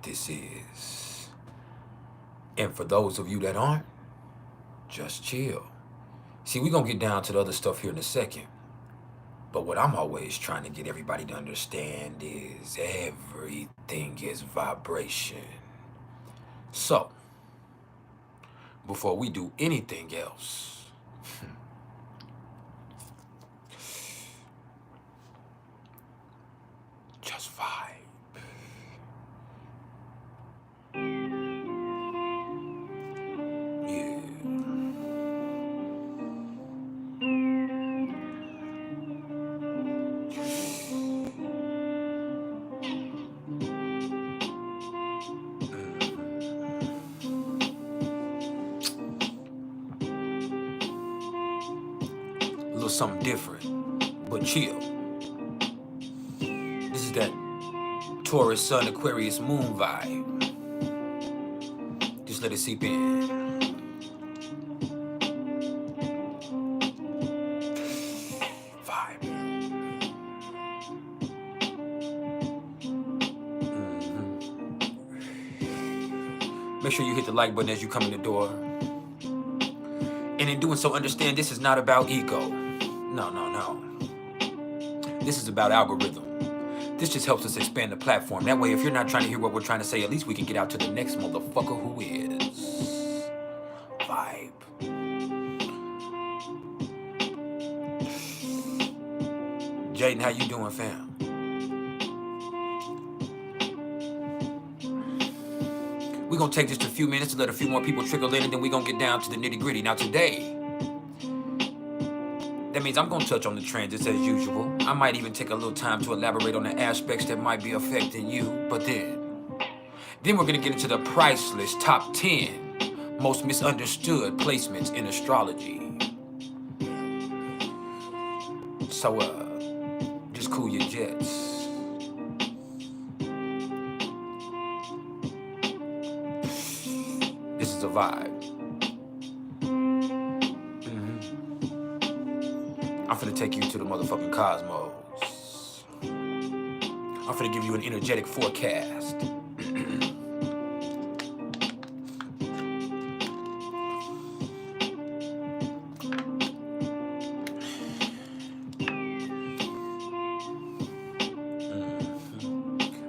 this is. And for those of you that aren't, just chill. See, we're going to get down to the other stuff here in a second. But what I'm always trying to get everybody to understand is everything is vibration. So, before we do anything else, just vibe. Yeah. A little something different, but chill. This is that Taurus, Sun, Aquarius, Moon vibe. Just let it seep in. Vibe. Make sure you hit the like button as you come in the door. And in doing so, understand this is not about ego. No, no, no. This is about algorithm. This just helps us expand the platform. That way, if you're not trying to hear what we're trying to say, at least we can get out to the next motherfucker who is. Vibe. Jaden, how you doing, fam? We're going to take just a few minutes to let a few more people trickle in, and then we're going to get down to the nitty gritty. Now today, that means I'm going to touch on the transits as usual. I might even take a little time to elaborate on the aspects that might be affecting you. But then we're going to get into the priceless top 10 most misunderstood placements in astrology. So, just cool your jets. This is a vibe. I'm finna take you to the motherfucking cosmos. I'm finna give you an energetic forecast.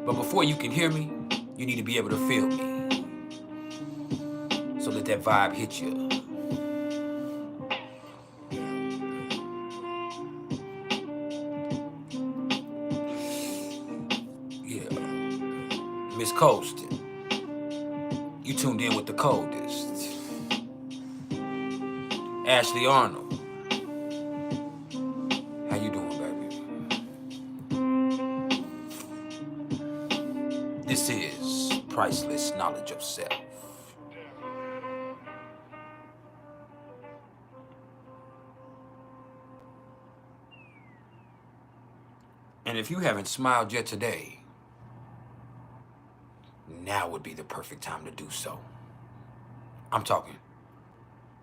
But before you can hear me, you need to be able to feel me. So let that vibe hit you. Miss Coastin', you tuned in with the coldest. Ashley Arnold, how you doing, baby? This is priceless knowledge of self. And if you haven't smiled yet today, now would be the perfect time to do so. I'm talking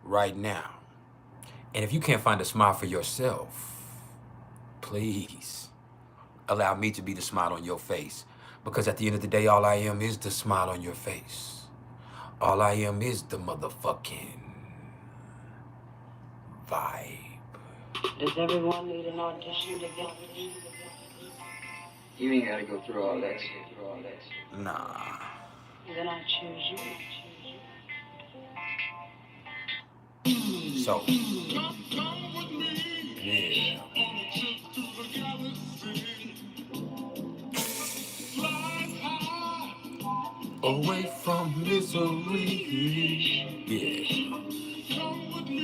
right now. And if you can't find a smile for yourself, please allow me to be the smile on your face. Because at the end of the day, all I am is the smile on your face. All I am is the motherfucking vibe. Does everyone need an audition to get with you? You ain't gotta go through all that. Nah. Then I choose you. So, yeah. Away from misery. Yeah. Come with me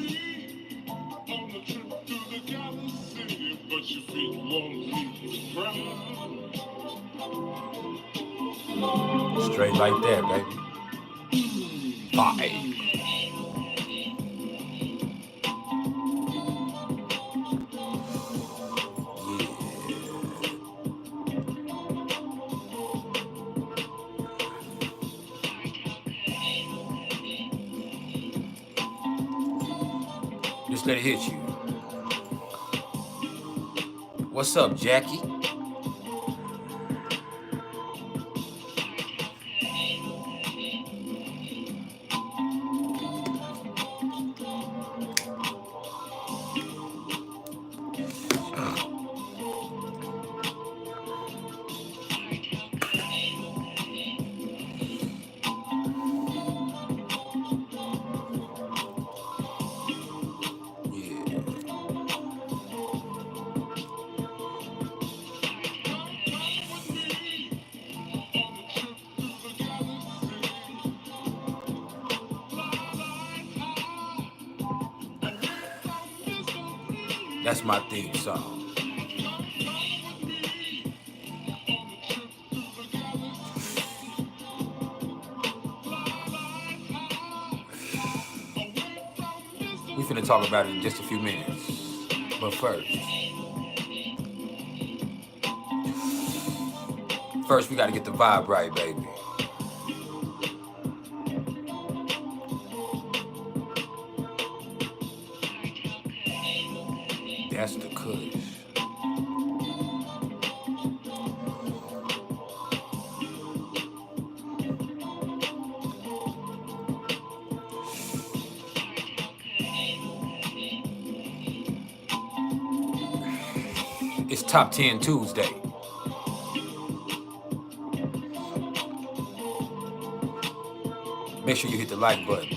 on a trip to the galaxy, but your feet won't leave the ground. Straight like that, baby. Vibe. Just let it hit you. What's up, Jackie? That's my theme song. We finna talk about it in just a few minutes. But first we gotta get the vibe right, baby. That's the kush. It's Top 10 Tuesday. Make sure you hit the like button.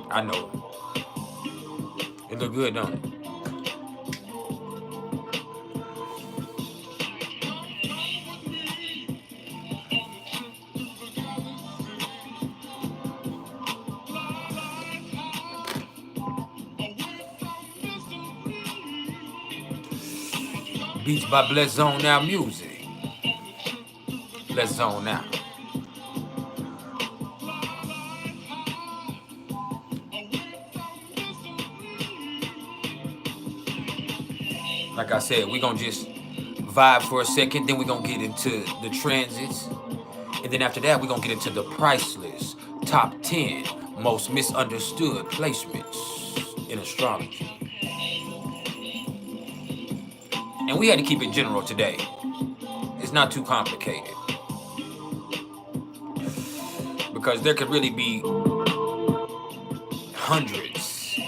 I know. It look good, don't it? Beats by Let's Zone Now Music. Let's zone now. Like I said, we gonna just vibe for a second, then we gonna get into the transits. And then after that, we gonna get into the PrIcElEs top 10 most misunderstood placements in astrology. And we had to keep it general today. It's not too complicated. Because there could really be hundreds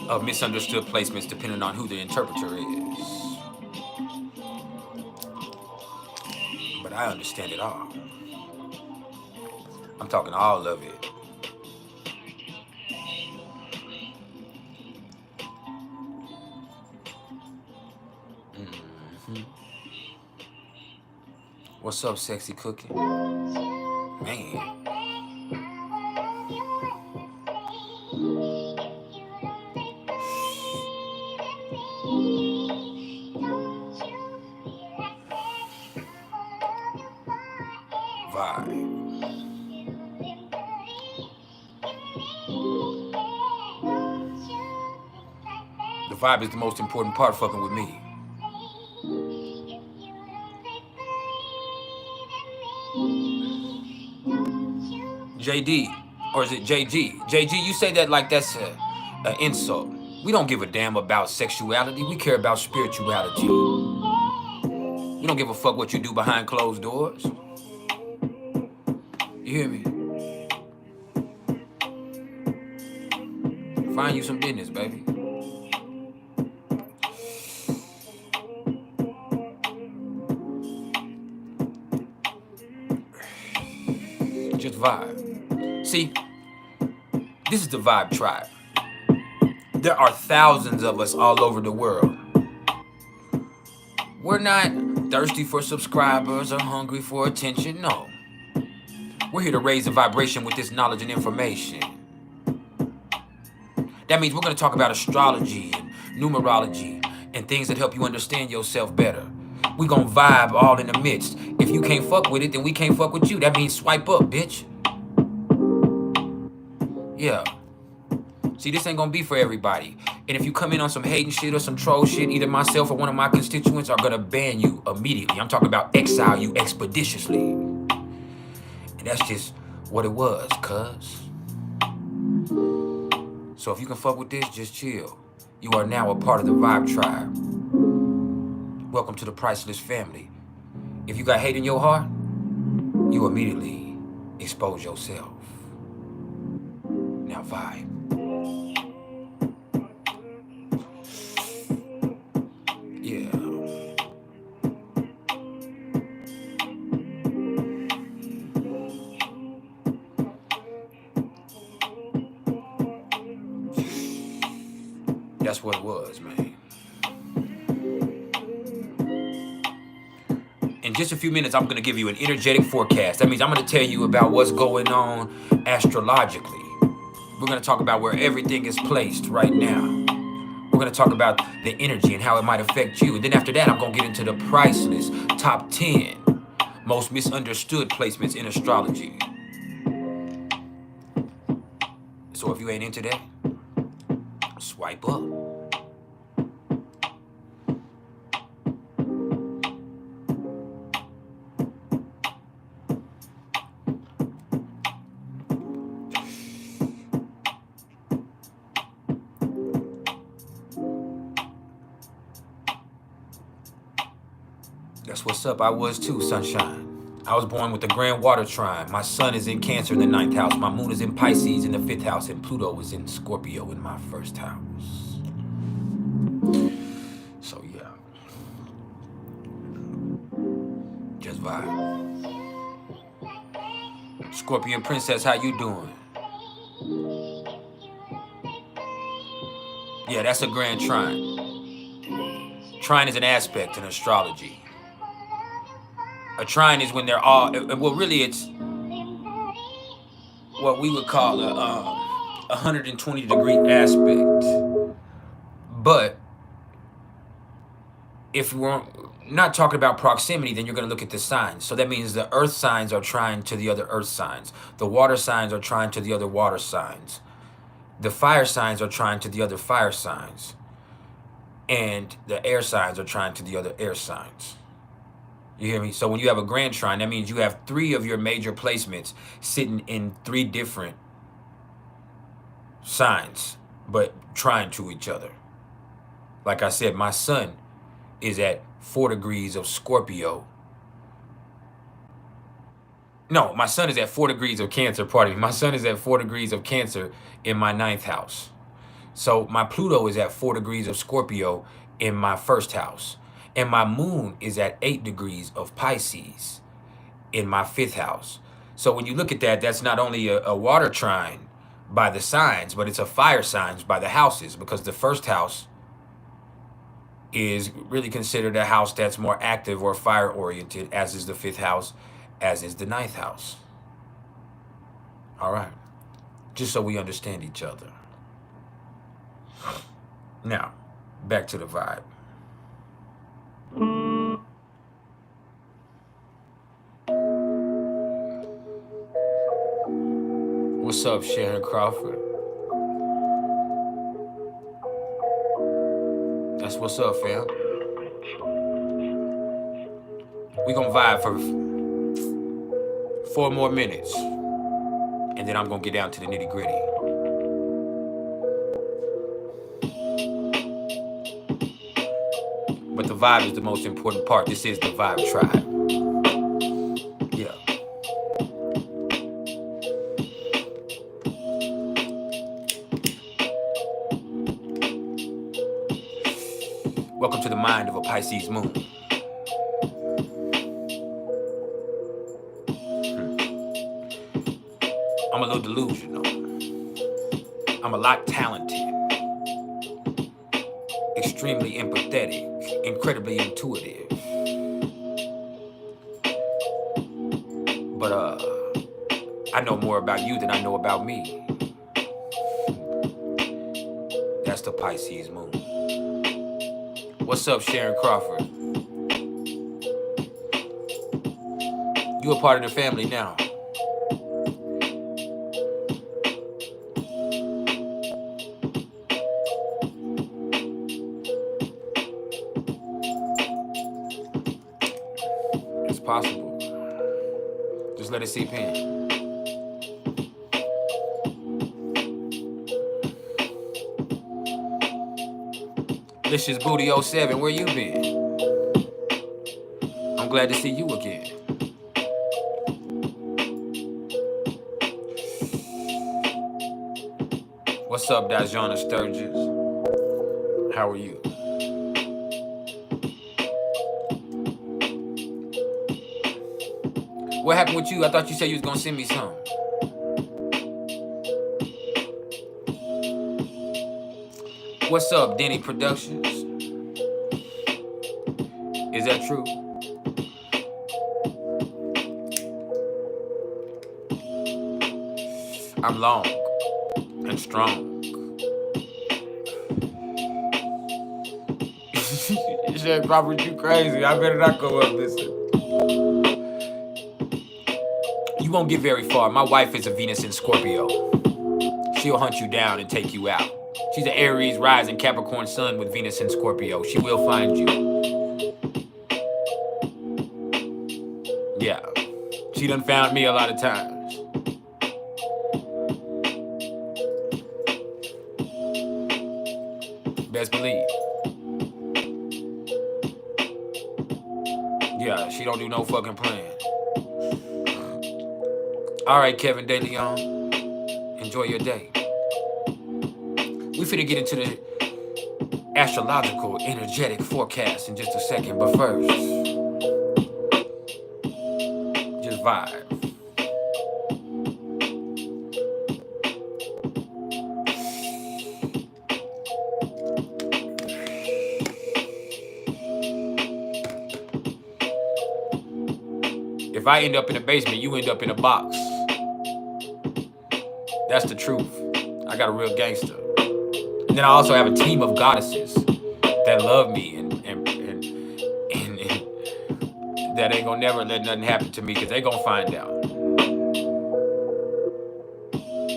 of misunderstood placements depending on who the interpreter is. But I understand it all. I'm talking all of it. What's up, sexy cookie? Man. Vibe. The vibe is the most important part fucking with me. JD, or is it JG? JG, you say that like that's an insult. We don't give a damn about sexuality. We care about spirituality. We don't give a fuck what you do behind closed doors. You hear me? Find you some business, baby. Just vibe. See, this is the Vibe Tribe. There are thousands of us all over the world. We're not thirsty for subscribers or hungry for attention, no. We're here to raise the vibration with this knowledge and information. That means we're going to talk about astrology and numerology and things that help you understand yourself better. We're going to vibe all in the midst. If you can't fuck with it, then we can't fuck with you. That means swipe up, bitch. Yeah. See, this ain't gonna be for everybody. And if you come in on some hating shit or some troll shit, either myself or one of my constituents are gonna ban you immediately. I'm talking about exile you expeditiously. And that's just what it was, cuz. So if you can fuck with this, just chill. You are now a part of the Vibe Tribe. Welcome to the PrIcElEs family. If you got hate in your heart, you immediately expose yourself. Now vibe. Yeah. That's what it was, man. In just a few minutes, I'm going to give you an energetic forecast. That means I'm going to tell you about what's going on astrologically. We're going to talk about where everything is placed right now. We're going to talk about the energy and how it might affect you. And then after that, I'm going to get into the priceless top 10 most misunderstood placements in astrology. So if you ain't into that, swipe up. That's what's up. I was too, sunshine. I was born with the grand water trine. My sun is in Cancer in the 9th house. My moon is in Pisces in the 5th house. And Pluto is in Scorpio in my 1st house. So yeah. Just vibe. Scorpion Princess, how you doing? Yeah, that's a grand trine. Trine is an aspect in astrology. A trine is when they're all, well, really it's what we would call a 120-degree aspect. But if we're not talking about proximity, then you're going to look at the signs. So that means the earth signs are trine to the other earth signs. The water signs are trine to the other water signs. The fire signs are trine to the other fire signs. And the air signs are trine to the other air signs. You hear me? So when you have a grand trine, that means you have 3 of your major placements sitting in 3 different signs, but trine to each other. Like I said, my sun is at 4 degrees of Scorpio. No, my sun is at 4 degrees of Cancer, pardon me. My sun is at 4 degrees of Cancer in my 9th house. So my Pluto is at 4 degrees of Scorpio in my 1st house. And my moon is at 8 degrees of Pisces in my 5th house. So when you look at that, that's not only a water trine by the signs, but it's a fire signs by the houses, because the 1st house is really considered a house that's more active or fire oriented, as is the 5th house, as is the 9th house. All right. Just so we understand each other. Now, back to the vibe. What's up, Sharon Crawford? That's what's up, fam. We gonna vibe for 4 more minutes, and then I'm gonna get down to the nitty gritty. But the vibe is the most important part. This is the Vibe Tribe. Yeah. Welcome to the mind of a Pisces moon. I'm a little delusional. I'm a lot talented. Extremely empathetic. Incredibly intuitive. But I know more about you than I know about me. That's the Pisces moon. What's up, Sharon Crawford? You a part of the family now. It's possible. Just let it seep in. Licious Booty 07, where you been? I'm glad to see you again. What's up, Dajana Sturgis? How are you? What happened with you? I thought you said you was gonna send me some. What's up, Denny Productions? Is that true? I'm long and going strong. Shit, Robert, you crazy. I better not go up. Listen. You won't get very far. My wife is a Venus in Scorpio. She'll hunt you down and take you out. She's an Aries rising Capricorn sun with Venus in Scorpio. She will find you. Yeah. She done found me a lot of times. Best believe. Yeah, she don't do no fucking plan. All right, Kevin De Leon. Enjoy your day. We finna get into the astrological energetic forecast in just a second, but first, just vibe. If I end up in a basement, you end up in a box. That's the truth. I got a real gangster. And then I also have a team of goddesses that love me and that ain't gonna never let nothing happen to me because they gonna find out.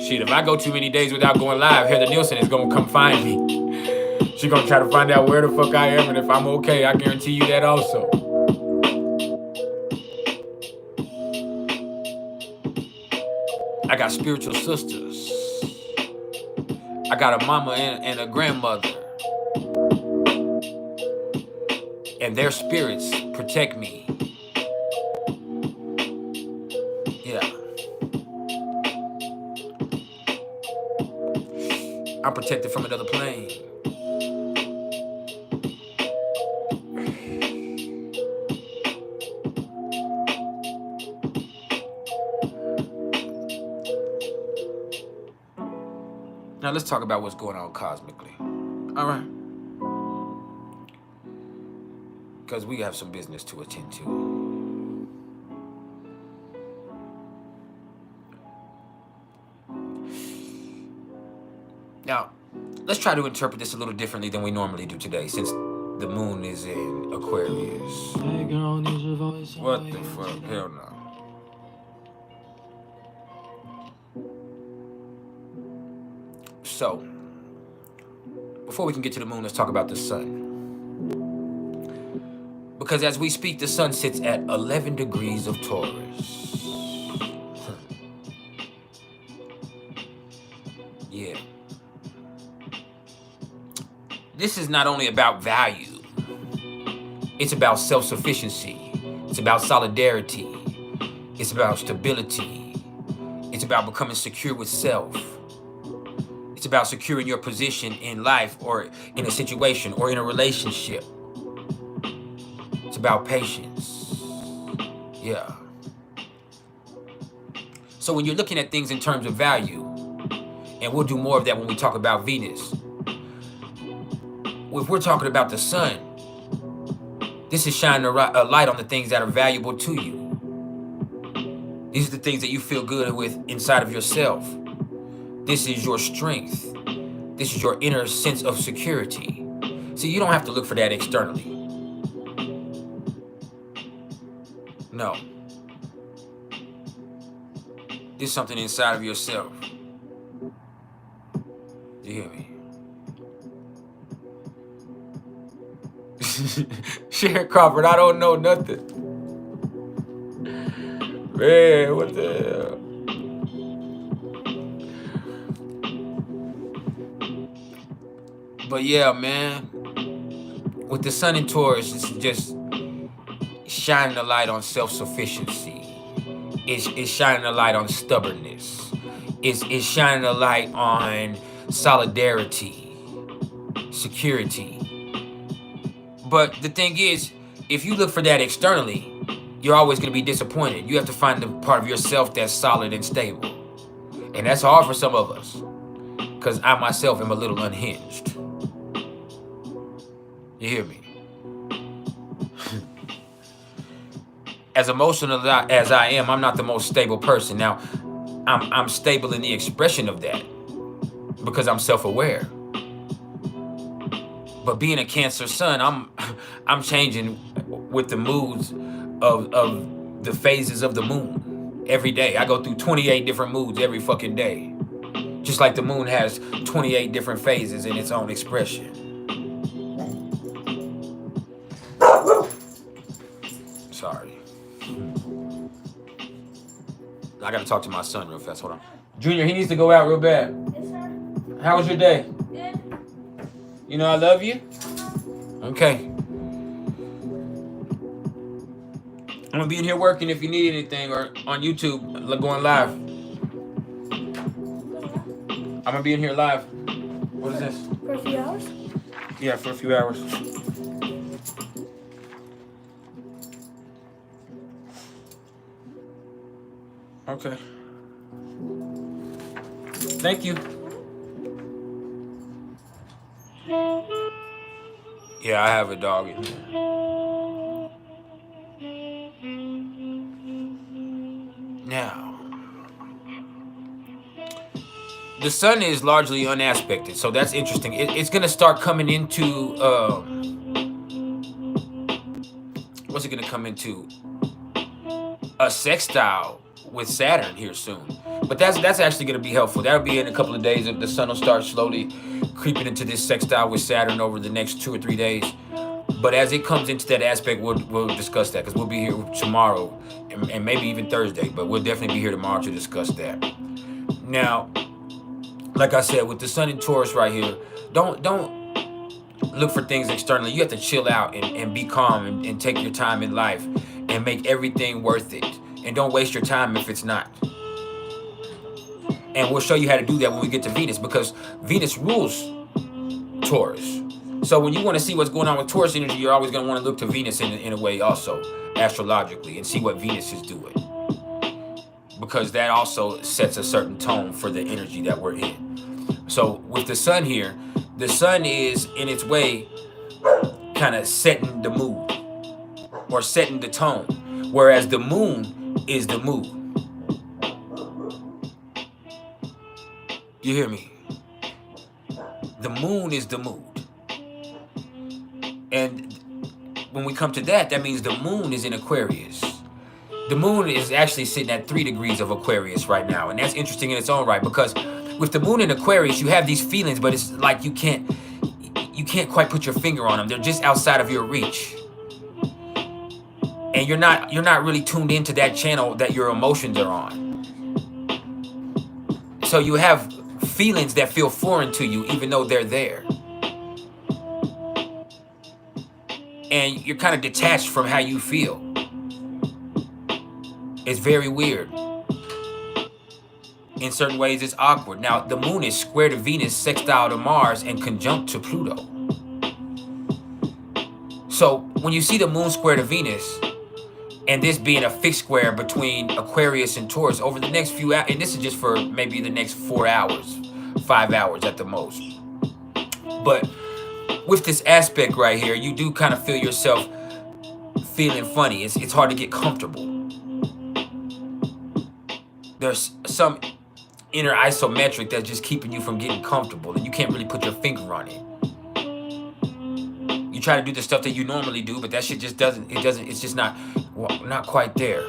Shit, if I go too many days without going live, Heather Nielsen is gonna come find me. She gonna try to find out where the fuck I am and if I'm okay. I guarantee you that also. I got spiritual sisters. I got a mama and a grandmother. And their spirits protect me. Yeah. I'm protected from another plane. Now let's talk about what's going on cosmically. All right. Because we have some business to attend to. Now, let's try to interpret this a little differently than we normally do today, since the moon is in Aquarius. What the fuck? Hell no. So, before we can get to the moon, let's talk about the sun. Because as we speak, the sun sits at 11 degrees of Taurus. Yeah. This is not only about value. It's about self-sufficiency. It's about solidarity. It's about stability. It's about becoming secure with self. It's about securing your position in life or in a situation or in a relationship. It's about patience. Yeah. So when you're looking at things in terms of value, and we'll do more of that when we talk about Venus. If we're talking about the sun, this is shining a light on the things that are valuable to you. These are the things that you feel good with inside of yourself. This is your strength. This is your inner sense of security. See, you don't have to look for that externally. No. This is something inside of yourself. You hear me? Sharon Crawford, I don't know nothing. Man, what the hell? But yeah, man, with the sun in Taurus, it's just shining a light on self-sufficiency. It's shining a light on stubbornness. It's shining a light on solidarity, security. But the thing is, if you look for that externally, you're always going to be disappointed. You have to find the part of yourself that's solid and stable. And that's hard for some of us, because I myself am a little unhinged. You hear me? As emotional as I am, I'm not the most stable person. Now, I'm stable in the expression of that. because I'm self-aware. But being a Cancer sun, I'm changing with the moods of the phases of the moon every day. I go through 28 different moods every fucking day. Just like the moon has 28 different phases in its own expression. Sorry. I gotta talk to my son real fast. Hold on. Junior, he needs to go out real bad. Yes, sir. How was your day? Good. You know I love you? Okay. I'm gonna be in here working if you need anything, or on YouTube, going live. I'm gonna be in here live. What is this? For a few hours? Yeah, for a few hours. Okay. Thank you. Yeah, I have a dog in here. Now, the sun is largely unaspected, so that's interesting. It's gonna start coming into what's it gonna come into? A sextile with Saturn here soon. But that's actually gonna be helpful. That'll be in a couple of days. The sun will start slowly creeping into this sextile with Saturn over the next 2 or 3 days. But as it comes into that aspect, we'll discuss that, because we'll be here tomorrow and maybe even Thursday. But we'll definitely be here tomorrow to discuss that. Now, like I said, with the sun in Taurus right here, don't look for things externally. You have to chill out and be calm and take your time in life and make everything worth it. And don't waste your time if it's not. And we'll show you how to do that when we get to Venus, because Venus rules Taurus. So when you want to see what's going on with Taurus energy, you're always going to want to look to Venus in a way also, astrologically, and see what Venus is doing. Because that also sets a certain tone for the energy that we're in. So with the sun here, the sun is in its way kind of setting the mood or setting the tone, whereas the moon is the mood. You hear me? The moon is the mood. And when we come to that, that means the moon is in Aquarius. The moon is actually sitting at 3 degrees of Aquarius right now. And that's interesting in its own right, because with the moon in Aquarius, you have these feelings, but it's like you can't quite put your finger on them. They're just outside of your reach. And you're not really tuned into that channel that your emotions are on. So you have feelings that feel foreign to you, even though they're there. And you're kind of detached from how you feel. It's very weird. In certain ways, it's awkward. Now, the moon is square to Venus, sextile to Mars, and conjunct to Pluto. So when you see the moon square to Venus, and this being a fixed square between Aquarius and Taurus over the next few hours, and this is just for maybe the next 4 hours, 5 hours at the most. But with this aspect right here, you do kind of feel yourself feeling funny. It's hard to get comfortable. There's some inner isometric that's just keeping you from getting comfortable, and you can't really put your finger on it. You try to do the stuff that you normally do, but that shit just it's just not quite there.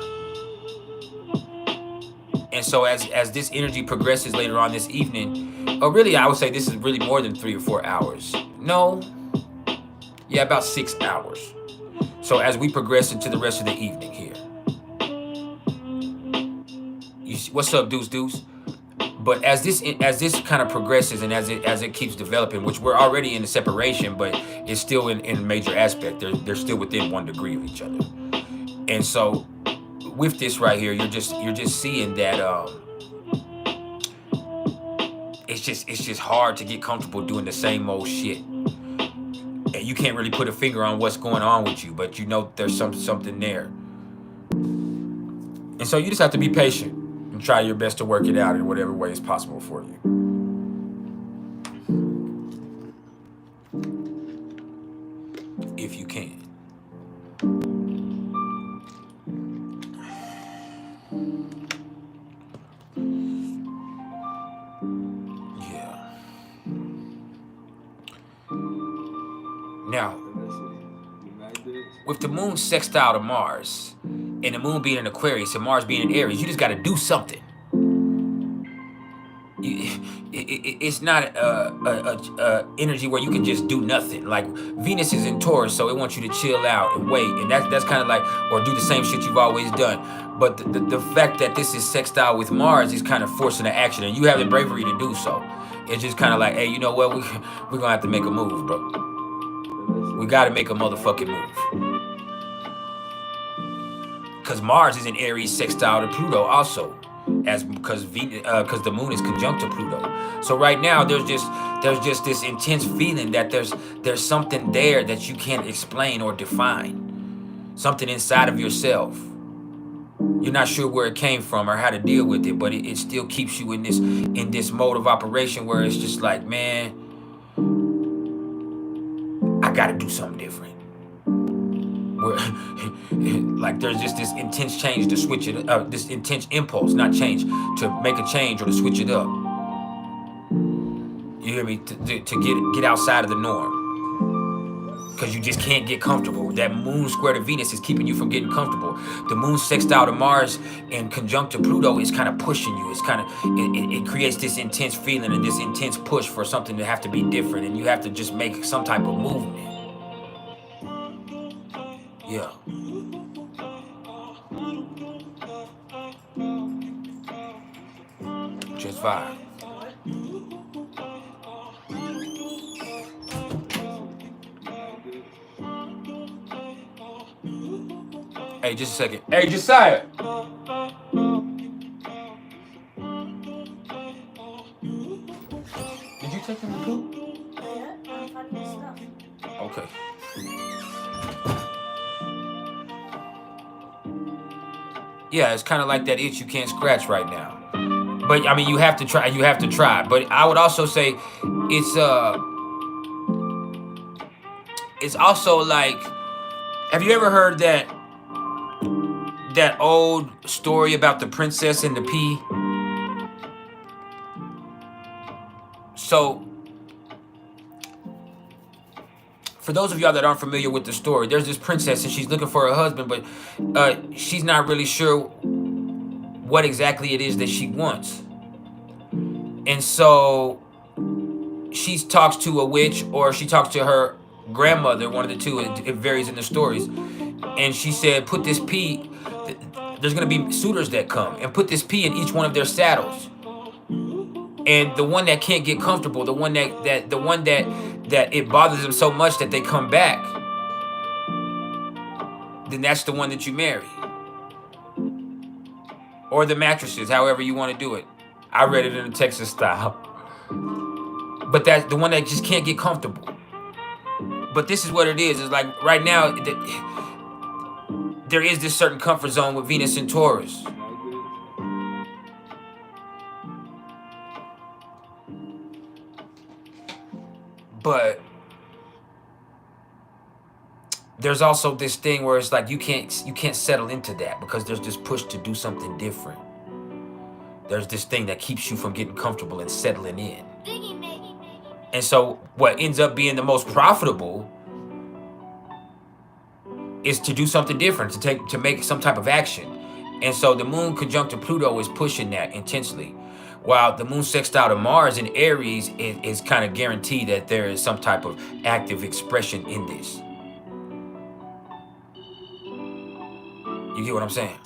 And so as this energy progresses later on this evening, or really I would say this is really more than 3 or 4 hours. No. Yeah, about 6 hours. So as we progress into the rest of the evening here. You see, what's up, Deuce? But as this kind of progresses and as it keeps developing, which we're already in a separation, but it's still in a major aspect. They're still within 1 degree of each other. And so with this right here, you're just seeing that it's just hard to get comfortable doing the same old shit. And you can't really put a finger on what's going on with you, but you know there's something there. And so you just have to be patient and try your best to work it out in whatever way is possible for you. If you can. Yeah. with the moon sextile to Mars, and the moon being in Aquarius and Mars being in Aries, you just got to do something. It's not a energy where you can just do nothing. Like Venus is in Taurus, so it wants you to chill out and wait, and that's kind of like, or do the same shit you've always done. But the fact that this is sextile with Mars is kind of forcing the action, and you have the bravery to do so. It's just kind of like, hey, you know what? We're gonna have to make a move, bro. We got to make a motherfucking move. Because Mars is in Aries sextile to Pluto also, because the moon is conjunct to Pluto. So right now there's just this intense feeling that there's something there that you can't explain or define. Something inside of yourself. You're not sure where it came from or how to deal with it, but it still keeps you in this mode of operation where it's just like, man, I gotta do something different. Where like there's just this intense change to switch it up, this intense impulse, not change, to make a change or to switch it up. You hear me? To get outside of the norm. Because you just can't get comfortable. That moon square to Venus is keeping you from getting comfortable. The moon sextile to Mars and conjunct to Pluto is kind of pushing you. It's kind of, it creates this intense feeling and this intense push for something to have to be different, and you have to just make some type of movement. Yeah. Just vibe. Hey, just a second. Hey, Josiah. Did you take him to poop? Okay. Yeah, it's kind of like that itch you can't scratch right now. But I mean, you have to try. You have to try. But I would also say it's also like, have you ever heard that old story about the princess and the pea? So, for those of y'all that aren't familiar with the story, there's this princess and she's looking for her husband, but she's not really sure what exactly it is that she wants. And so she talks to a witch, or she talks to her grandmother, one of the two, it varies in the stories. And she said, put this pea, there's gonna be suitors that come, and put this pea in each one of their saddles. And the one that can't get comfortable, the one that it bothers them so much that they come back, then that's the one that you marry. Or the mattresses, however you want to do it. I read it in the Texas style. But that's the one that just can't get comfortable. But this is what it is. It's like right now, there is this certain comfort zone with Venus and Taurus. But there's also this thing where it's like you can't settle into that, because there's this push to do something different. There's this thing that keeps you from getting comfortable and settling in. And so what ends up being the most profitable is to do something different, to make some type of action. And so the moon conjunct to Pluto is pushing that intensely. While the moon sextile to Mars in Aries is kind of guaranteed that there is some type of active expression in this. You get what I'm saying?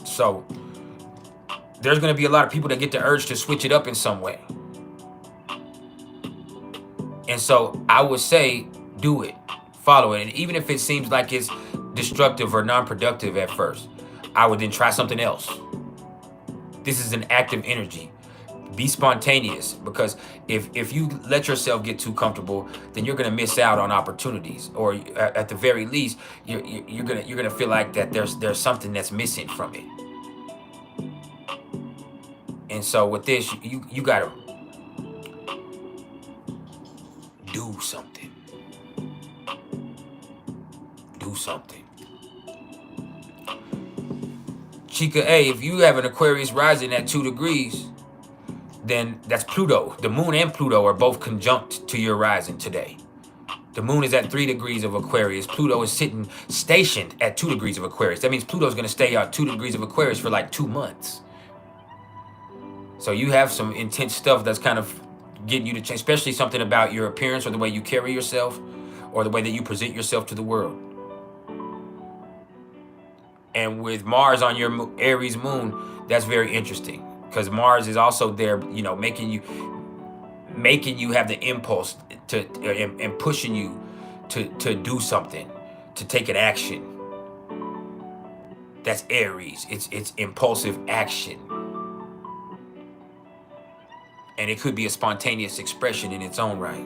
So there's going to be a lot of people that get the urge to switch it up in some way. And so I would say, do it, follow it. And even if it seems like it's destructive or non-productive at first, I would then try something else. This is an active energy. Be spontaneous, because if you let yourself get too comfortable, then you're gonna miss out on opportunities, or at the very least, you're gonna feel like that there's something that's missing from it. And so with this, you gotta do something. Do something. Chica A, if you have an Aquarius rising at 2 degrees, then that's Pluto. The moon and Pluto are both conjunct to your rising today. The moon is at 3 degrees of Aquarius. Pluto is sitting stationed at 2 degrees of Aquarius. That means Pluto's going to stay out 2 degrees of Aquarius for like 2 months. So you have some intense stuff that's kind of getting you to change, especially something about your appearance or the way you carry yourself or the way that you present yourself to the world. And with Mars on your Aries moon, that's very interesting because Mars is also there, you know, making you have the impulse to and pushing you to do something, to take an action. That's Aries. It's impulsive action. And it could be a spontaneous expression in its own right.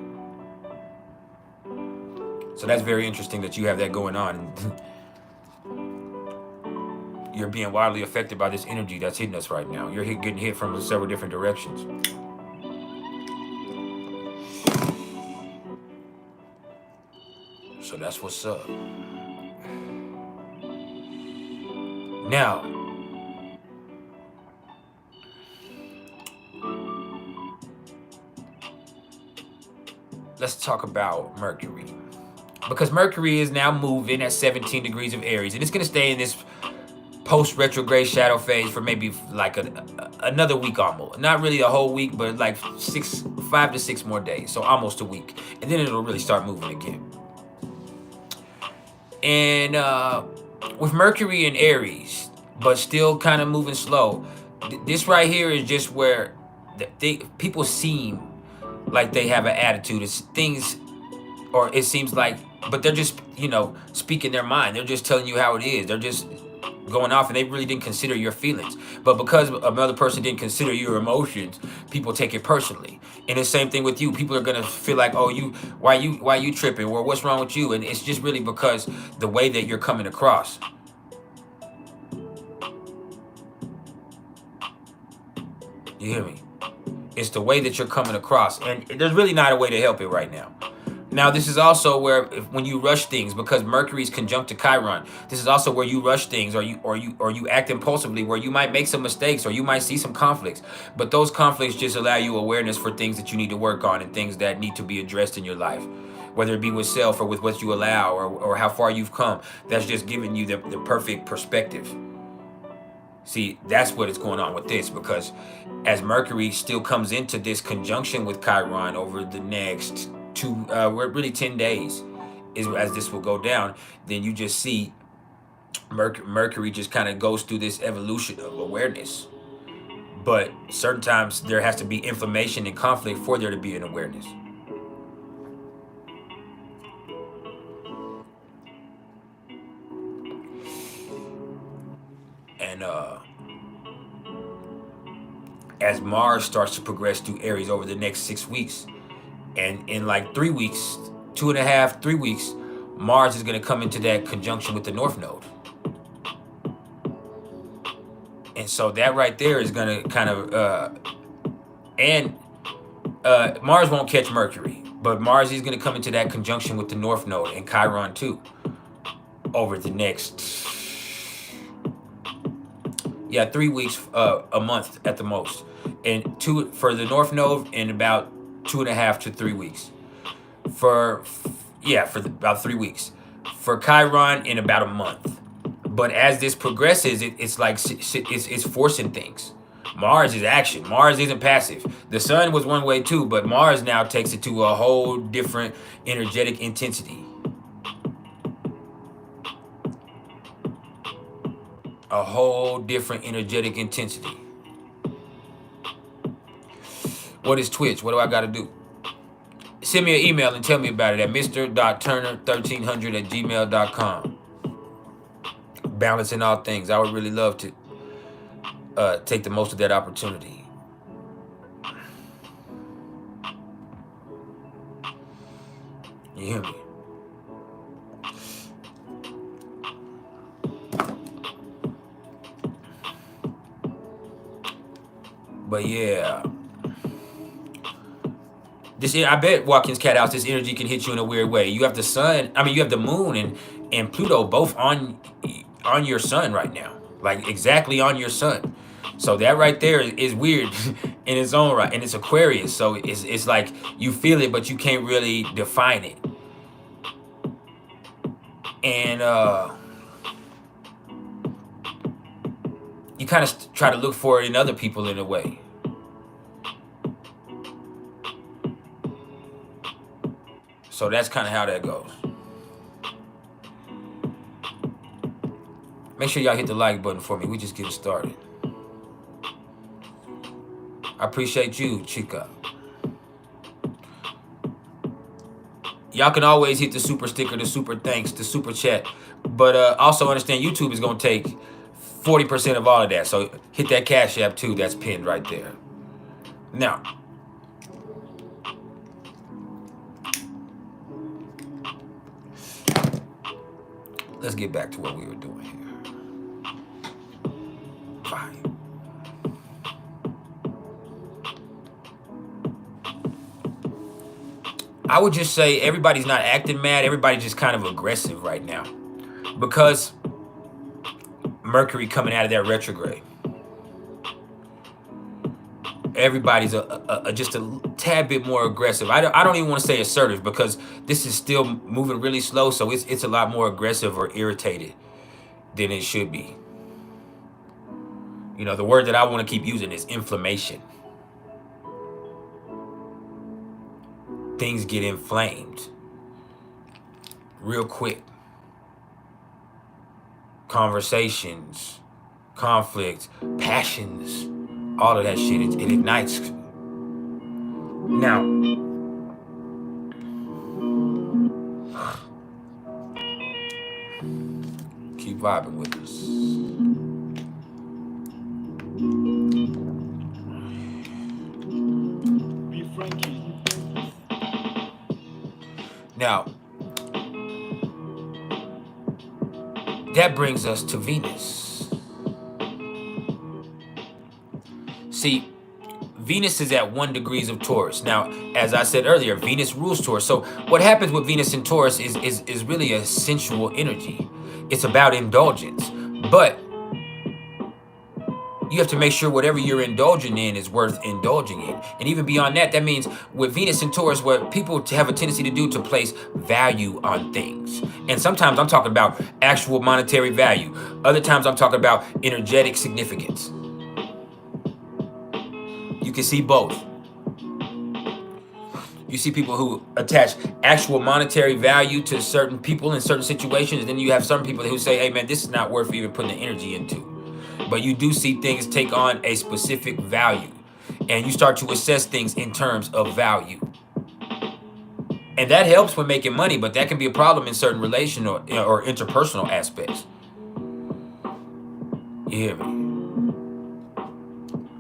So that's very interesting that you have that going on. You're being wildly affected by this energy that's hitting us right now. You're getting hit from several different directions. So that's what's up. Now, let's talk about Mercury. Because Mercury is now moving at 17 degrees of Aries. And it's going to stay in this post-retrograde shadow phase for maybe like another week almost. Not really a whole week, but like 5 to 6 more days. So almost a week. And then it'll really start moving again. And with Mercury in Aries, but still kind of moving slow, this right here is just where people seem like they have an attitude. It's things, or it seems like, but they're just, you know, speaking their mind. They're just telling you how it is. They're just going off and they really didn't consider your feelings. But because another person didn't consider your emotions, people take it personally. And the same thing with you. People are gonna feel like, oh, why you tripping? Or what's wrong with you? And it's just really because the way that you're coming across. You hear me? It's the way that you're coming across. And there's really not a way to help it right now. Now, this is also where when you rush things, because Mercury's conjunct to Chiron, this is also where you rush things or you act impulsively, where you might make some mistakes or you might see some conflicts. But those conflicts just allow you awareness for things that you need to work on and things that need to be addressed in your life, whether it be with self or with what you allow or how far you've come. That's just giving you the perfect perspective. See, that's what is going on with this, because as Mercury still comes into this conjunction with Chiron over the next really 10 days is as this will go down, then you just see Mercury just kind of goes through this evolution of awareness. But certain times there has to be inflammation and conflict for there to be an awareness. And as Mars starts to progress through Aries over the next 6 weeks, and in like 3 weeks, 2.5, 3 weeks, Mars is going to come into that conjunction with the North Node. And so that right there is going to kind of, Mars won't catch Mercury, but Mars is going to come into that conjunction with the North Node and Chiron too over the next, 3 weeks, a month at the most. And for the North Node in about 2.5 to 3 weeks. For about 3 weeks. For Chiron in about a month. But as this progresses, it's like it's forcing things. Mars is action. Mars isn't passive. The sun was one way too, but Mars now takes it to a whole different energetic intensity. A whole different energetic intensity. What is Twitch? What do I got to do? Send me an email and tell me about it at mr.turner1300@gmail.com. Balancing all things. I would really love to take the most of that opportunity. You hear me? But yeah. I bet Watkins Cat House, this energy can hit you in a weird way. You have the sun, you have the moon and Pluto both on your sun right now. Like exactly on your sun. So that right there is weird in its own right. And it's Aquarius. So it's like you feel it, but you can't really define it. And you kind of try to look for it in other people in a way. So that's kind of how that goes. Make sure y'all hit the like button for me. We just getting started. I appreciate you, Chica. Y'all can always hit the super sticker, the super thanks, the super chat. But also understand YouTube is going to take 40% of all of that. So hit that Cash App too. That's pinned right there. Now, let's get back to what we were doing here. Fine. I would just say everybody's not acting mad. Everybody's just kind of aggressive right now. Because Mercury coming out of that retrograde. Everybody's just a tad bit more aggressive. I don't even want to say assertive because this is still moving really slow. So it's a lot more aggressive or irritated than it should be. You know, the word that I want to keep using is inflammation. Things get inflamed real quick. Conversations, conflict, passions, all of that shit, it ignites. Now, keep vibing with us. Be Frankie. Now, that brings us to Venus. See, Venus is at 1 degree of Taurus. Now, as I said earlier, Venus rules Taurus. So what happens with Venus in Taurus is really a sensual energy. It's about indulgence. But you have to make sure whatever you're indulging in is worth indulging in. And even beyond that, that means with Venus and Taurus, what people have a tendency to do to place value on things. And sometimes I'm talking about actual monetary value. Other times I'm talking about energetic significance. You can see both. You see people who attach actual monetary value to certain people in certain situations. And then you have some people who say, hey man, this is not worth even putting the energy into. But you do see things take on a specific value. And you start to assess things in terms of value. And that helps when making money, but that can be a problem in certain relational or interpersonal aspects. You hear me?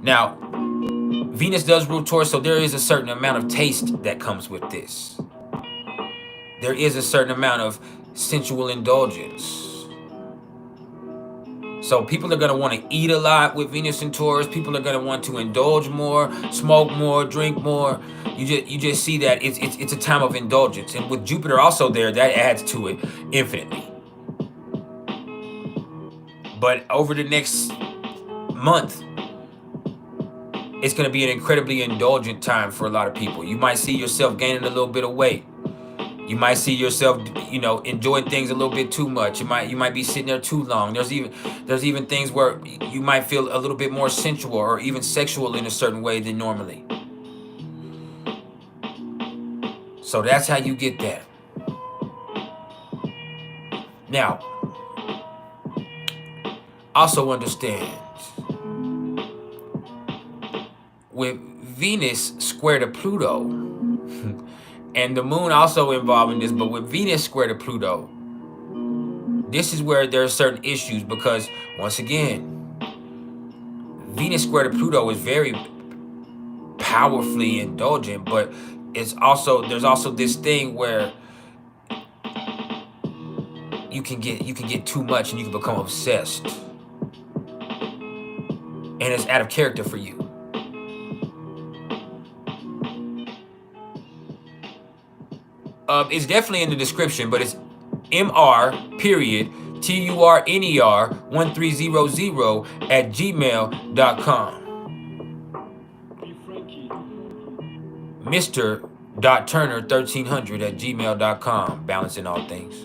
Now, Venus does rule Taurus, so there is a certain amount of taste that comes with this. There is a certain amount of sensual indulgence. So people are going to want to eat a lot with Venus and Taurus. People are going to want to indulge more, smoke more, drink more. You just see that it's a time of indulgence. And with Jupiter also there, that adds to it infinitely. But over the next month, it's going to be an incredibly indulgent time for a lot of people. You might see yourself gaining a little bit of weight. You might see yourself, you know, enjoying things a little bit too much. You might be sitting there too long. There's even things where you might feel a little bit more sensual or even sexual in a certain way than normally. So that's how you get that. Now, also understand, with Venus square to Pluto, and the moon also involved in this, but with Venus square to Pluto, this is where there are certain issues because, once again, Venus square to Pluto is very powerfully indulgent, but there's also this thing where you can get too much and you can become obsessed, and it's out of character for you. It's definitely in the description, but it's MR.TURNER1300 Be Frankie. Mr.Turner1300 @gmail.com. Balancing all things.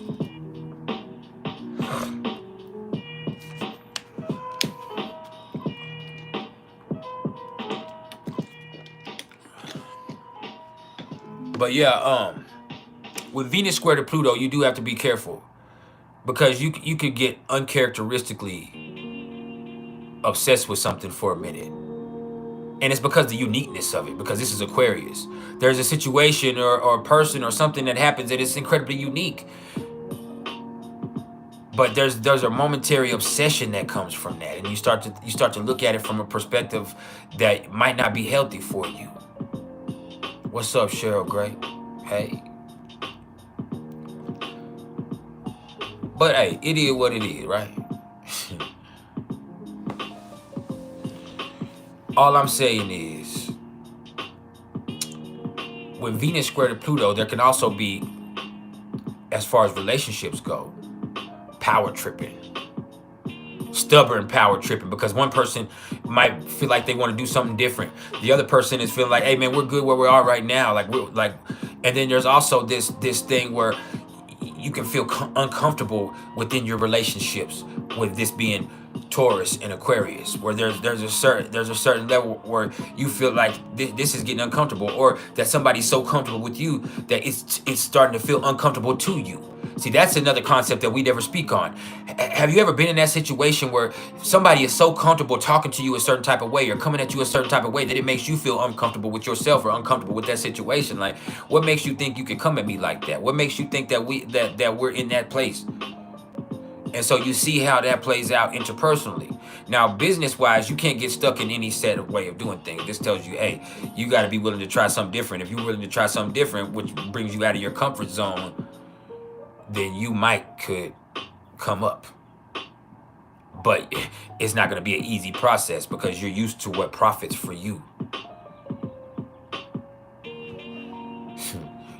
But yeah, with Venus square to Pluto, you do have to be careful because you could get uncharacteristically obsessed with something for a minute. And it's because the uniqueness of it, because this is Aquarius. There's a situation or a person or something that happens that is incredibly unique. But there's a momentary obsession that comes from that, and you start to look at it from a perspective that might not be healthy for you. What's up, Cheryl Gray? Hey. But hey, it is what it is, right? All I'm saying is, with Venus square to Pluto, there can also be, as far as relationships go, power tripping. Stubborn power tripping, because one person might feel like they want to do something different. The other person is feeling like, hey man, we're good where we are right now. And then there's also this thing where you can feel uncomfortable within your relationships, with this being Taurus and Aquarius, where there's a certain level where you feel like this is getting uncomfortable, or that somebody's so comfortable with you that it's starting to feel uncomfortable to you. See, that's another concept that we never speak on. Have you ever been in that situation where somebody is so comfortable talking to you a certain type of way or coming at you a certain type of way that it makes you feel uncomfortable with yourself or uncomfortable with that situation? Like, what makes you think you can come at me like that? What makes you think that we're in that place? And so you see how that plays out interpersonally. Now, business-wise, you can't get stuck in any set of way of doing things. This tells you, hey, you got to be willing to try something different. If you're willing to try something different, which brings you out of your comfort zone, then you could come up. But it's not going to be an easy process because you're used to what profits for you.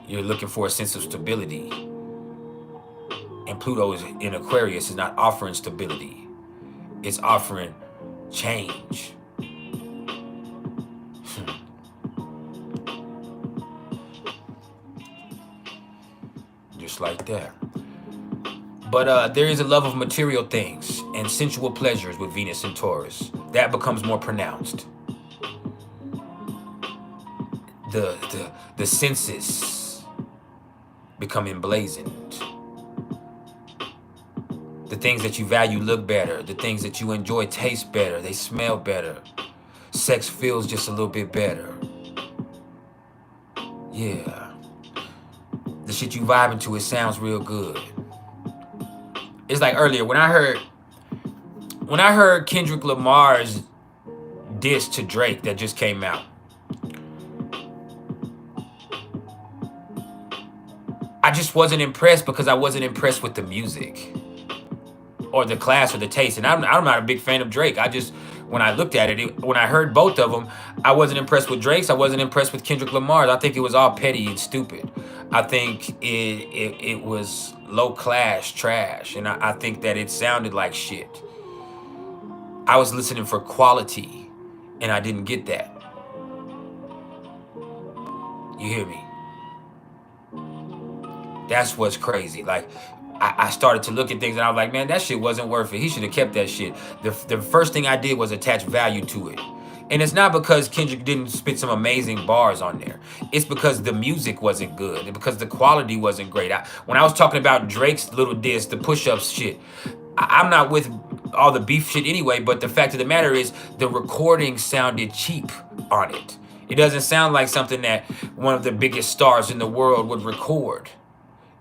You're looking for a sense of stability. And Pluto in Aquarius is not offering stability. It's offering change. Just like that. But there is a love of material things and sensual pleasures with Venus and Taurus. That becomes more pronounced. The senses become emblazoned. The things that you value look better. The things that you enjoy taste better. They smell better. Sex feels just a little bit better. Yeah. The shit you vibing to, it sounds real good. It's like earlier when I heard Kendrick Lamar's diss to Drake that just came out. I just wasn't impressed because I wasn't impressed with the music or the class or the taste. And I'm not a big fan of Drake. When I looked at it, when I heard both of them, I wasn't impressed with Drake's. I wasn't impressed with Kendrick Lamar's. I think it was all petty and stupid. I think it was low class trash. And I think that it sounded like shit. I was listening for quality and I didn't get that. You hear me? That's what's crazy. Like, I started to look at things and I was like, man, that shit wasn't worth it. He should have kept that shit. The first thing I did was attach value to it. And it's not because Kendrick didn't spit some amazing bars on there. It's because the music wasn't good. And because the quality wasn't great. When I was talking about Drake's little diss, the push-ups shit, I'm not with all the beef shit anyway, but the fact of the matter is the recording sounded cheap on it. It doesn't sound like something that one of the biggest stars in the world would record.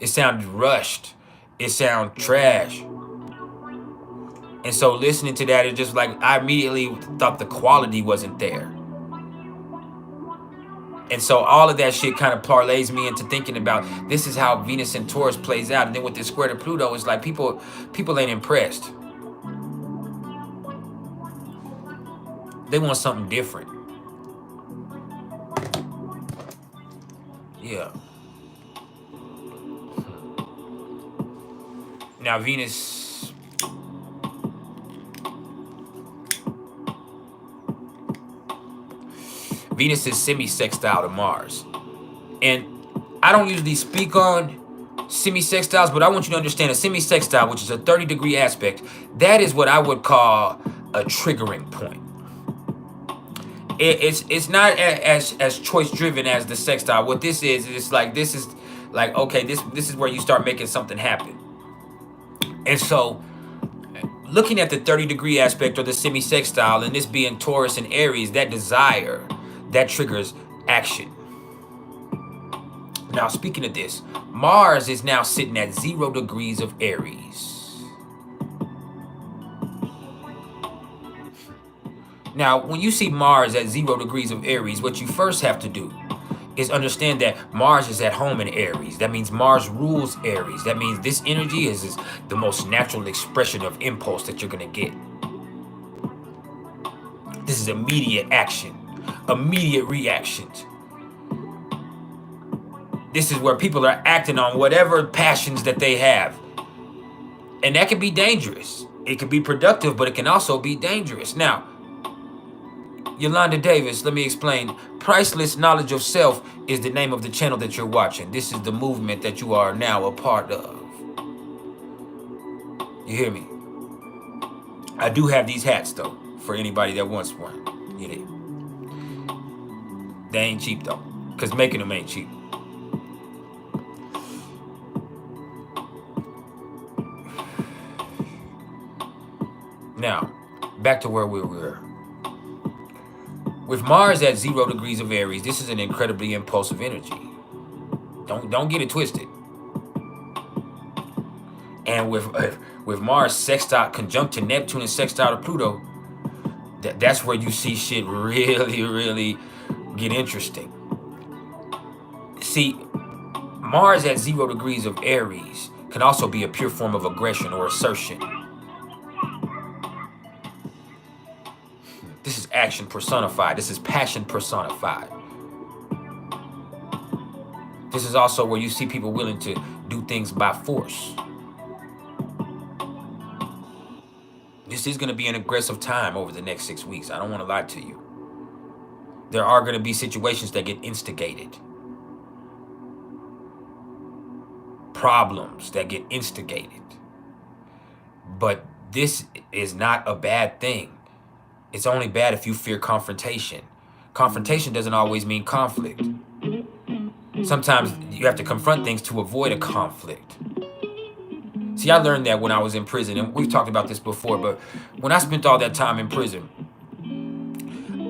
It sounded rushed. It sounded trash. And so listening to that, it just like, I immediately thought the quality wasn't there. And so all of that shit kind of parlays me into thinking about this is how Venus and Taurus plays out. And then with this square to Pluto, it's like people ain't impressed. They want something different. Yeah. Now Venus is semi-sextile to Mars. And I don't usually speak on semi-sextiles, but I want you to understand a semi-sextile, which is a 30-degree aspect, that is what I would call a triggering point. It's not as choice driven as the sextile. What this is, it's like this is like, okay, this is where you start making something happen. And so looking at the 30-degree aspect or the semi-sextile, and this being Taurus and Aries, that desire that triggers action. Now, speaking of this, Mars is now sitting at 0 degrees of Aries. Now, when you see Mars at 0 degrees of Aries, what you first have to do is understand that Mars is at home in Aries. That means Mars rules Aries. That means this energy is the most natural expression of impulse that you're going to get. This is immediate action, immediate reactions. This is where people are acting on whatever passions that they have. And that can be dangerous. It can be productive, but it can also be dangerous. Now, Yolanda Davis, let me explain. Priceless Knowledge of Self is the name of the channel that you're watching. This is the movement that you are now a part of. You hear me? I do have these hats, though, for anybody that wants one. You hear? They ain't cheap, though, because making them ain't cheap. Now, back to where we were. With Mars at 0 degrees of Aries, this is an incredibly impulsive energy. Don't get it twisted. And with Mars sextile conjunct to Neptune and sextile to Pluto, that's where you see shit really get interesting. See, Mars at 0 degrees of Aries can also be a pure form of aggression or assertion. This is action personified. This is passion personified. This is also where you see people willing to do things by force. This is going to be an aggressive time over the next 6 weeks. I don't want to lie to you. There are going to be situations that get instigated. Problems that get instigated. But this is not a bad thing. It's only bad if you fear confrontation. Confrontation doesn't always mean conflict. Sometimes you have to confront things to avoid a conflict. See, I learned that when I was in prison, and we've talked about this before, but when I spent all that time in prison,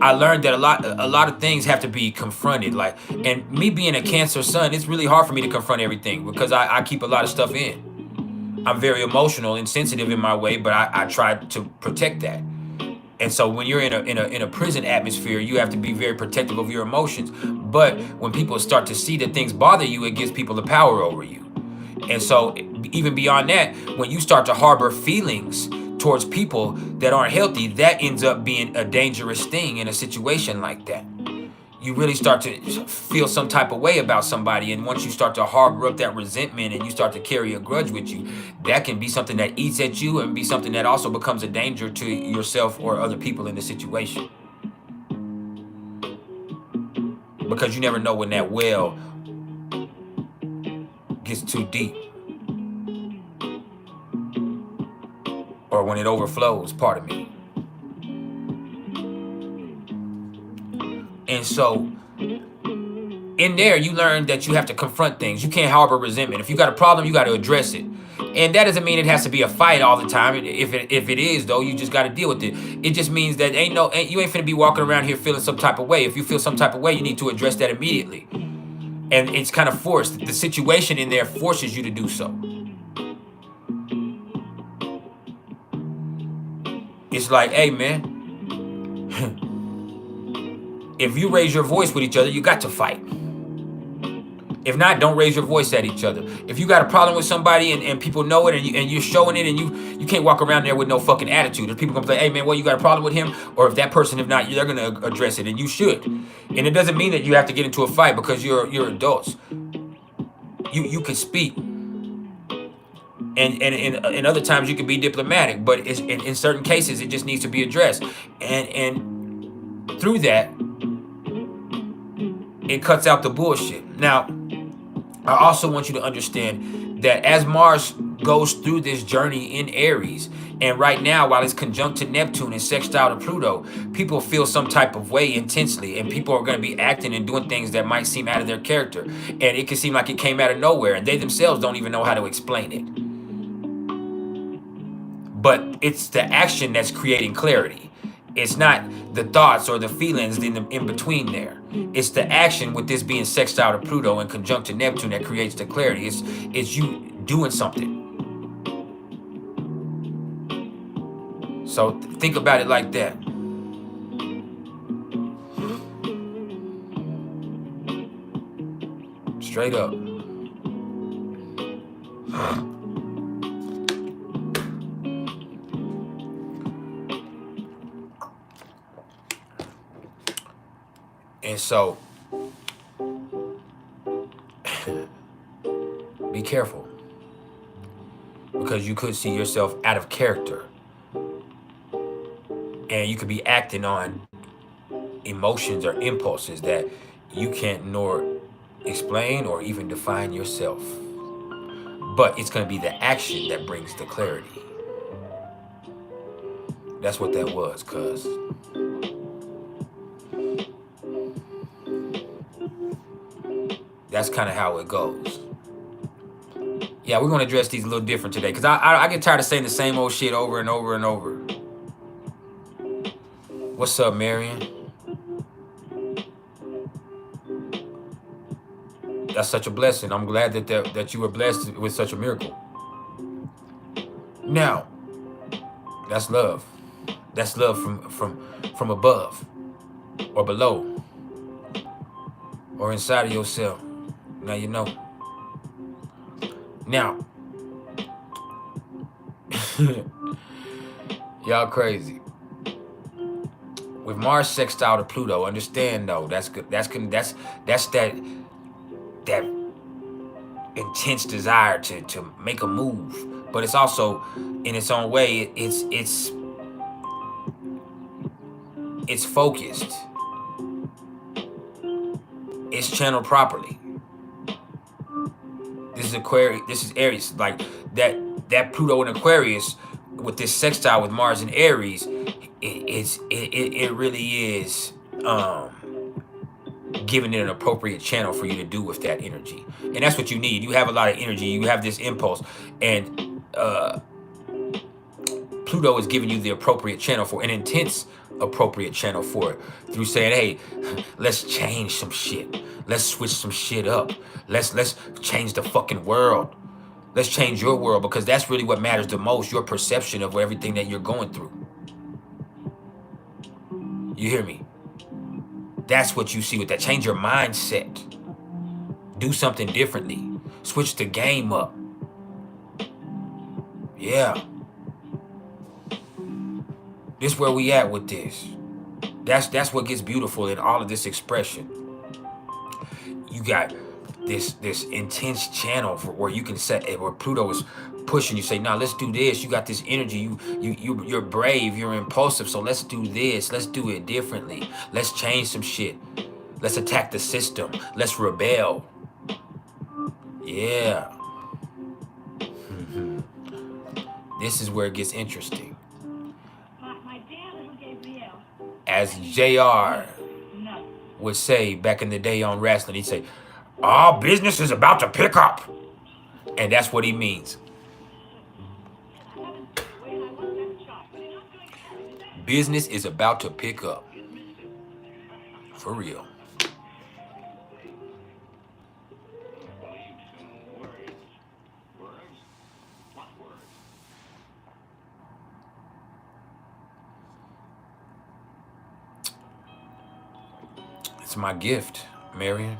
I learned that a lot of things have to be confronted. Like, and me being a Cancer sun, it's really hard for me to confront everything because I keep a lot of stuff in. I'm very emotional and sensitive in my way, but I try to protect that. And so when you're in a prison atmosphere, you have to be very protective of your emotions. But when people start to see that things bother you, it gives people the power over you. And so even beyond that, when you start to harbor feelings towards people that aren't healthy, that ends up being a dangerous thing in a situation like that. You really start to feel some type of way about somebody. And once you start to harbor up that resentment and you start to carry a grudge with you, that can be something that eats at you and be something that also becomes a danger to yourself or other people in the situation. Because you never know when that well gets too deep. Or when it overflows, pardon me. And so, in there, you learn that you have to confront things. You can't harbor resentment. If you got a problem, you got to address it. And that doesn't mean it has to be a fight all the time. If it is, though, you just got to deal with it. It just means that you ain't finna be walking around here feeling some type of way. If you feel some type of way, you need to address that immediately. And it's kind of forced. The situation in there forces you to do so. It's like, hey, man. If you raise your voice with each other, you got to fight. If not, don't raise your voice at each other. If you got a problem with somebody and people know it and you're showing it and you can't walk around there with no fucking attitude. If people gonna say, hey man, well, you got a problem with him? Or if that person, if not, they're gonna address it, and you should. And it doesn't mean that you have to get into a fight because you're adults. You can speak. And other times you can be diplomatic, but in certain cases it just needs to be addressed. And through that, it cuts out the bullshit. Now, I also want you to understand that as Mars goes through this journey in Aries. And right now, while it's conjunct to Neptune and sextile to Pluto, people feel some type of way intensely, and people are going to be acting and doing things that might seem out of their character. And it can seem like it came out of nowhere, and they themselves don't even know how to explain it. But it's the action that's creating clarity. It's not the thoughts or the feelings in between there. It's the action with this being sextile to Pluto and conjunct to Neptune that creates the clarity. It's you doing something. So think about it like that. Straight up. And so, be careful, because you could see yourself out of character, and you could be acting on emotions or impulses that you can't nor explain or even define yourself. But it's going to be the action that brings the clarity. That's what that was, cuz. That's kind of how it goes. Yeah, we're going to address these a little different today, because I get tired of saying the same old shit over and over and over. What's up, Marion? That's such a blessing. I'm glad that you were blessed with such a miracle. Now, that's love. That's love from above or below or inside of yourself. Now you know. Now, y'all crazy. With Mars sextile to Pluto, understand though, that's good. That's that intense desire to make a move, but it's also in its own way it's focused. It's channeled properly. This is Aquarius. This is Aries. Like that Pluto in Aquarius with this sextile with Mars in Aries, it really is giving it an appropriate channel for you to do with that energy. And that's what you need. You have a lot of energy. You have this impulse, and Pluto is giving you the appropriate channel for an intense appropriate channel for it through saying, hey, let's change some shit. Let's switch some shit up. Let's change the fucking world. Let's change your world, because that's really what matters the most, your perception of everything that you're going through. You hear me? That's what you see with that. Change your mindset. Do something differently. Switch the game up. Yeah. This is where we at with this. That's what gets beautiful in all of this expression. You got this intense channel for where you can set, where Pluto is pushing you, say, nah, let's do this. You got this energy. You're brave. You're impulsive. So let's do this. Let's do it differently. Let's change some shit. Let's attack the system. Let's rebel. Yeah. This is where it gets interesting. As JR would say back in the day on wrestling, he'd say, "All business is about to pick up." And that's what he means. Business is about to pick up. For real. It's my gift, Marion.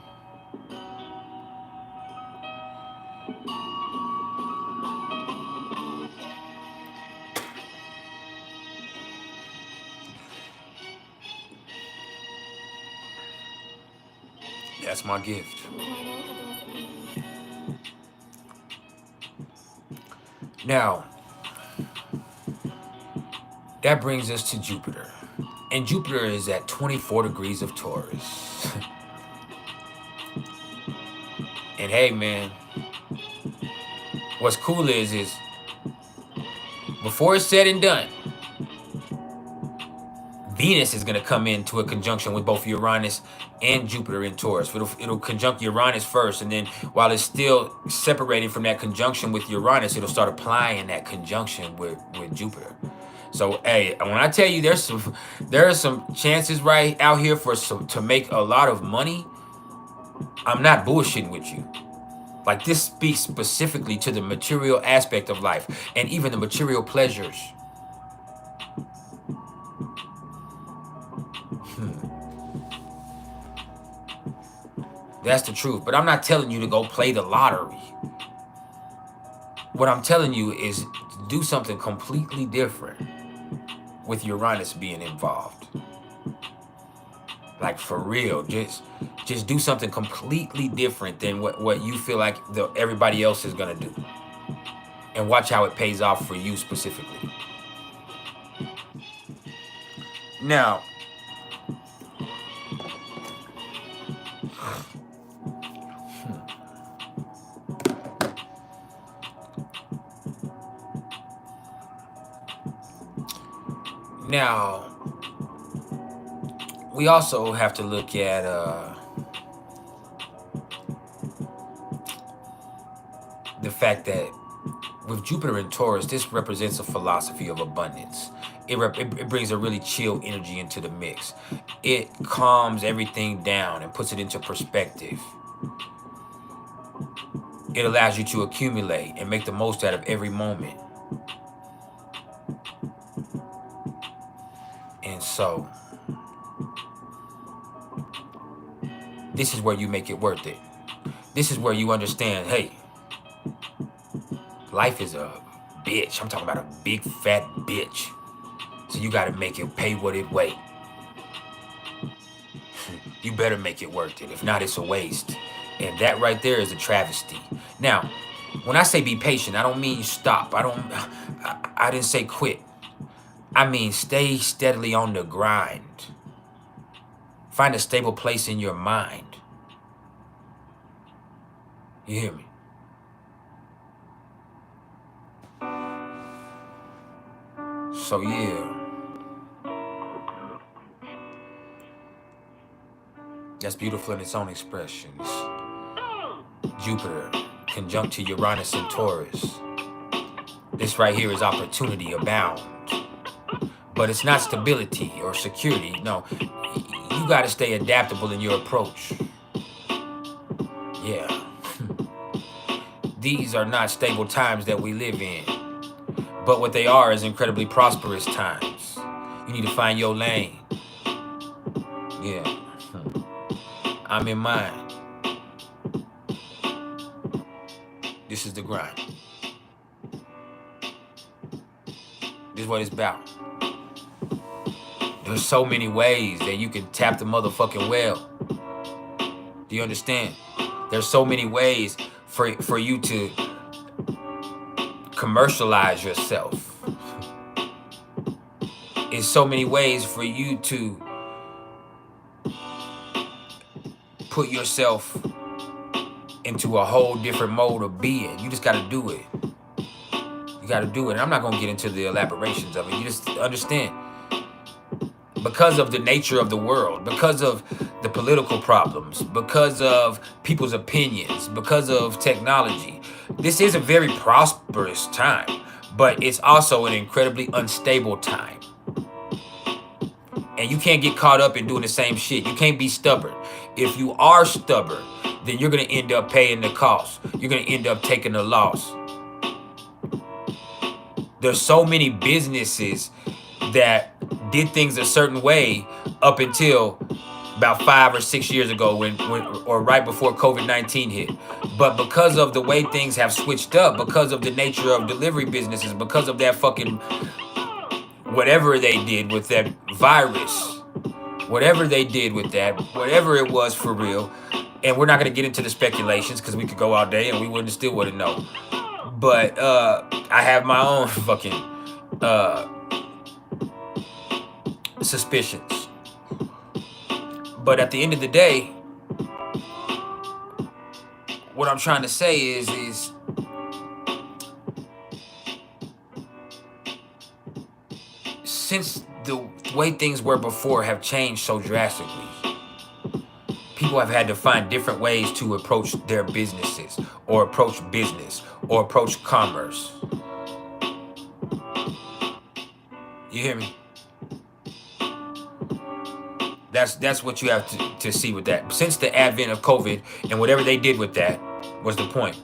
That's my gift. Now, that brings us to Jupiter. And Jupiter is at 24 degrees of Taurus. And hey, man, what's cool is before it's said and done, Venus is going to come into a conjunction with both Uranus and Jupiter in Taurus. It'll conjunct Uranus first, and then while it's still separating from that conjunction with Uranus, it'll start applying that conjunction with Jupiter. So, hey, when I tell you there are some chances right out here to make a lot of money, I'm not bullshitting with you. Like, this speaks specifically to the material aspect of life and even the material pleasures. That's the truth. But I'm not telling you to go play the lottery. What I'm telling you is to do something completely different with Uranus being involved. Like, for real, just do something completely different than what you feel like everybody else is gonna do. And watch how it pays off for you specifically. Now, we also have to look at the fact that with Jupiter in Taurus, this represents a philosophy of abundance. It brings a really chill energy into the mix. It calms everything down and puts it into perspective. It allows you to accumulate and make the most out of every moment. And so, this is where you make it worth it. This is where you understand, hey, life is a bitch. I'm talking about a big fat bitch. So you gotta make it pay what it weighs. You better make it worth it. If not, it's a waste. And that right there is a travesty. Now, when I say be patient, I don't mean stop. I didn't say quit. I mean stay steadily on the grind. Find a stable place in your mind. You hear me? So yeah. That's beautiful in its own expressions. Jupiter conjunct to Uranus and Taurus. This right here is opportunity abound. But it's not stability or security. No, you gotta stay adaptable in your approach. Yeah. These are not stable times that we live in. But what they are is incredibly prosperous times. You need to find your lane. Yeah. I'm in mine. This is the grind. This is what it's about. There's so many ways that you can tap the motherfucking well. Do you understand? There's so many ways for you to commercialize yourself. There's so many ways for you to put yourself into a whole different mode of being. You just gotta do it. You gotta do it. And I'm not gonna get into the elaborations of it. You just understand. Because of the nature of the world, because of the political problems, because of people's opinions, because of technology, this is a very prosperous time, but it's also an incredibly unstable time. And you can't get caught up in doing the same shit. You can't be stubborn. If you are stubborn, then you're going to end up paying the cost. You're going to end up taking the loss. There's so many businesses that did things a certain way up until about 5 or 6 years ago or right before COVID-19 hit. But because of the way things have switched up, because of the nature of delivery businesses, because of that fucking whatever they did with that virus, whatever they did with that, whatever it was for real, and we're not going to get into the speculations because we could go all day and we still wouldn't know. But I have my own fucking suspicions. But at the end of the day, what I'm trying to say is since the way things were before have changed so drastically, people have had to find different ways to approach their businesses, or approach business, or approach commerce. You hear me? That's what you have to see with that. Since the advent of COVID and whatever they did with that was the point.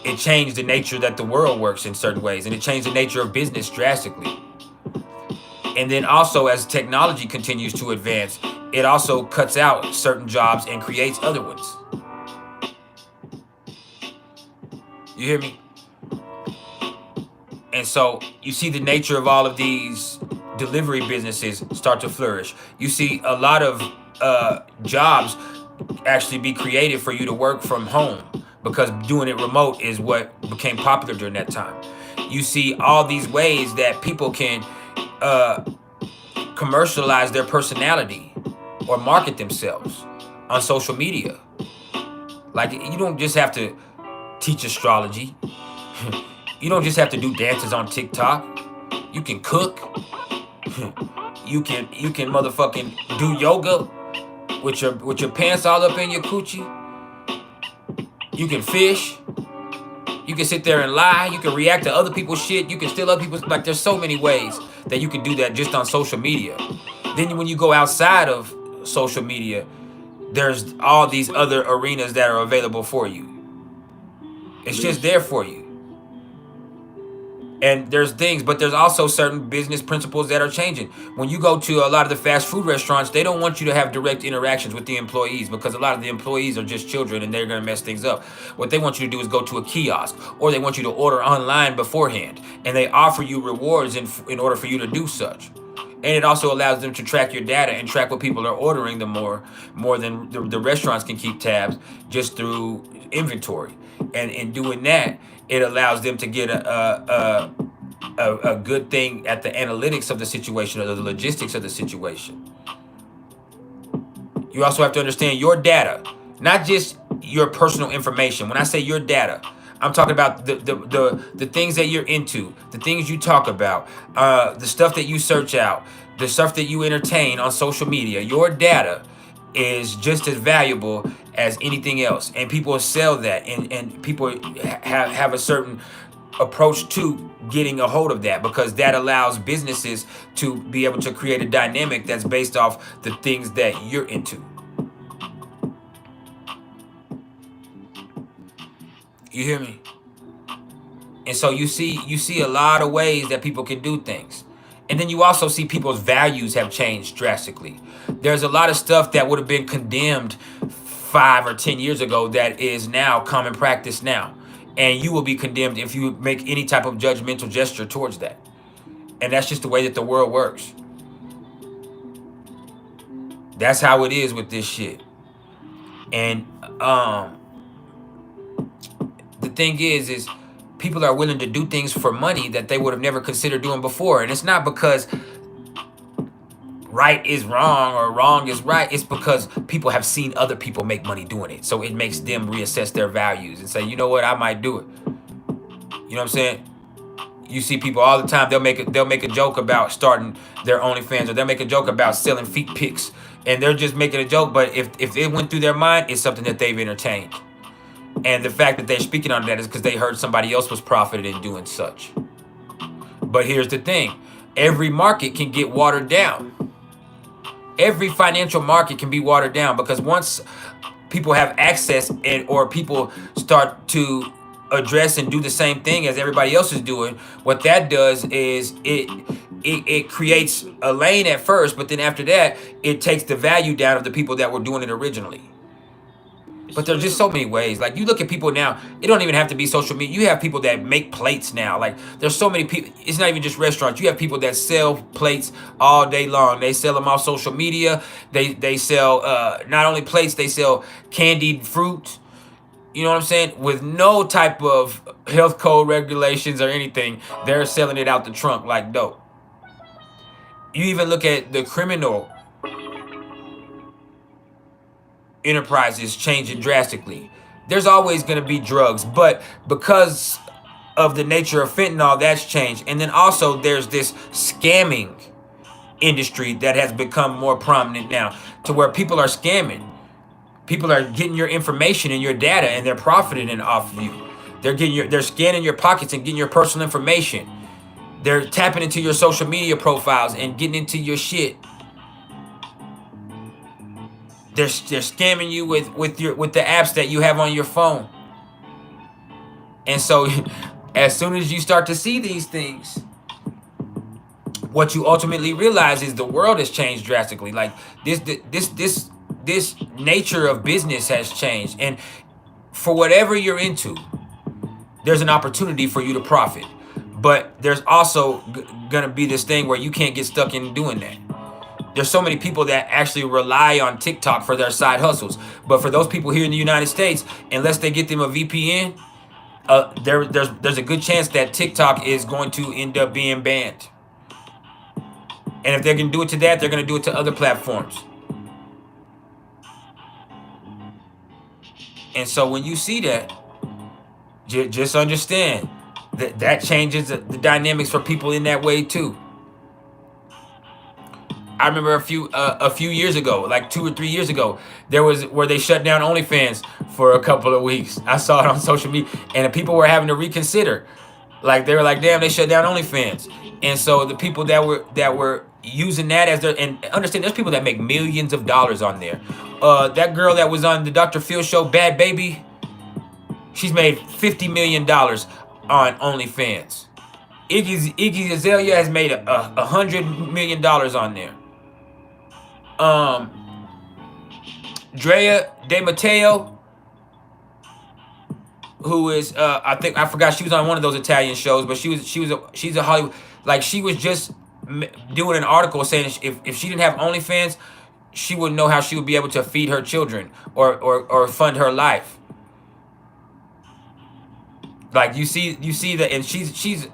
It changed the nature that the world works in certain ways, and it changed the nature of business drastically. And then also, as technology continues to advance, it also cuts out certain jobs and creates other ones. You hear me? And so you see the nature of all of these delivery businesses start to flourish. You see a lot of jobs actually be created for you to work from home, because doing it remote is what became popular during that time. You see all these ways that people can commercialize their personality or market themselves on social media. Like, you don't just have to teach astrology. You don't just have to do dances on TikTok. You can cook. You can motherfucking do yoga with your pants all up in your coochie. You can fish. You can sit there and lie. You can react to other people's shit. You can steal other people's... Like, there's so many ways that you can do that just on social media. Then when you go outside of social media, there's all these other arenas that are available for you. It's just there for you. And there's things, but there's also certain business principles that are changing. When you go to a lot of the fast food restaurants, they don't want you to have direct interactions with the employees, because a lot of the employees are just children and they're going to mess things up. What they want you to do is go to a kiosk, or they want you to order online beforehand, and they offer you rewards in order for you to do such. And it also allows them to track your data and track what people are ordering more than the restaurants can keep tabs just through inventory. And in doing that, it allows them to get a good thing at the analytics of the situation, or the logistics of the situation. You also have to understand your data, not just your personal information. When I say your data, I'm talking about the things that you're into, the things you talk about, the stuff that you search out, the stuff that you entertain on social media. Your data is just as valuable as anything else, and people sell that, and people have a certain approach to getting a hold of that, because that allows businesses to be able to create a dynamic that's based off the things that you're into. You hear me? And so you see a lot of ways that people can do things. And then you also see people's values have changed drastically. There's a lot of stuff that would have been condemned 5 or 10 years ago that is now common practice now. And you will be condemned if you make any type of judgmental gesture towards that. And that's just the way that the world works. That's how it is with this shit. And the thing is people are willing to do things for money that they would have never considered doing before. And it's not because right is wrong or wrong is right. It's because people have seen other people make money doing it. So it makes them reassess their values and say, you know what, I might do it. You know what I'm saying? You see people all the time, they'll make a joke about starting their OnlyFans, or they'll make a joke about selling feet pics. And they're just making a joke, but if it went through their mind, it's something that they've entertained. And the fact that they're speaking on that is because they heard somebody else was profiting in doing such. But here's the thing. Every market can get watered down. Every financial market can be watered down, because once people have access or people start to address and do the same thing as everybody else is doing, what that does is it creates a lane at first, but then after that, it takes the value down of the people that were doing it originally. But there's just so many ways. Like, you look at people now, it don't even have to be social media. You have people that make plates now. Like, there's so many people. It's not even just restaurants. You have people that sell plates all day long. They sell them off social media. They sell not only plates, they sell candied fruit. You know what I'm saying? With no type of health code regulations or anything. They're selling it out the trunk like dope. You even look at the criminal enterprises changing drastically. There's always going to be drugs, but because of the nature of fentanyl, that's changed. And then also there's this scamming industry that has become more prominent now, to where people are scamming. People are getting your information and your data, and they're profiting off of you. They're scanning your pockets and getting your personal information. They're tapping into your social media profiles and getting into your shit. They're scamming you with the apps that you have on your phone. And so as soon as you start to see these things, what you ultimately realize is the world has changed drastically. Like this nature of business has changed. And for whatever you're into, there's an opportunity for you to profit. But there's also gonna be this thing where you can't get stuck in doing that. There's so many people that actually rely on TikTok for their side hustles. But for those people here in the United States, unless they get them a VPN, there's a good chance that TikTok is going to end up being banned. And if they're going to do it to that, they're going to do it to other platforms. And so when you see that, just understand that changes the dynamics for people in that way too. I remember a few years ago, like 2 or 3 years ago, there was where they shut down OnlyFans for a couple of weeks. I saw it on social media, and the people were having to reconsider. Like they were like, "Damn, they shut down OnlyFans." And so the people that were using that as their, and understand, there's people that make millions of dollars on there. That girl that was on the Dr. Phil show, Bad Baby, she's made $50 million on OnlyFans. Iggy Azalea has made $100 million on there. Drea De Matteo, who is I forgot, she was on one of those Italian shows, but she's a Hollywood, like she was just doing an article saying if she didn't have OnlyFans, she wouldn't know how she would be able to feed her children or fund her life. Like you see that, and she's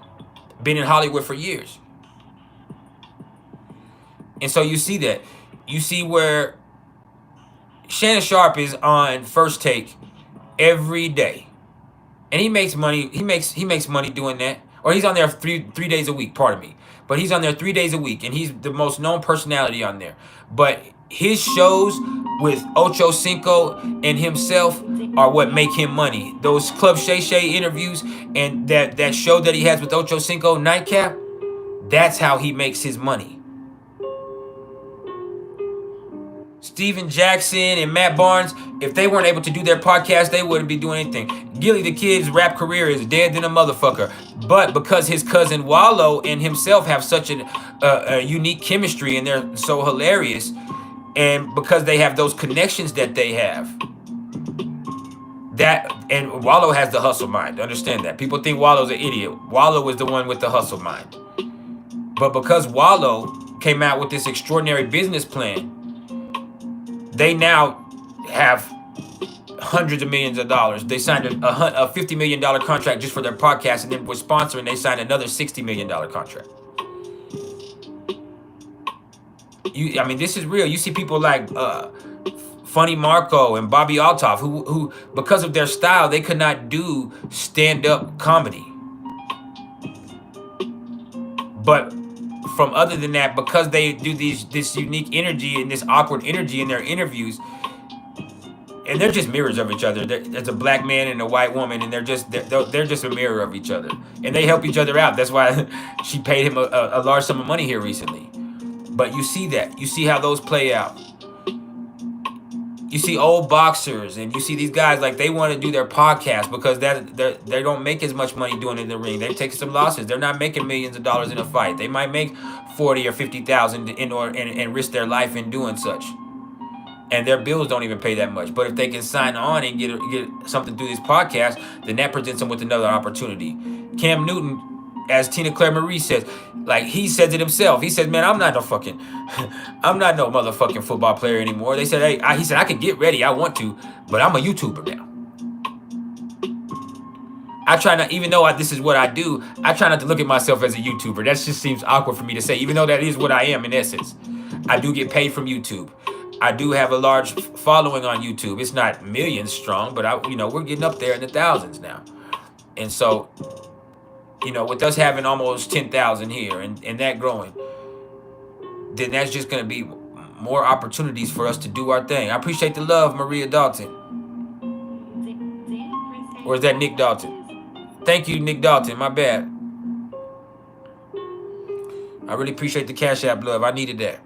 been in Hollywood for years. And so you see that. You see where Shannon Sharp is on First Take every day. And he makes money. He makes money doing that. Or he's on there three days a week, pardon me. But he's on there 3 days a week, and he's the most known personality on there. But his shows with Ocho Cinco and himself are what make him money. Those Club Shay Shay interviews and that show that he has with Ocho Cinco, Nightcap, that's how he makes his money. Steven Jackson and Matt Barnes, if they weren't able to do their podcast, they wouldn't be doing anything. Gilly the Kid's rap career is dead than a motherfucker. But because his cousin Wallow and himself have such a unique chemistry and they're so hilarious, and because they have those connections that they have, and Wallow has the hustle mind. Understand that. People think Wallow's an idiot. Wallow is the one with the hustle mind. But because Wallow came out with this extraordinary business plan, they now have hundreds of millions of dollars. They signed a $50 million contract just for their podcast, and then with sponsoring, they signed another $60 million contract. I mean, this is real. You see people like Funny Marco and Bobby Altoff, who because of their style, they could not do stand-up comedy. But from other than that, because they do this unique energy and this awkward energy in their interviews, and they're just mirrors of each other. There's a black man and a white woman, and they're just a mirror of each other, and they help each other out. That's why she paid him a large sum of money here recently. But you see that. You see how those play out. You see old boxers, and you see these guys, like, they want to do their podcast because they don't make as much money doing it in the ring. They take some losses. They're not making millions of dollars in a fight. They might make 40 or 50,000 and risk their life in doing such. And their bills don't even pay that much. But if they can sign on and get something through this podcast, then that presents them with another opportunity. Cam Newton, as Tina Claire Marie says, like, he says it himself. He says, man, I'm not no motherfucking football player anymore. They said, hey, he said, I can get ready. I want to, but I'm a YouTuber now. I try not, even though this is what I do, I try not to look at myself as a YouTuber. That just seems awkward for me to say, even though that is what I am in essence. I do get paid from YouTube. I do have a large following on YouTube. It's not millions strong, but we're getting up there in the thousands now. And so You know, with us having almost 10,000 here and that growing, then that's just going to be more opportunities for us to do our thing. I appreciate the love, Maria Dalton. Or is that Nick Dalton? Thank you, Nick Dalton. My bad. I really appreciate the Cash App love. I needed that.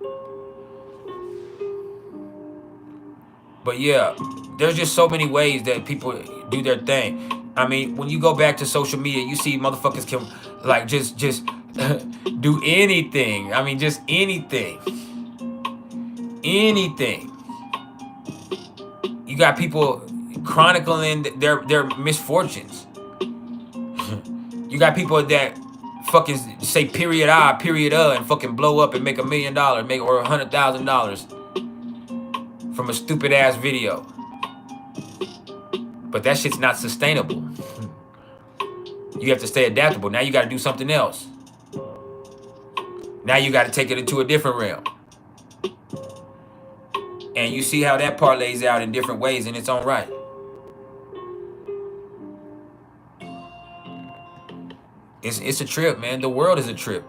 But yeah, there's just so many ways that people do their thing. I mean, when you go back to social media, you see motherfuckers can like just do anything. I mean, just anything. Anything. You got people chronicling their misfortunes. You got people that fucking say period I, period and fucking blow up and make $1 million, make or $100,000 from a stupid ass video. But that shit's not sustainable. You have to stay adaptable. Now you got to do something else. Now you got to take it into a different realm. And you see how that parlays out in different ways in its own right. It's a trip, man. The world is a trip.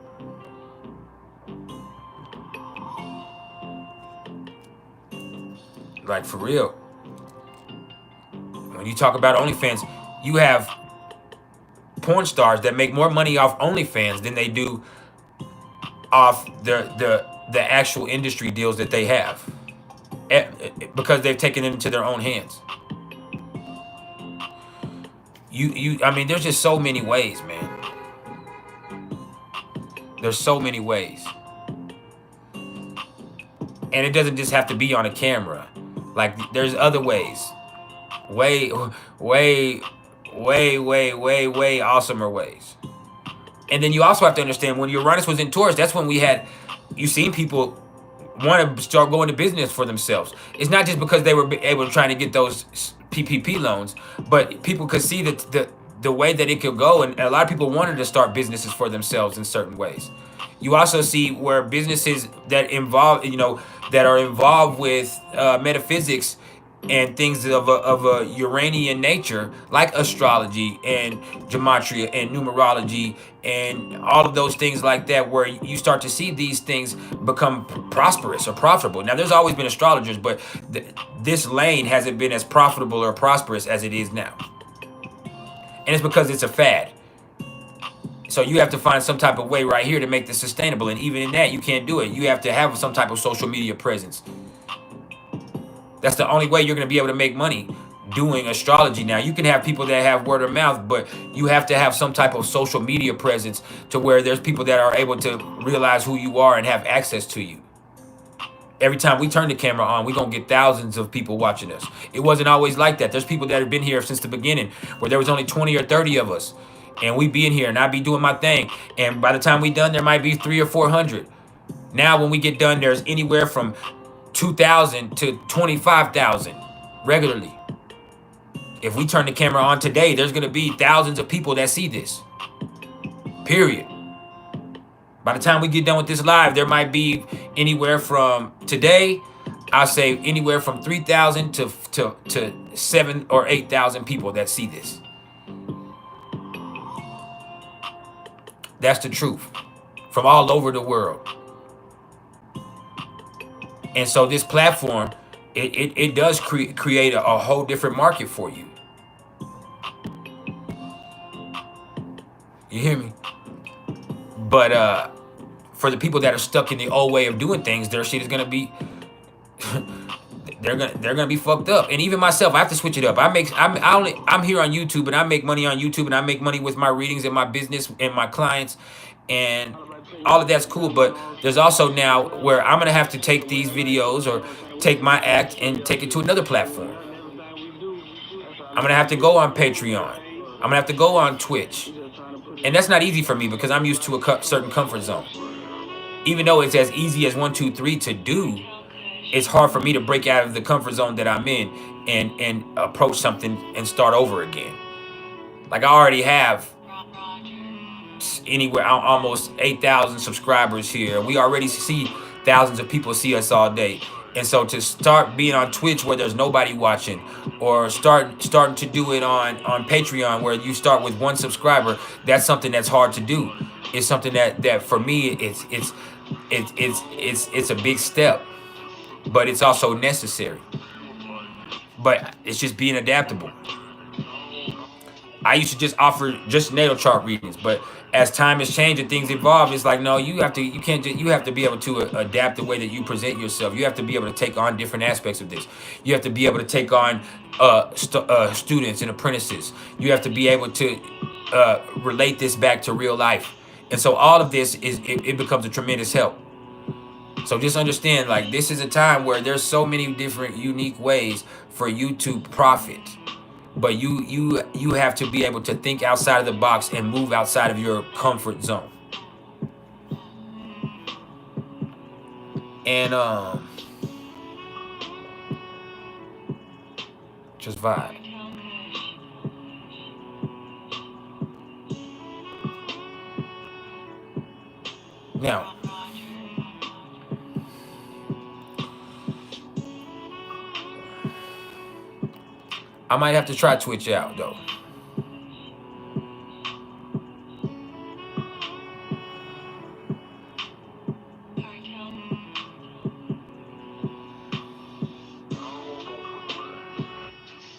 Like, for real. When you talk about OnlyFans, you have porn stars that make more money off OnlyFans than they do off the actual industry deals that they have. Because they've taken it into their own hands. I mean, there's just so many ways, man. There's so many ways. And it doesn't just have to be on a camera. Like, there's other ways. Way awesomer ways. And then you also have to understand, when Uranus was in Taurus, that's when you seen people want to start going to business for themselves. It's not just because they were able to try to get those PPP loans, but people could see that the way that it could go, and a lot of people wanted to start businesses for themselves in certain ways. You also see where businesses that are involved with metaphysics and things of a Uranian nature, like astrology and gematria and numerology and all of those things like that, where you start to see these things become prosperous or profitable. Now, there's always been astrologers, but this lane hasn't been as profitable or prosperous as it is now. And it's because it's a fad. So you have to find some type of way right here to make this sustainable. And even in that, you can't do it. You have to have some type of social media presence. That's the only way you're going to be able to make money doing astrology. Now, you can have people that have word of mouth, but you have to have some type of social media presence to where there's people that are able to realize who you are and have access to you. Every time we turn the camera on, we're going to get thousands of people watching us. It wasn't always like that. There's people that have been here since the beginning where there was only 20 or 30 of us. And we be in here and I be doing my thing. And by the time we done, there might be 300 or 400. Now, when we get done, there's anywhere from 2,000 to 25,000 regularly. If we turn the camera on today, there's going to be thousands of people that see this. Period. By the time we get done with this live, there might be anywhere from today, I'll say anywhere from 3,000 to 7,000 or 8,000 people that see this. That's the truth. From all over the world. And so this platform, it does create a whole different market for you. You hear me? But for the people that are stuck in the old way of doing things, their shit is gonna be they're gonna be fucked up. And even myself, I have to switch it up. I'm here on YouTube and I make money on YouTube and I make money with my readings and my business and my clients and all of that's cool. But there's also now where I'm gonna have to take these videos or take my act and take it to another platform. I'm gonna have to go on Patreon. I'm gonna have to go on Twitch. And that's not easy for me because I'm used to a certain comfort zone. Even though it's as easy as 1, 2, 3 to do, it's hard for me to break out of the comfort zone that I'm in and approach something and start over again. Like I already have anywhere almost 8,000 subscribers here. We already see thousands of people see us all day. And so to start being on Twitch where there's nobody watching, or starting to do it on Patreon, where you start with 1 subscriber. That's something that's hard to do. It's something that for me it's a big step, but it's also necessary. But it's just being adaptable. I used to just offer just natal chart readings, but as time has changed and things evolve, it's like, no, you have to be able to adapt the way that you present yourself. You have to be able to take on different aspects of this. You have to be able to take on students and apprentices. You have to be able to relate this back to real life. And so all of this it becomes a tremendous help. So just understand, like, this is a time where there's so many different unique ways for you to profit. But you have to be able to think outside of the box and move outside of your comfort zone. And just vibe. Now, I might have to try Twitch out though.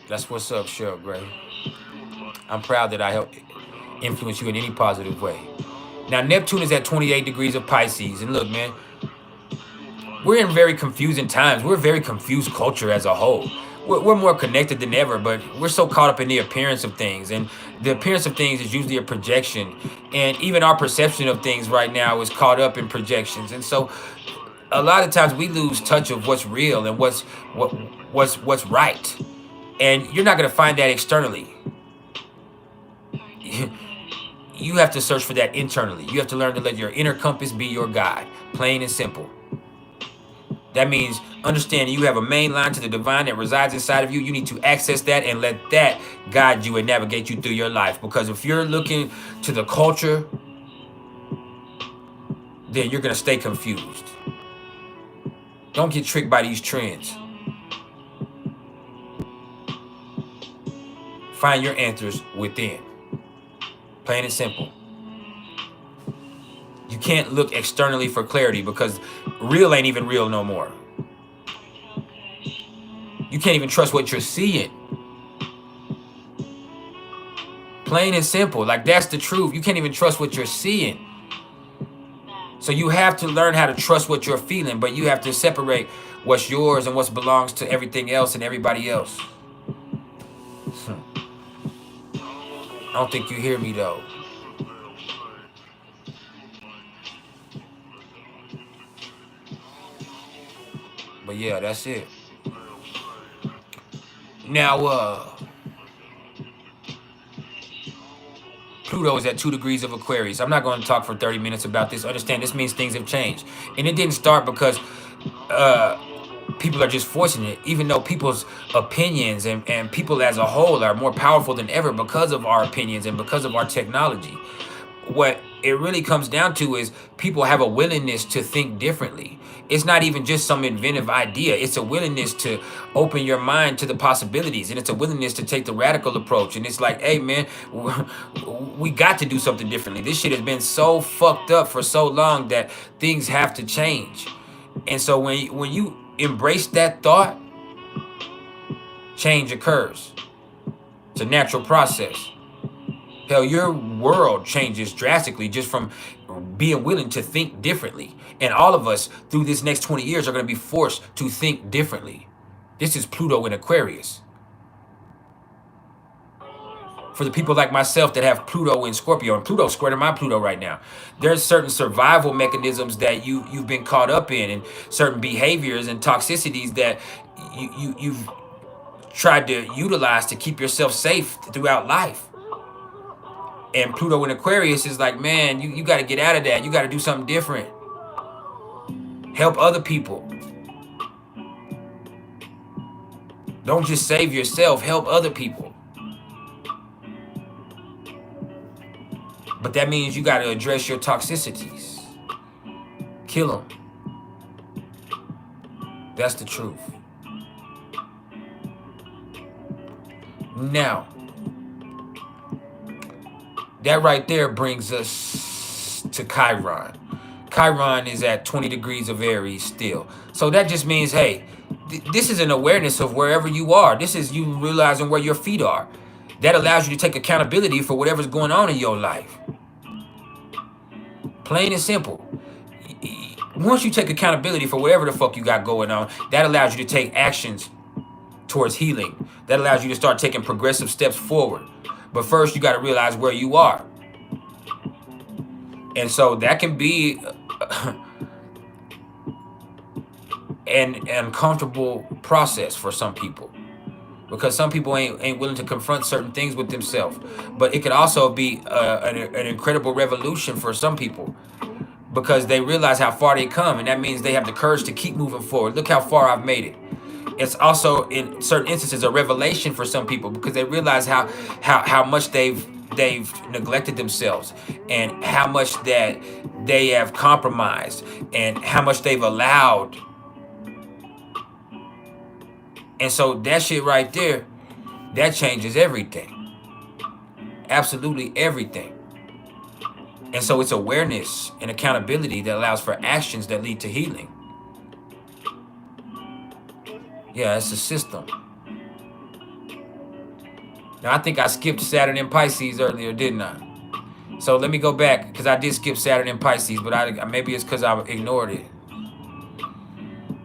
That's what's up, Cheryl Gray. I'm proud that I helped influence you in any positive way. Now, Neptune is at 28 degrees of Pisces. And look, man, we're in very confusing times. We're a very confused culture as a whole. We're more connected than ever, but we're so caught up in the appearance of things. And the appearance of things is usually a projection. And even our perception of things right now is caught up in projections. And so a lot of times we lose touch of what's real and what's right. And you're not going to find that externally. You have to search for that internally. You have to learn to let your inner compass be your guide, plain and simple. That means understanding you have a main line to the divine that resides inside of you. You need to access that and let that guide you and navigate you through your life. Because if you're looking to the culture, then you're going to stay confused. Don't get tricked by these trends. Find your answers within. Plain and simple. You can't look externally for clarity because real ain't even real no more. You can't even trust what you're seeing. Plain and simple. Like, that's the truth. You can't even trust what you're seeing. So you have to learn how to trust what you're feeling, but you have to separate what's yours and what belongs to everything else and everybody else. I don't think you hear me though. But yeah, that's it. Now, Pluto is at 2 degrees of Aquarius. I'm not going to talk for 30 minutes about this. Understand, this means things have changed. And it didn't start because people are just forcing it, even though people's opinions and people as a whole are more powerful than ever because of our opinions and because of our technology. What it really comes down to is people have a willingness to think differently. It's not even just some inventive idea. It's a willingness to open your mind to the possibilities. And it's a willingness to take the radical approach. And it's like, hey, man, we got to do something differently. This shit has been so fucked up for so long that things have to change. And so when you embrace that thought, change occurs. It's a natural process. Hell, your world changes drastically just from being willing to think differently. And all of us through this next 20 years are going to be forced to think differently. This is Pluto in Aquarius. For the people like myself that have Pluto in Scorpio, and Pluto square to my Pluto right now, there's certain survival mechanisms that you've been caught up in, and certain behaviors and toxicities that you've tried to utilize to keep yourself safe throughout life. And Pluto in Aquarius is like, man, you got to get out of that. You got to do something different. Help other people. Don't just save yourself. Help other people. But that means you got to address your toxicities. Kill them. That's the truth. Now, that right there brings us to Chiron. Chiron is at 20 degrees of Aries still. So that just means, hey, this is an awareness of wherever you are. This is you realizing where your feet are. That allows you to take accountability for whatever's going on in your life. Plain and simple. Once you take accountability for whatever the fuck you got going on, that allows you to take actions towards healing. That allows you to start taking progressive steps forward. But first, you got to realize where you are. And so that can be an uncomfortable process for some people, because some people ain't willing to confront certain things with themselves. But it could also be an incredible revolution for some people, because they realize how far they come, and that means they have the courage to keep moving forward. Look how far I've made it. It's also, in certain instances, a revelation for some people, because they realize how much they've neglected themselves, and how much that they have compromised, and how much they've allowed. And so that shit right there, that changes everything. Absolutely everything. And so it's awareness and accountability that allows for actions that lead to healing. Yeah, it's a system. Now, I think I skipped Saturn in Pisces earlier, didn't I? So let me go back, because I did skip Saturn in Pisces, but maybe it's because I ignored it.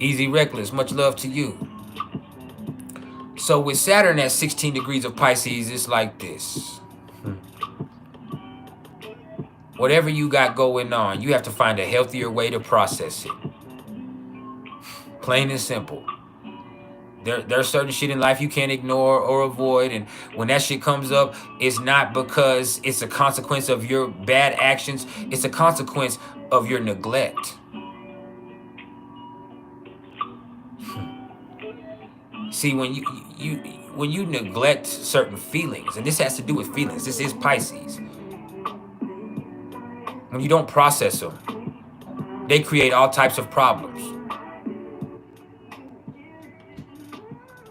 Easy Reckless, much love to you. So with Saturn at 16 degrees of Pisces, it's like this. Whatever you got going on, you have to find a healthier way to process it. Plain and simple. There's certain shit in life you can't ignore or avoid, and when that shit comes up, it's not because it's a consequence of your bad actions. It's a consequence of your neglect. See, when you neglect certain feelings, and this has to do with feelings, this is Pisces. When you don't process them, they create all types of problems.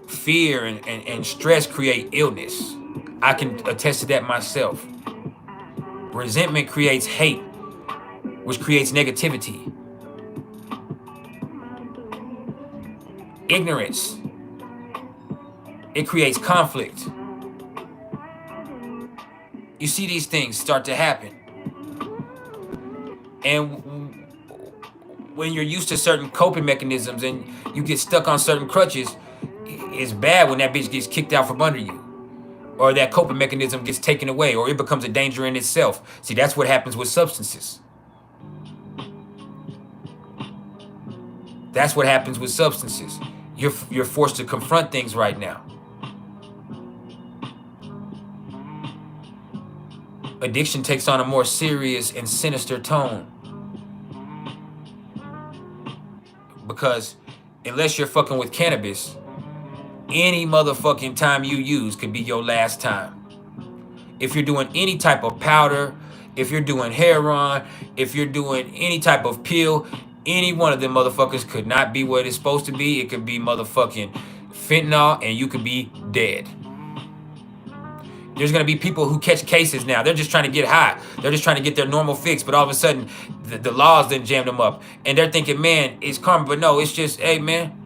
Fear and stress create illness. I can attest to that myself. Resentment creates hate, which creates negativity. Ignorance, it creates conflict. You see these things start to happen. And when you're used to certain coping mechanisms and you get stuck on certain crutches, it's bad when that bitch gets kicked out from under you, or that coping mechanism gets taken away, or it becomes a danger in itself. See, that's what happens with substances. That's what happens with substances. You're forced to confront things right now. Addiction takes on a more serious and sinister tone, because unless you're fucking with cannabis, any motherfucking time you use could be your last time. If you're doing any type of powder, if you're doing heroin, if you're doing any type of pill, any one of them motherfuckers could not be what it's supposed to be. It could be motherfucking fentanyl, and you could be dead. There's going to be people who catch cases now. They're just trying to get high. They're just trying to get their normal fix. But all of a sudden, the laws then jam them up. And they're thinking, man, it's karma. But no, it's just, hey, man.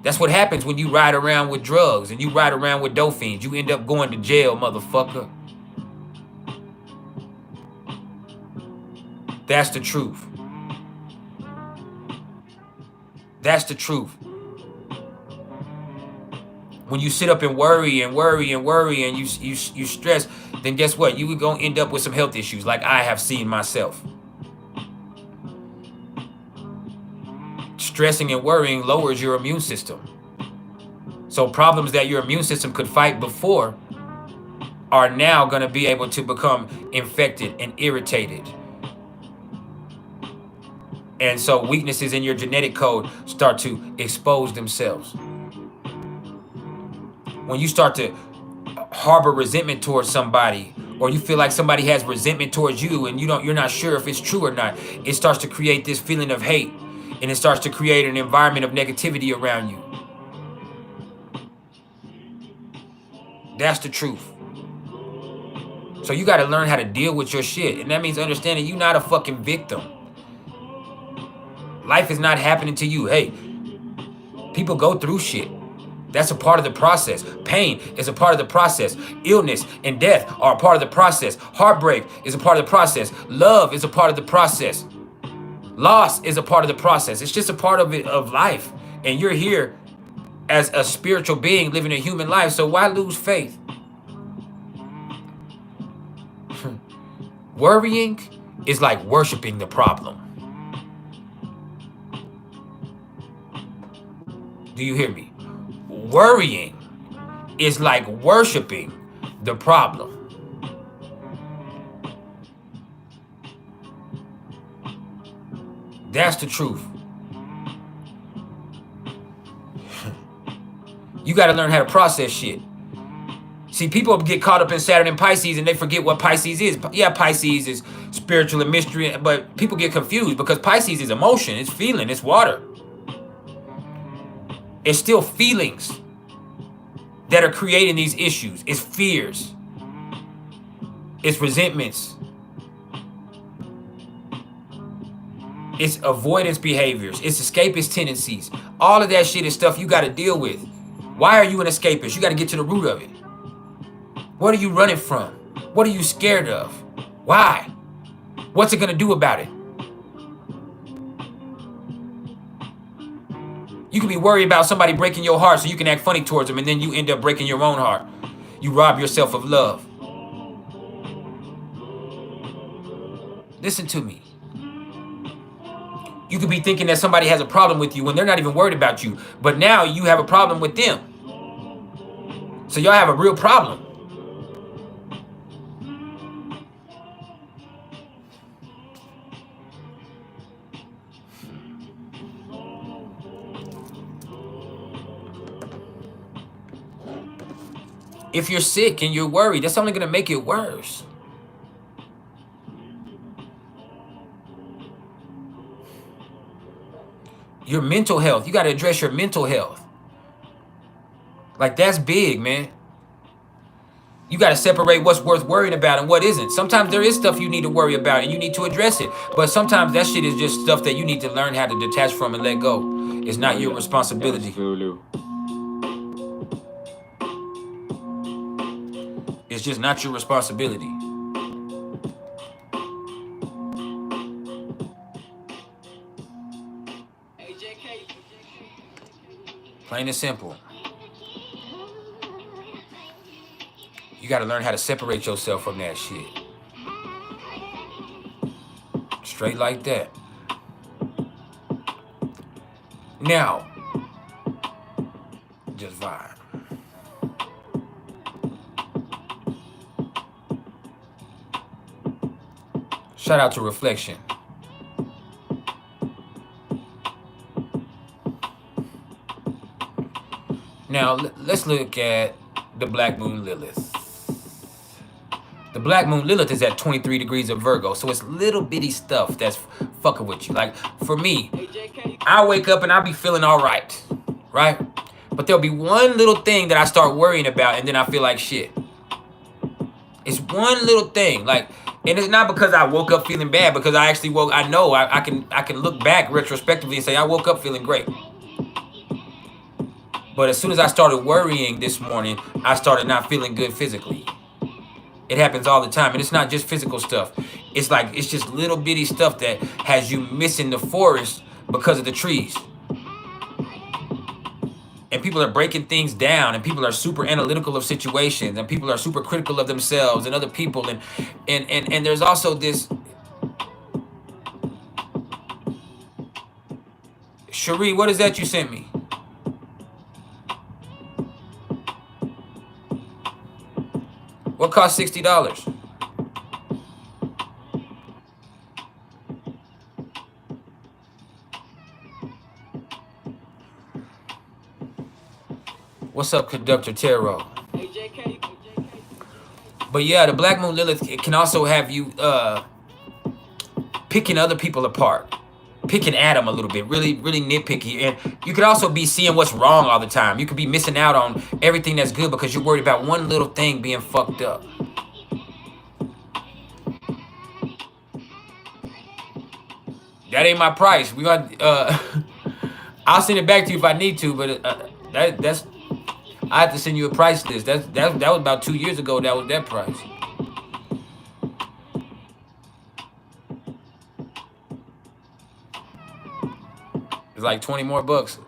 That's what happens when you ride around with drugs and you ride around with dope fiends. You end up going to jail, motherfucker. That's the truth. That's the truth. When you sit up and worry and you stress, then guess what? You going to end up with some health issues, like I have seen myself. Stressing and worrying lowers your immune system. So problems that your immune system could fight before are now going to be able to become infected and irritated. And so weaknesses in your genetic code start to expose themselves. When you start to harbor resentment towards somebody, or you feel like somebody has resentment towards you and you're not sure if it's true or not, it starts to create this feeling of hate, and it starts to create an environment of negativity around you. That's the truth. So you got to learn how to deal with your shit. And that means understanding you're not a fucking victim. Life is not happening to you. Hey, people go through shit. That's a part of the process. Pain is a part of the process. Illness and death are a part of the process. Heartbreak is a part of the process. Love is a part of the process. Loss is a part of the process. It's just a part of it, of life. And you're here as a spiritual being living a human life. So why lose faith? Worrying is like worshiping the problem. Do you hear me? Worrying is like worshiping the problem. That's the truth. You got to learn how to process shit. See, people get caught up in Saturn and Pisces and they forget what Pisces is. Yeah, Pisces is spiritual and mystery, but people get confused because Pisces is emotion, it's feeling, it's water. It's still feelings that are creating these issues. It's fears. It's resentments. It's avoidance behaviors. It's escapist tendencies. All of that shit is stuff you got to deal with. Why are you an escapist? You got to get to the root of it. What are you running from? What are you scared of? Why? What's it going to do about it? You can be worried about somebody breaking your heart so you can act funny towards them, and then you end up breaking your own heart. You rob yourself of love. Listen to me. You could be thinking that somebody has a problem with you when they're not even worried about you. But now you have a problem with them. So y'all have a real problem. If you're sick and you're worried, that's only going to make it worse. Your mental health. You got to address your mental health. Like, that's big, man. You got to separate what's worth worrying about and what isn't. Sometimes there is stuff you need to worry about and you need to address it. But sometimes that shit is just stuff that you need to learn how to detach from and let go. It's not your responsibility. It's just not your responsibility. Plain and simple. You got to learn how to separate yourself from that shit. Straight like that. Now, just vibe. Shout out to Reflection. Now, let's look at the Black Moon Lilith. The Black Moon Lilith is at 23 degrees of Virgo, so it's little bitty stuff that's fucking with you. Like, for me, I wake up and I be feeling all right? But there'll be one little thing that I start worrying about, and then I feel like shit. It's one little thing, like, and it's not because I woke up feeling bad, because I actually woke. I know I can look back retrospectively and say I woke up feeling great. But as soon as I started worrying this morning, I started not feeling good physically. It happens all the time, and it's not just physical stuff. It's like, it's just little bitty stuff that has you missing the forest because of the trees. And people are breaking things down, and people are super analytical of situations, and people are super critical of themselves and other people, and there's also this. Cherie, what is that you sent me? What cost $60? What's up, Conductor Tarot? But yeah, the Black Moon Lilith, it can also have you picking other people apart. picking at them a little bit, really nitpicky. And you could also be seeing what's wrong all the time. You could be missing out on everything that's good because you're worried about one little thing being fucked up. That ain't my price. We got I'll send it back to you if I need to, but that's I have to send you a price list. That was about 2 years ago. That was that price. It's like 20 more bucks.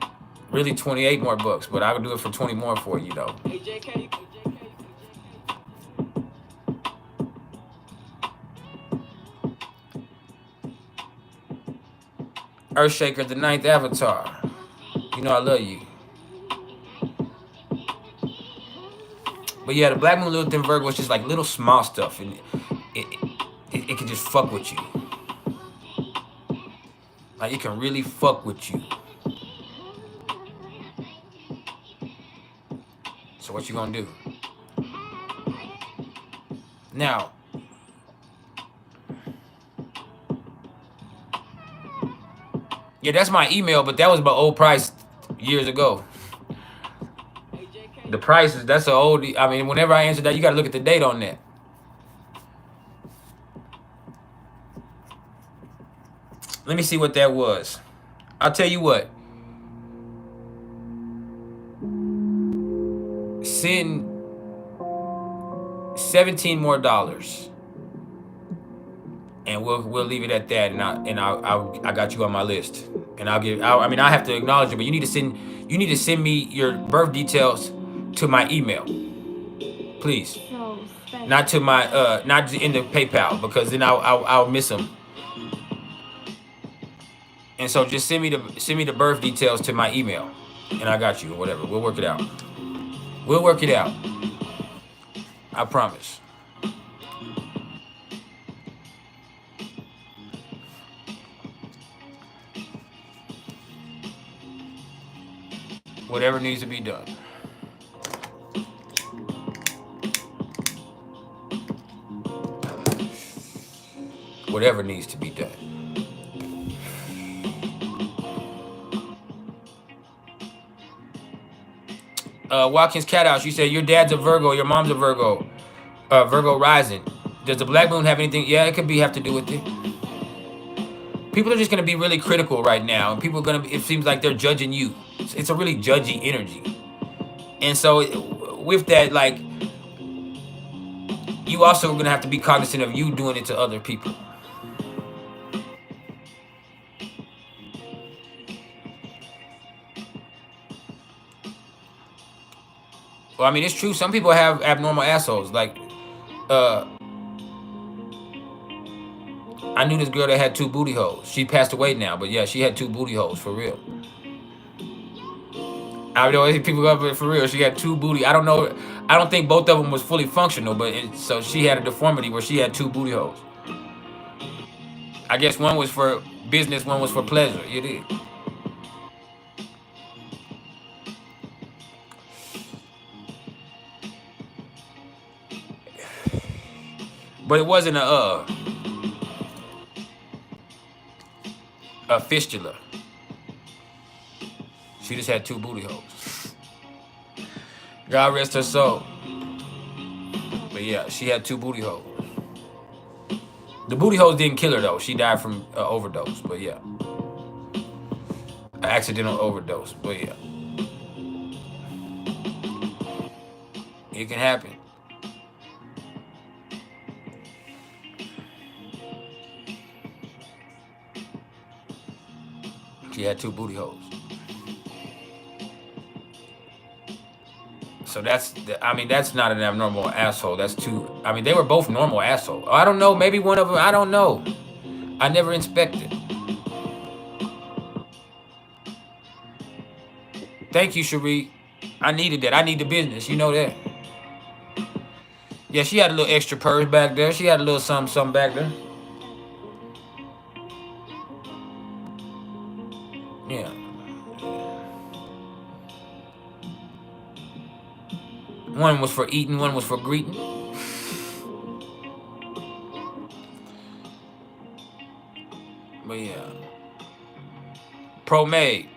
Really 28 more bucks, but I would do it for 20 more for you though. Hey, JK. Earthshaker, the 9th avatar. You know I love you. But yeah, the Black Moon Lilith in Virgo is just like little small stuff, and it can just fuck with you. Like it can really fuck with you. So what you gonna do? Now, yeah, that's my email, but that was my old price years ago. The price is, that's an old, I mean, whenever I answer that, you gotta look at the date on that. Let me see what that was. I'll tell you what. Send $17 more, and we'll leave it at that. And I got you on my list, and I mean I have to acknowledge it, but you need to send me your birth details to my email, please. Not to my not in the PayPal, because then I'll miss them. And so just send me the birth details to my email, and I got you, or whatever. We'll work it out. We'll work it out. I promise. Whatever needs to be done. Whatever needs to be done. Watkins Cat House, you said your dad's a Virgo, your mom's a Virgo, Virgo rising. Does the Black Moon have anything? Yeah, it could have to do with it. People are just gonna be really critical right now, and people are gonna. It seems like they're judging you. It's a really judgy energy, and so with that, like, you also are gonna have to be cognizant of you doing it to other people. Well, I mean, it's true. Some people have abnormal assholes. Like, I knew this girl that had 2 booty holes. She passed away now, but yeah, she had 2 booty holes for real. I know people go up for real. She had 2 booty. I don't know. I don't think both of them was fully functional, but so she had a deformity where she had 2 booty holes. I guess one was for business, one was for pleasure. You did. But it wasn't a fistula. She just had 2 booty holes. God rest her soul. But yeah, she had 2 booty holes. The booty holes didn't kill her though. She died from overdose. But yeah, an accidental overdose. But yeah, it can happen. She had 2 booty holes. So that's not an abnormal asshole. That's 2. I mean, they were both normal assholes. I don't know. Maybe one of them. I don't know. I never inspected. Thank you, Cherie. I needed that. I need the business. You know that. Yeah, she had a little extra purse back there. She had a little something back there. Yeah. One was for eating, one was for greeting. But yeah. Pro-made.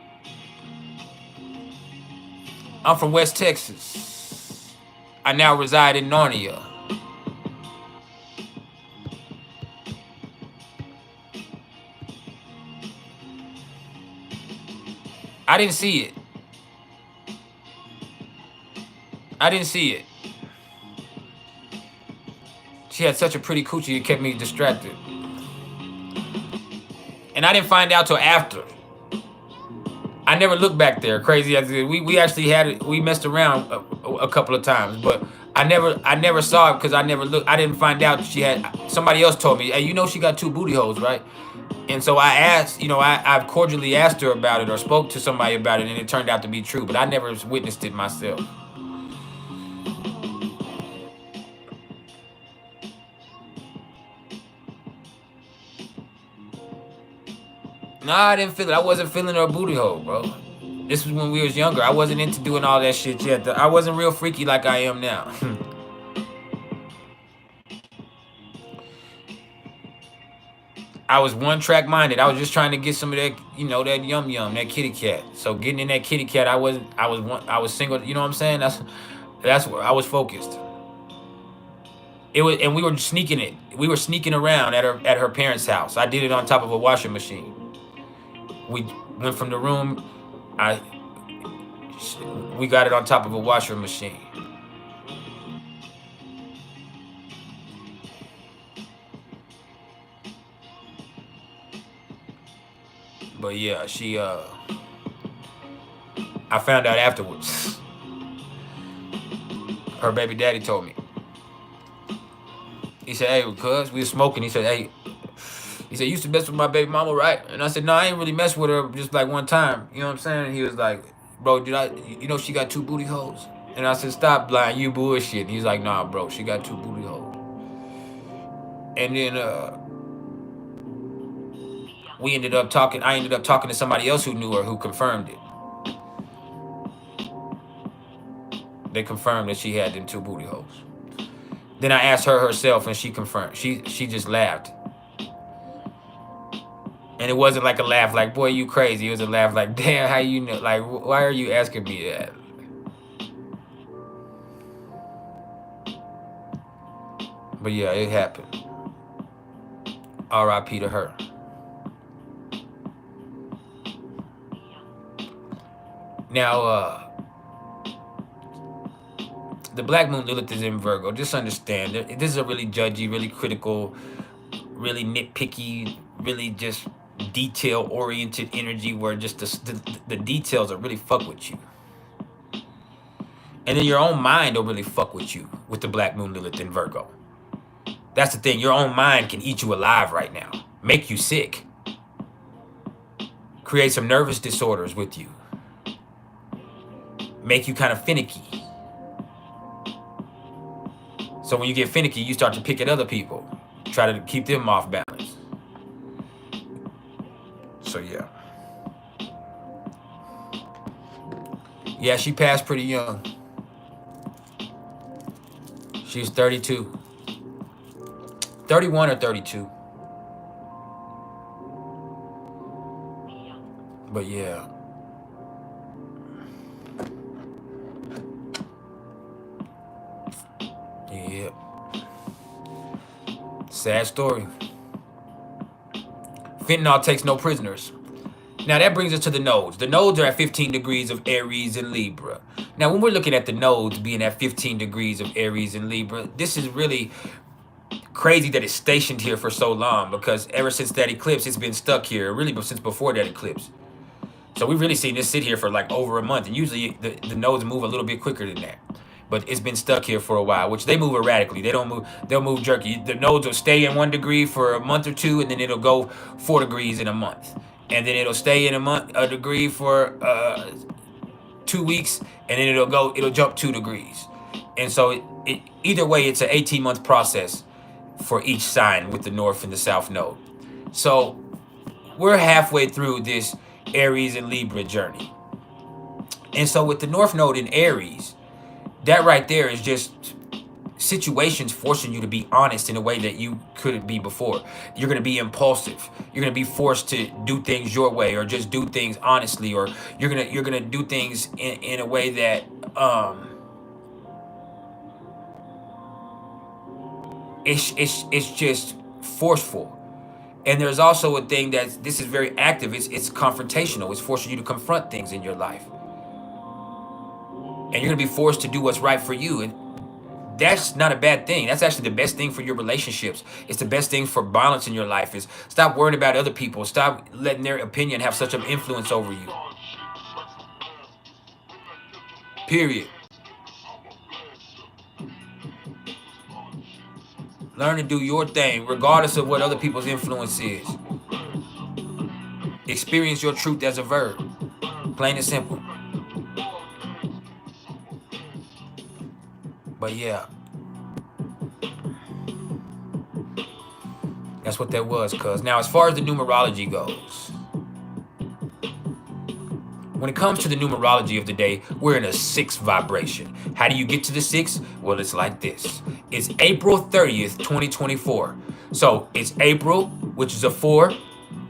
I'm from West Texas. I now reside in Narnia. I didn't see it. I didn't see it. She had such a pretty coochie, it kept me distracted. And I didn't find out till after. I never looked back there. Crazy as it is. We actually had it. We messed around a couple of times, but I never saw it because I never looked. I didn't find out she had. Somebody else told me, hey, you know she got 2 booty holes, right? And so I asked, you know, I've cordially asked her about it or spoke to somebody about it, and it turned out to be true, but I never witnessed it myself. Nah, I didn't feel it. I wasn't feeling her booty hole, bro. This was when we was younger. I wasn't into doing all that shit yet. I wasn't real freaky like I am now. I was one-track minded. I was just trying to get some of that, you know, that yum yum, that kitty cat. So getting in that kitty cat, I was single. You know what I'm saying? That's where I was focused. It was, and we were sneaking it. We were sneaking around at her parents' house. I did it on top of a washing machine. We went from the room. We got it on top of a washing machine. But yeah, I found out afterwards. Her baby daddy told me. He said, hey, cuz, we were smoking. He said, hey, you used to mess with my baby mama, right? And I said, no, I ain't really mess with her just like one time. You know what I'm saying? And he was like, bro, you know she got 2 booty holes? And I said, stop, blind, you bullshit. And he's like, nah, bro, she got 2 booty holes. And then I ended up talking to somebody else who knew her, who confirmed it. They confirmed that she had them 2 booty holes. Then I asked her herself, and she confirmed. She just laughed. And it wasn't like a laugh like, boy, you crazy. It was a laugh like, damn, how you know? Like, why are you asking me that? But yeah, it happened. R.I.P. to her. Now, the Black Moon Lilith is in Virgo. Just understand, this is a really judgy, really critical, really nitpicky, really just detail-oriented energy where just the details will really fuck with you. And then your own mind will really fuck with you with the Black Moon Lilith in Virgo. That's the thing. Your own mind can eat you alive right now. Make you sick. Create some nervous disorders with you. Make you kind of finicky. So when you get finicky, you start to pick at other people. Try to keep them off balance. So yeah. Yeah, she passed pretty young. She's 32. 31 or 32. But yeah. Yeah. Sad story. Fentanyl takes no prisoners. Now that brings us to the nodes. The nodes are at 15 degrees of Aries and Libra. Now when we're looking at the nodes being at 15 degrees of Aries and Libra, this is really crazy that it's stationed here for so long, because ever since that eclipse, it's been stuck here, really since before that eclipse. So we've really seen this sit here for like over a month, and usually the nodes move a little bit quicker than that. But it's been stuck here for a while, which they move erratically. They don't move, they'll move jerky. The nodes will stay in 1 degree for a month or two, and then it'll go 4 degrees in a month. And then it'll stay in a degree for 2 weeks, and then it'll jump 2 degrees. And so either way, it's an 18-month process for each sign with the North and the South node. So we're halfway through this Aries and Libra journey. And so with the North node in Aries, that right there is just situations forcing you to be honest in a way that you couldn't be before. You're going to be impulsive. You're going to be forced to do things your way, or just do things honestly, or you're going to do things in a way that it's just forceful. And there's also a thing that this is very active. It's confrontational. It's forcing you to confront things in your life, and you're going to be forced to do what's right for you. And that's not a bad thing. That's actually the best thing for your relationships. It's the best thing for balance in your life. Is stop worrying about other people. Stop letting their opinion have such an influence over you. Period. Learn to do your thing, regardless of what other people's influence is. Experience your truth as a verb. Plain and simple. But yeah, that's what that was, cuz. Now, as far as the numerology goes, when it comes to the numerology of the day, we're in a 6 vibration. How do you get to the 6? Well, it's like this. It's April 30th, 2024. So it's April, which is a 4.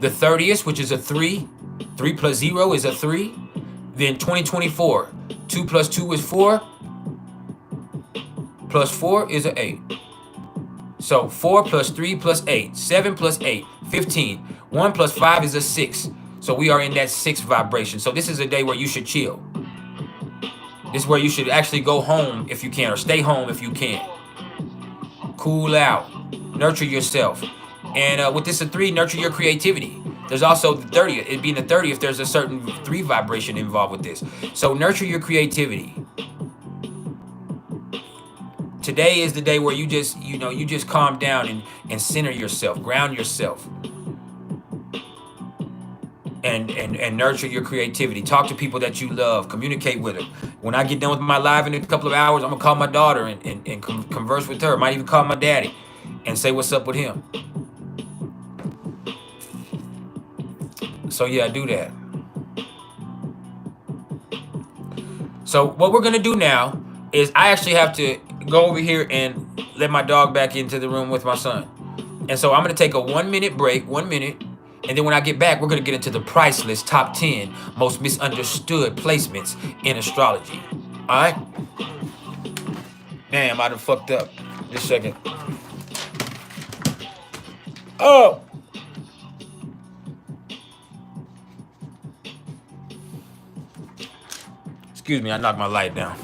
The 30th, which is a 3. 3 plus 0 is a 3. Then 2024. 2 plus 2 is 4. Plus 4 is an 8. So 4 plus 3 plus 8. 7 plus 8. 15. 1 plus 5 is a 6. So we are in that 6 vibration. So this is a day where you should chill. This is where you should actually go home if you can, or stay home if you can. Cool out. Nurture yourself. And with this a 3, nurture your creativity. There's also the 30th. It being the 30th, there's a certain 3 vibration involved with this. So nurture your creativity. Today is the day where you just calm down and center yourself, ground yourself. And nurture your creativity. Talk to people that you love. Communicate with them. When I get done with my live in a couple of hours, I'm going to call my daughter and converse with her. Might even call my daddy and say what's up with him. So yeah, do that. So what we're going to do now is I actually have to go over here and let my dog back into the room with my son. And so I'm going to take a 1-minute break, 1 minute. And then when I get back, we're going to get into the PrIcElEs top 10 most misunderstood placements in astrology. All right? Damn, I done fucked up. Just a second. Oh! Excuse me, I knocked my light down.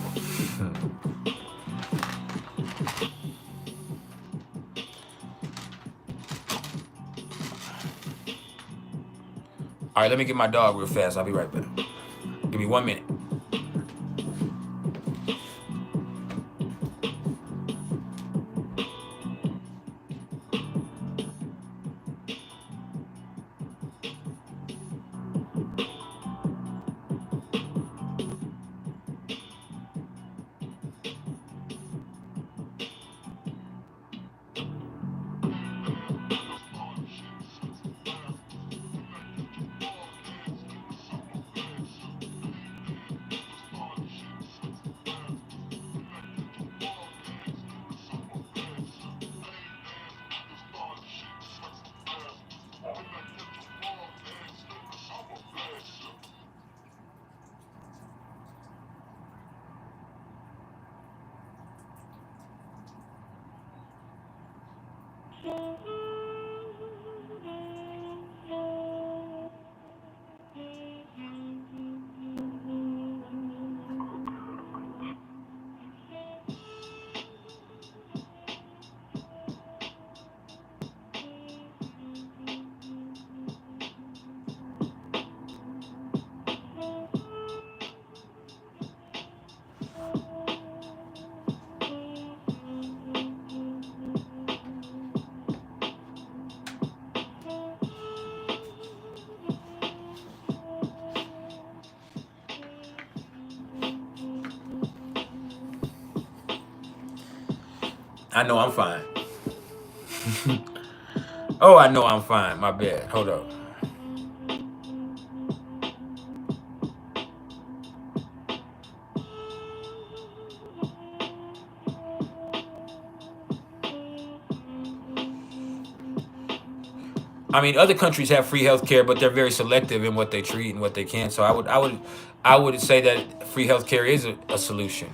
All right, let me get my dog real fast. I'll be right back. Give me 1 minute. I know I'm fine. Oh, I know I'm fine. My bad. Hold up. I mean, other countries have free healthcare, but they're very selective in what they treat and what they can. So I would say that free healthcare is a solution.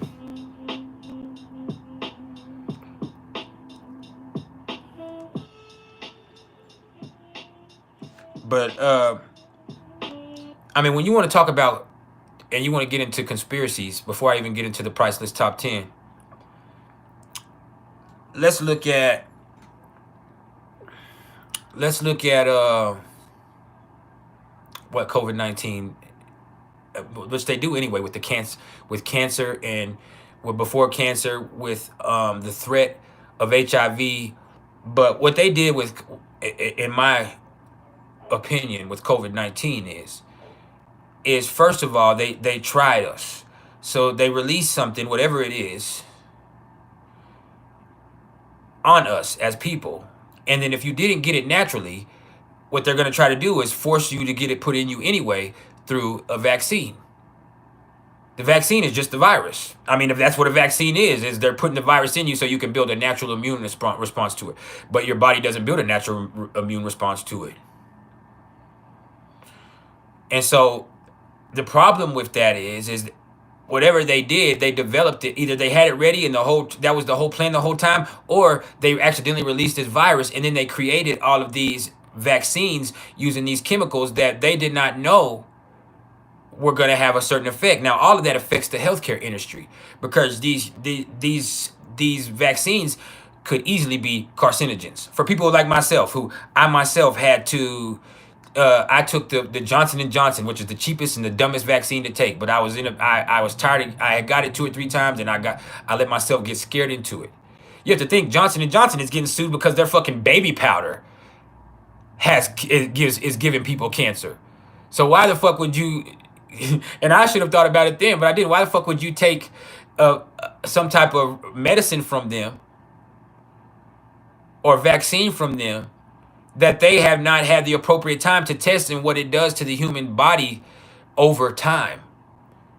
But I mean, when you want to talk about and you want to get into conspiracies, before I even get into the priceless top 10, let's look at what COVID-19, which they do anyway with cancer and before cancer with the threat of HIV. But what they did with, in my opinion, with COVID-19 is first of all, they tried us. So they released something, whatever it is, on us as people. And then if you didn't get it naturally, what they're going to try to do is force you to get it put in you anyway through a vaccine. The vaccine is just the virus. I mean, if that's what a vaccine is they're putting the virus in you so you can build a natural immune response to it. But your body doesn't build a natural immune response to it. And so the problem with that is whatever they did, they developed it. Either they had it ready and that was the whole plan the whole time, or they accidentally released this virus and then they created all of these vaccines using these chemicals that they did not know were going to have a certain effect. Now, all of that affects the healthcare industry because these vaccines could easily be carcinogens. For people like myself, who I myself had to, I took the Johnson & Johnson, which is the cheapest and the dumbest vaccine to take. But I was tired. I had got it 2 or 3 times, and I let myself get scared into it. You have to think Johnson & Johnson is getting sued because their fucking baby powder is giving people cancer. So why the fuck would you? And I should have thought about it then, but I didn't. Why the fuck would you take some type of medicine from them or vaccine from them that they have not had the appropriate time to test and what it does to the human body over time?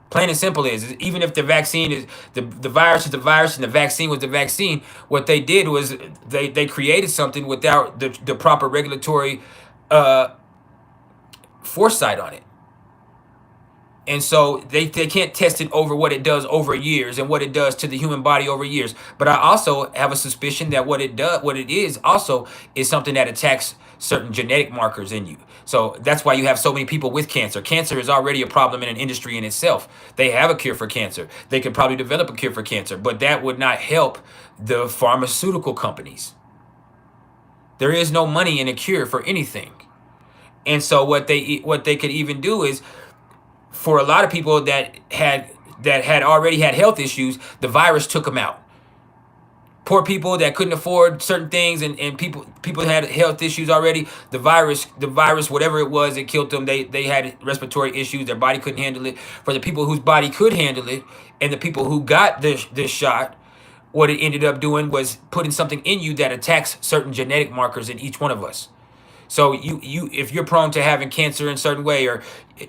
Plain and simple is even if the vaccine is the virus is the virus and the vaccine was the vaccine, what they did was they created something without the proper regulatory foresight on it. And so they can't test it over what it does over years and what it does to the human body over years. But I also have a suspicion that what it is also is something that attacks certain genetic markers in you. So that's why you have so many people with cancer. Cancer is already a problem in an industry in itself. They have a cure for cancer. They could probably develop a cure for cancer, but that would not help the pharmaceutical companies. There is no money in a cure for anything. And so what they could even do is, for a lot of people that had already had health issues, the virus took them out. Poor people that couldn't afford certain things and people had health issues already, the virus, whatever it was, it killed them. They had respiratory issues, their body couldn't handle it. For the people whose body could handle it and the people who got this shot, what it ended up doing was putting something in you that attacks certain genetic markers in each one of us. So you if you're prone to having cancer in a certain way, and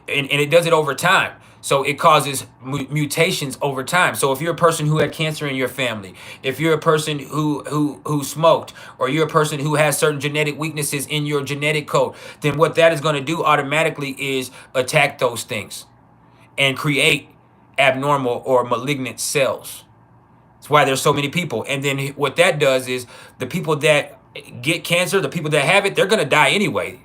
it does it over time. So it causes mutations over time. So if you're a person who had cancer in your family, if you're a person who smoked, or you're a person who has certain genetic weaknesses in your genetic code, then what that is going to do automatically is attack those things and create abnormal or malignant cells. That's why there's so many people. And then what that does is the people that get cancer, the people that have it, they're going to die anyway.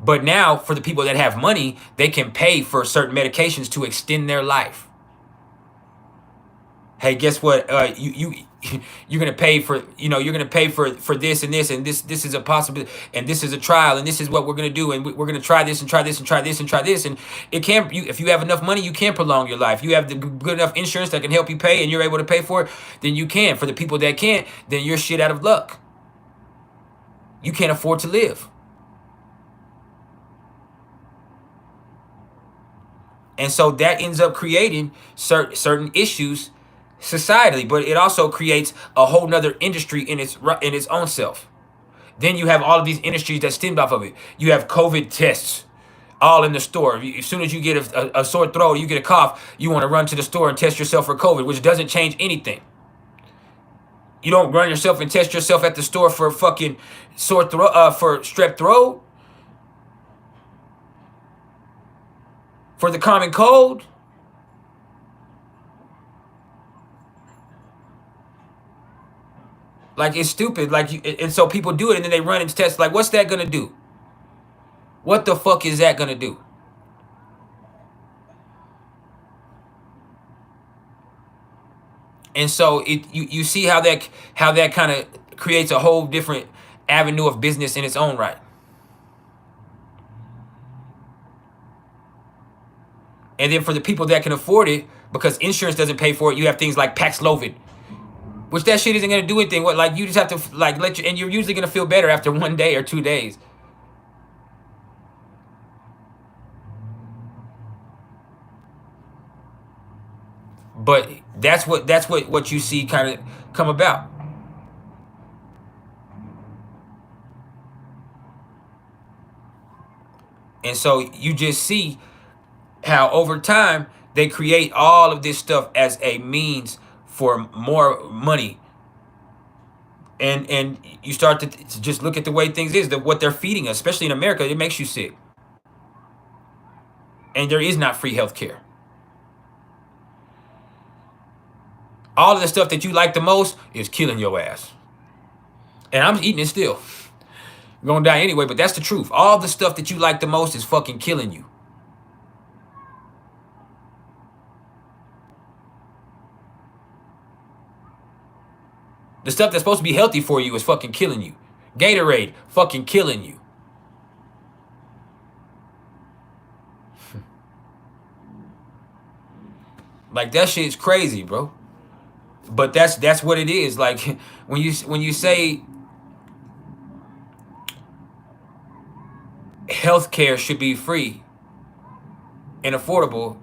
But now for the people that have money, they can pay for certain medications to extend their life. Hey, guess what? You're going to pay for, you're going to pay for this and this, and this is a possibility, and this is a trial, and this is what we're going to do, and we're going to try this and try this and try this and try this. And it can, if you have enough money, you can prolong your life. You have the good enough insurance that can help you pay, and you're able to pay for it, then you can. For the people that can't, then you're shit out of luck. You can't afford to live. And so that ends up creating certain issues societally, but it also creates a whole nother industry in its own self. Then you have all of these industries that stemmed off of it. You have COVID tests all in the store. As soon as you get a sore throat, you get a cough, you want to run to the store and test yourself for COVID, which doesn't change anything. You don't run yourself and test yourself at the store for fucking sore throat, for strep throat, for the common cold. Like, it's stupid. Like, and so people do it, and then they run and test. Like, what's that gonna do? What the fuck is that gonna do? And so you see how that kind of creates a whole different avenue of business in its own right. And then for the people that can afford it, because insurance doesn't pay for it, you have things like PlAcEmEnTs, which that shit isn't gonna do anything. What, like, you just have to like and you're usually gonna feel better after 1 day or 2 days. But that's what you see kind of come about. And so you just see how over time they create all of this stuff as a means for more money. And you start to just look at the way things is, that what they're feeding us, especially in America, it makes you sick. And there is not free health care. All of the stuff that you like the most is killing your ass. And I'm eating it still. I'm gonna die anyway, but that's the truth. All the stuff that you like the most is fucking killing you. The stuff that's supposed to be healthy for you is fucking killing you. Gatorade, fucking killing you. Like, that shit's crazy, bro. But that's what it is. Like, when you say healthcare should be free and affordable,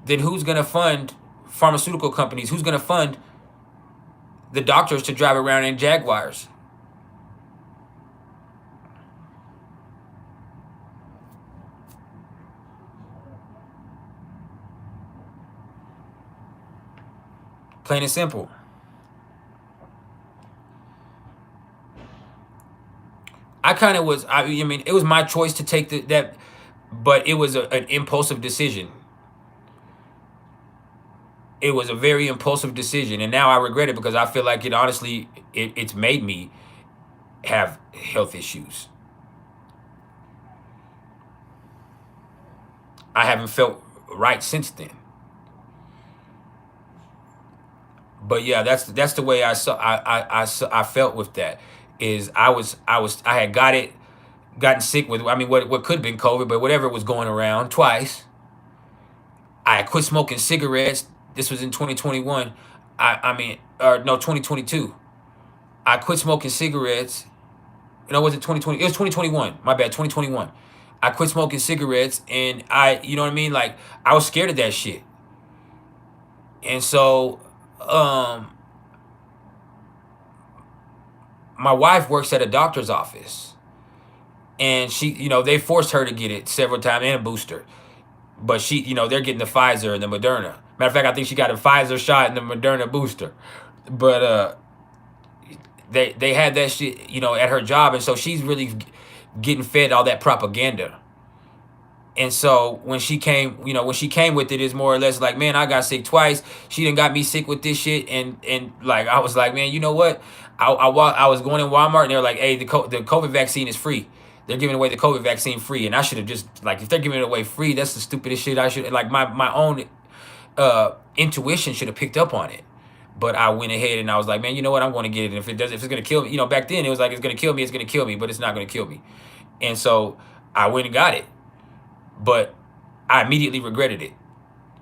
then who's gonna fund pharmaceutical companies? Who's gonna fund the doctors to drive around in Jaguars? Plain and simple. I kind of was. I mean, it was my choice to take that, but it was an impulsive decision. It was a very impulsive decision, and now I regret it because I feel like it honestly, it's made me have health issues. I haven't felt right since then. But yeah, that's the way I felt with that. Is I had gotten sick with, I mean, what could have been COVID, but whatever was going around twice. I had quit smoking cigarettes. This was in 2021. I mean, or no, 2022. I quit smoking cigarettes. No, was it 2020? It was 2021. My bad, 2021. I quit smoking cigarettes, and you know what I mean? Like, I was scared of that shit. And so, my wife works at a doctor's office, and she, they forced her to get it several times, and a booster. But she, they're getting the Pfizer and the Moderna. Matter of fact, I think she got a Pfizer shot and the Moderna booster. But they had that shit, at her job, and so she's really getting fed all that propaganda. And so when she came with it, is more or less like, man, I got sick twice. She done got me sick with this shit, and like, I was like, man, you know what? I was going in Walmart, and they're like, hey, the COVID vaccine is free. They're giving away the COVID vaccine free, and I should have just, like, if they're giving it away free, that's the stupidest shit. I should, like, my own intuition should have picked up on it. But I went ahead and I was like, man, you know what? I'm going to get it. And if it's going to kill me, back then it was like, it's going to kill me, but it's not going to kill me. And so I went and got it. But I immediately regretted it.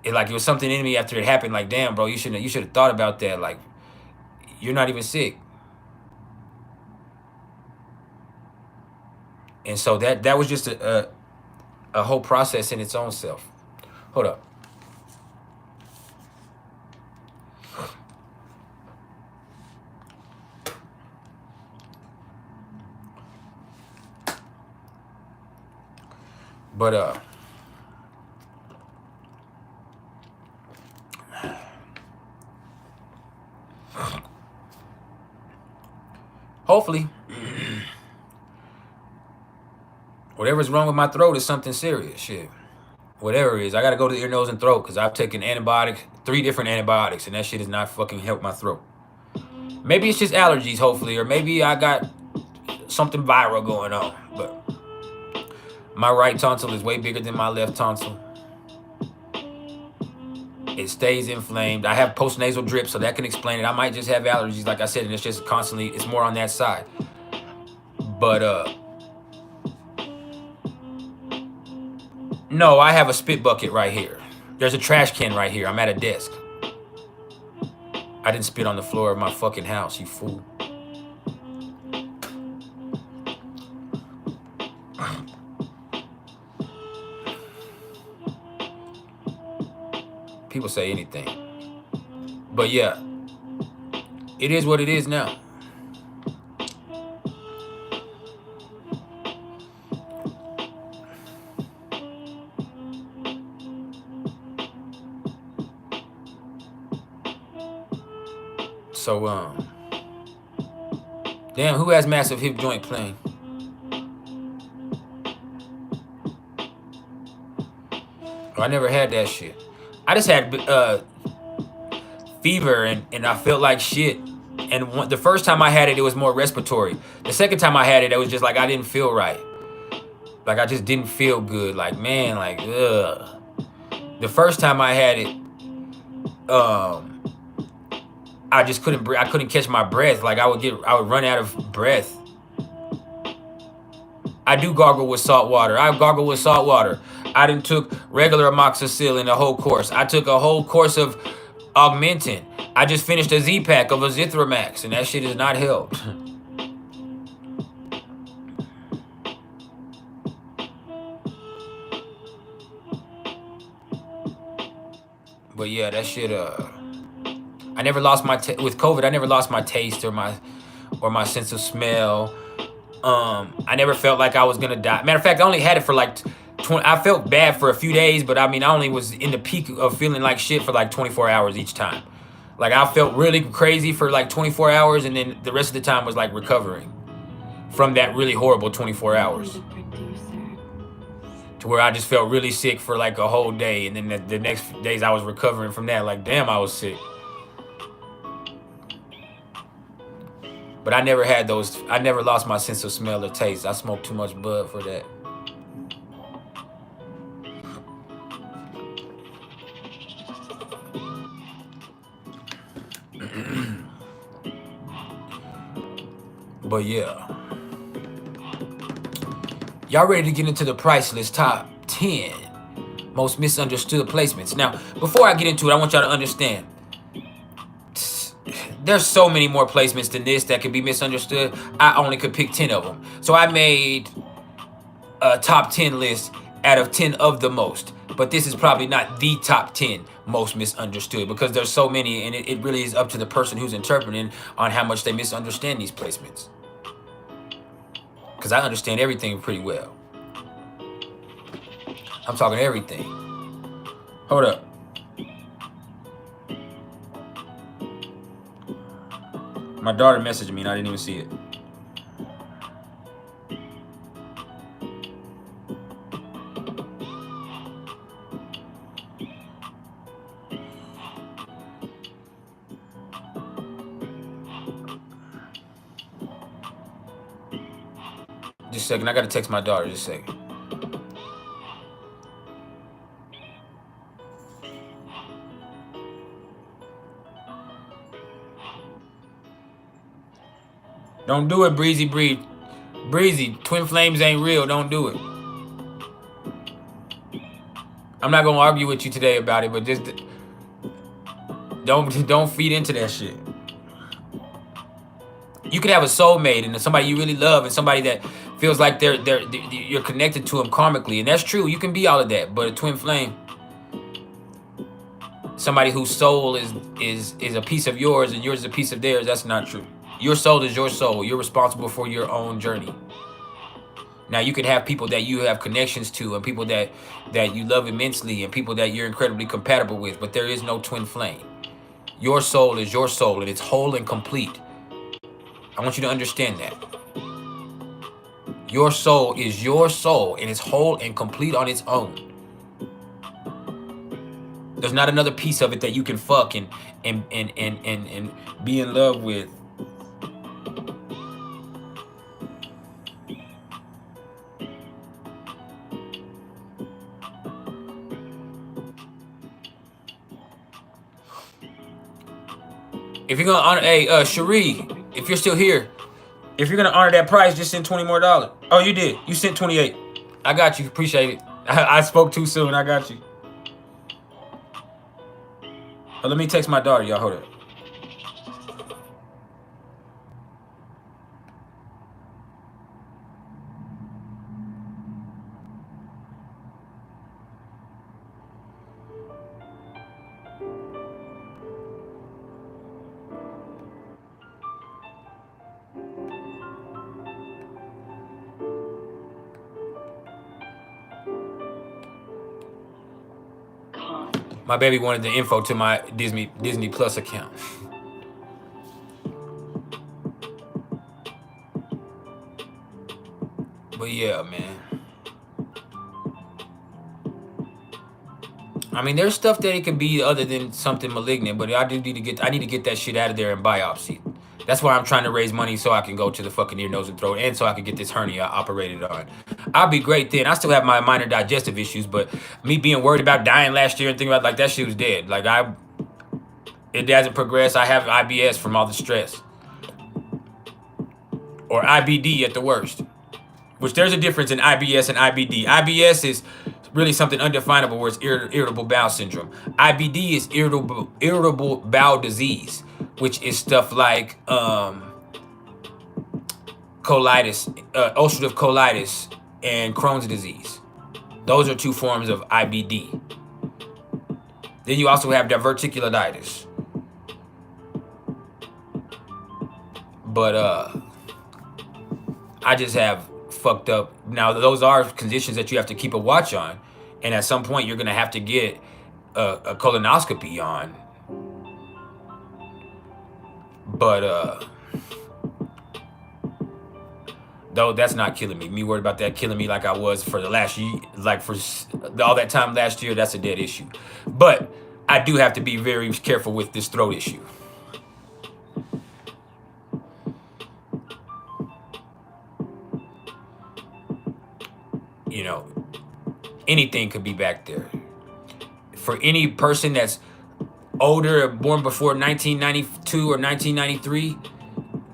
It was something in me after it happened. Like, damn, bro, you should have thought about that. Like, you're not even sick. And so that was just a whole process in its own self. Hold up. But hopefully. Whatever's wrong with my throat is something serious. Shit. Whatever it is, I gotta go to the ear, nose, and throat because I've taken antibiotics, 3 different antibiotics, and that shit has not fucking helped my throat. Maybe it's just allergies, hopefully, or maybe I got something viral going on. But my right tonsil is way bigger than my left tonsil. It stays inflamed. I have postnasal drip, so that can explain it. I might just have allergies, like I said, and it's just constantly, it's more on that side. But, no, I have a spit bucket right here. There's a trash can right here. I'm at a desk. I didn't spit on the floor of my fucking house, you fool. People say anything. But yeah, it is what it is now. So, damn, who has massive hip joint pain? I never had that shit. I just had fever and I felt like shit. And the first time I had it, it was more respiratory. The second time I had it, it was just like I didn't feel right. Like I just didn't feel good. Like, man, like, ugh. The first time I had it, I just couldn't I couldn't catch my breath. Like I would run out of breath. I do gargle with salt water. I gargle with salt water. I done took regular amoxicillin the whole course. I took a whole course of Augmentin. I just finished a Z-pack of Azithromax, and that shit has not helped. But yeah, that shit, I never lost my, with COVID, I never lost my taste or my sense of smell. I never felt like I was gonna die. Matter of fact, I only had it for like 20, I felt bad for a few days, but I mean, I only was in the peak of feeling like shit for like 24 hours each time. Like I felt really crazy for like 24 hours, and then the rest of the time was like recovering from that really horrible 24 hours. To where I just felt really sick for like a whole day, and then the next days I was recovering from that. Like, damn, I was sick. But I never had those, I never lost my sense of smell or taste. I smoked too much bud for that. But yeah. Y'all ready to get into the PrIcElEs top 10 most misunderstood placements. Now, before I get into it, I want y'all to understand. There's so many more placements than this that could be misunderstood. I only could pick 10 of them. So I made a top 10 list out of 10 of the most. But this is probably not the top 10 most misunderstood, because there's so many, and it really is up to the person who's interpreting on how much they misunderstand these placements. Because I understand everything pretty well. I'm talking everything. Hold up. My daughter messaged me and I didn't even see it. Just a second, I gotta text my daughter, just a second. Don't do it, Breezy Breed. Breezy, twin flames ain't real, don't do it. I'm not gonna argue with you today about it, but just don't feed into that shit. You could have a soulmate and somebody you really love and somebody that feels like you're connected to them karmically, and that's true. You can be all of that, but a twin flame, somebody whose soul is a piece of yours and yours is a piece of theirs, that's not true. Your soul is your soul. You're responsible for your own journey. Now, you can have people that you have connections to and people that you love immensely and people that you're incredibly compatible with, but there is no twin flame. Your soul is your soul, and it's whole and complete. I want you to understand that. Your soul is your soul, and it's whole and complete on its own. There's not another piece of it that you can fuck and be in love with. If you're gonna honor, hey, Cherie, if you're still here, if you're gonna honor that price, just send $20 more. Oh, you did. You sent 28. I got you. Appreciate it. I spoke too soon. I got you. Oh, let me text my daughter, y'all. Hold up. My baby wanted the info to my Disney Plus account. But yeah, man. I mean, there's stuff that it could be other than something malignant, but I need to get that shit out of there and biopsy. That's why I'm trying to raise money so I can go to the fucking ear, nose, and throat, and so I can get this hernia operated on. I'll be great then. I still have my minor digestive issues, but me being worried about dying last year and thinking about like that shit was dead. Like it hasn't progressed. I have IBS from all the stress, or IBD at the worst. Which there's a difference in IBS and IBD. IBS is really something undefinable, where it's irritable bowel syndrome. IBD is irritable bowel disease, which is stuff like colitis, ulcerative colitis, and Crohn's disease. Those are two forms of IBD. Then you also have diverticulitis. But I just have fucked up. Now those are conditions that you have to keep a watch on, and at some point you're gonna have to get a colonoscopy on. But though that's not killing me. Me worried about that killing me like I was for the last year, like for all that time last year. That's a dead issue. But I do have to be very careful with this throat issue. You know, anything could be back there. For any person that's older, born before 1992 or 1993,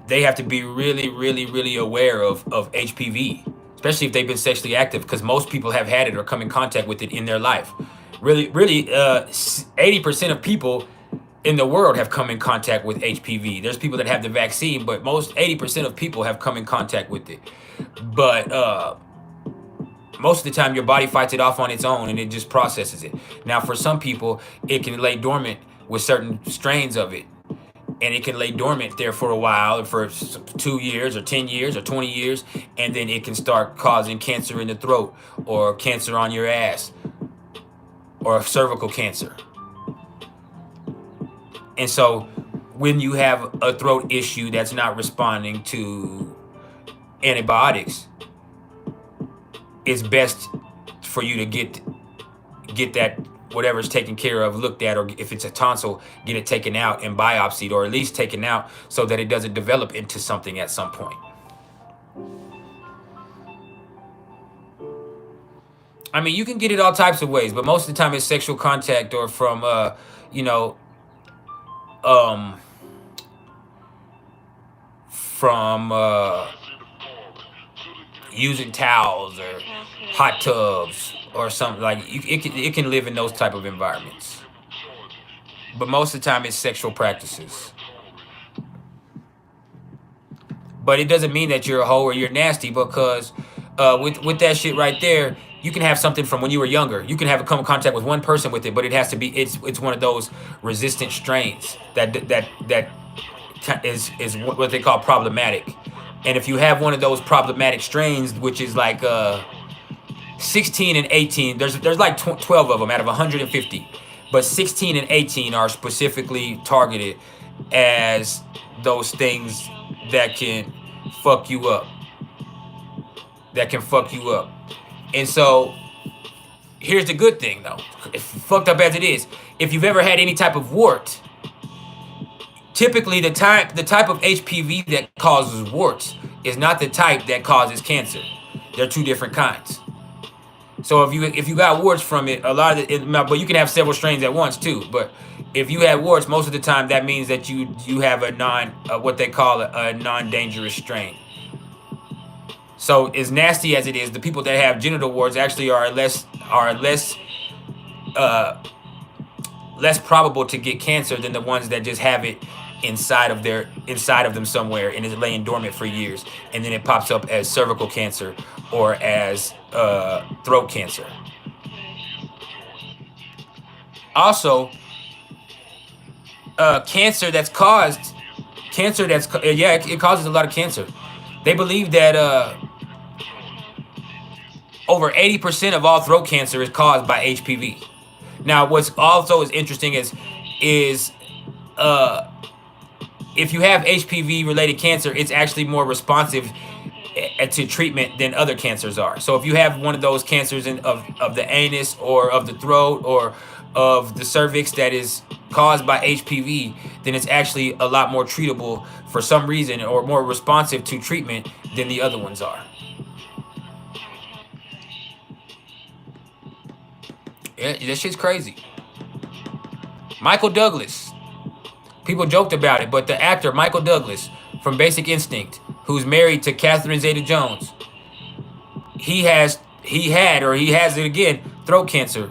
they have to be really, really, really aware of HPV, especially if they've been sexually active, because most people have had it or come in contact with it in their life. Really, 80% of people in the world have come in contact with HPV. There's people that have the vaccine, but most 80% of people have come in contact with it. But most of the time, your body fights it off on its own, and it just processes it. Now, for some people, it can lay dormant with certain strains of it, and it can lay dormant there for a while, for 2 years or 10 years or 20 years, and then it can start causing cancer in the throat, or cancer on your ass, or cervical cancer. And so when you have a throat issue that's not responding to antibiotics, it's best for you to get that whatever's taken care of looked at, or if it's a tonsil, get it taken out and biopsied, or at least taken out so that it doesn't develop into something at some point. I mean, you can get it all types of ways, but most of the time it's sexual contact, or from using towels or hot tubs or something. Like it can live in those type of environments, but most of the time it's sexual practices. But it doesn't mean that you're a hoe or you're nasty, because with that shit right there, you can have something from when you were younger. You can have come in contact with one person with it, but it has to be it's one of those resistant strains that is what they call problematic. And if you have one of those problematic strains, which is like 16 and 18, there's like 12 of them out of 150, but 16 and 18 are specifically targeted as those things that can fuck you up. And so here's the good thing though, fucked up as it is, if you've ever had any type of wart, typically the type of HPV that causes warts is not the type that causes cancer. They're two different kinds. So if you got warts from it, a lot of it, but you can have several strains at once too. But if you have warts, most of the time that means that you have a what they call a non-dangerous strain. So as nasty as it is, the people that have genital warts actually are less probable to get cancer than the ones that just have it inside of them somewhere and is laying dormant for years, and then it pops up as cervical cancer or as throat cancer. Also, cancer that's it causes a lot of cancer. They believe that over 80% of all throat cancer is caused by HPV. Now, what's also is interesting is if you have HPV related cancer, it's actually more responsive to treatment than other cancers are. So if you have one of those cancers of the anus or of the throat or of the cervix that is caused by HPV, then it's actually a lot more treatable for some reason, or more responsive to treatment than the other ones are. Yeah, that shit's crazy. Michael Douglas. People joked about it, but the actor Michael Douglas from Basic Instinct, who's married to Catherine Zeta-Jones, he has it again, throat cancer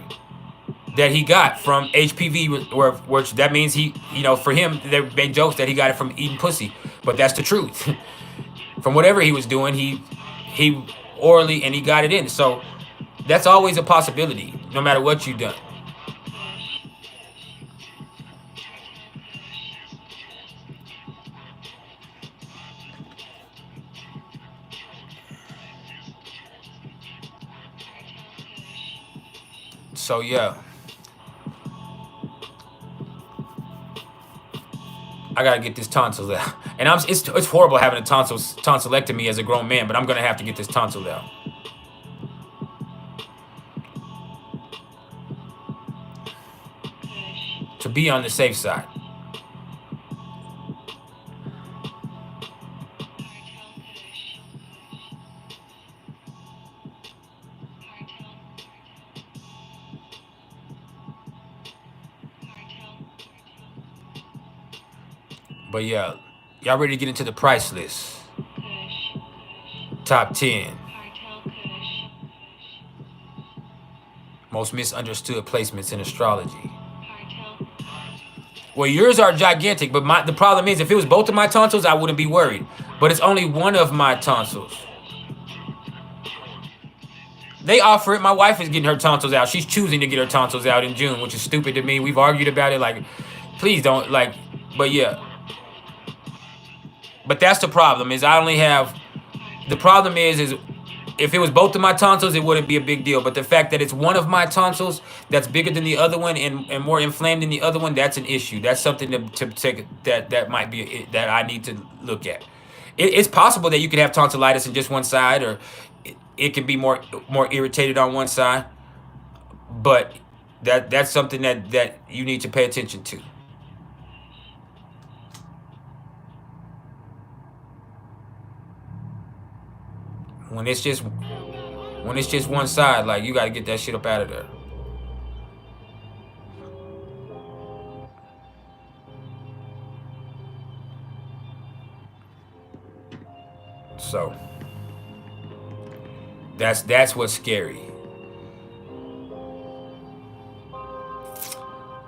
that he got from HPV, which that means for him, they made jokes that he got it from eating pussy, but that's the truth. From whatever he was doing, he orally, and he got it in. So that's always a possibility, no matter what you've done. So yeah, I gotta get this tonsil out, and it's horrible having a tonsillectomy as a grown man, but I'm gonna have to get this tonsil out. To be on the safe side. But yeah, y'all ready to get into the price list? Top 10 most misunderstood placements in astrology. Well, yours are gigantic, but the problem is, if it was both of my tonsils, I wouldn't be worried. But it's only one of my tonsils. They offer it. My wife is getting her tonsils out. She's choosing to get her tonsils out in June, which is stupid to me. We've argued about it. Like, please don't, like, but yeah. But that's the problem, is I only have, the problem is if it was both of my tonsils, it wouldn't be a big deal. But the fact that it's one of my tonsils that's bigger than the other one and more inflamed than the other one, that's an issue. That's something to take, that might be, that I need to look at. It's possible that you could have tonsillitis in just one side, or it can be more irritated on one side. But that's something that you need to pay attention to. When it's just one side, like, you gotta get that shit up out of there. So that's what's scary,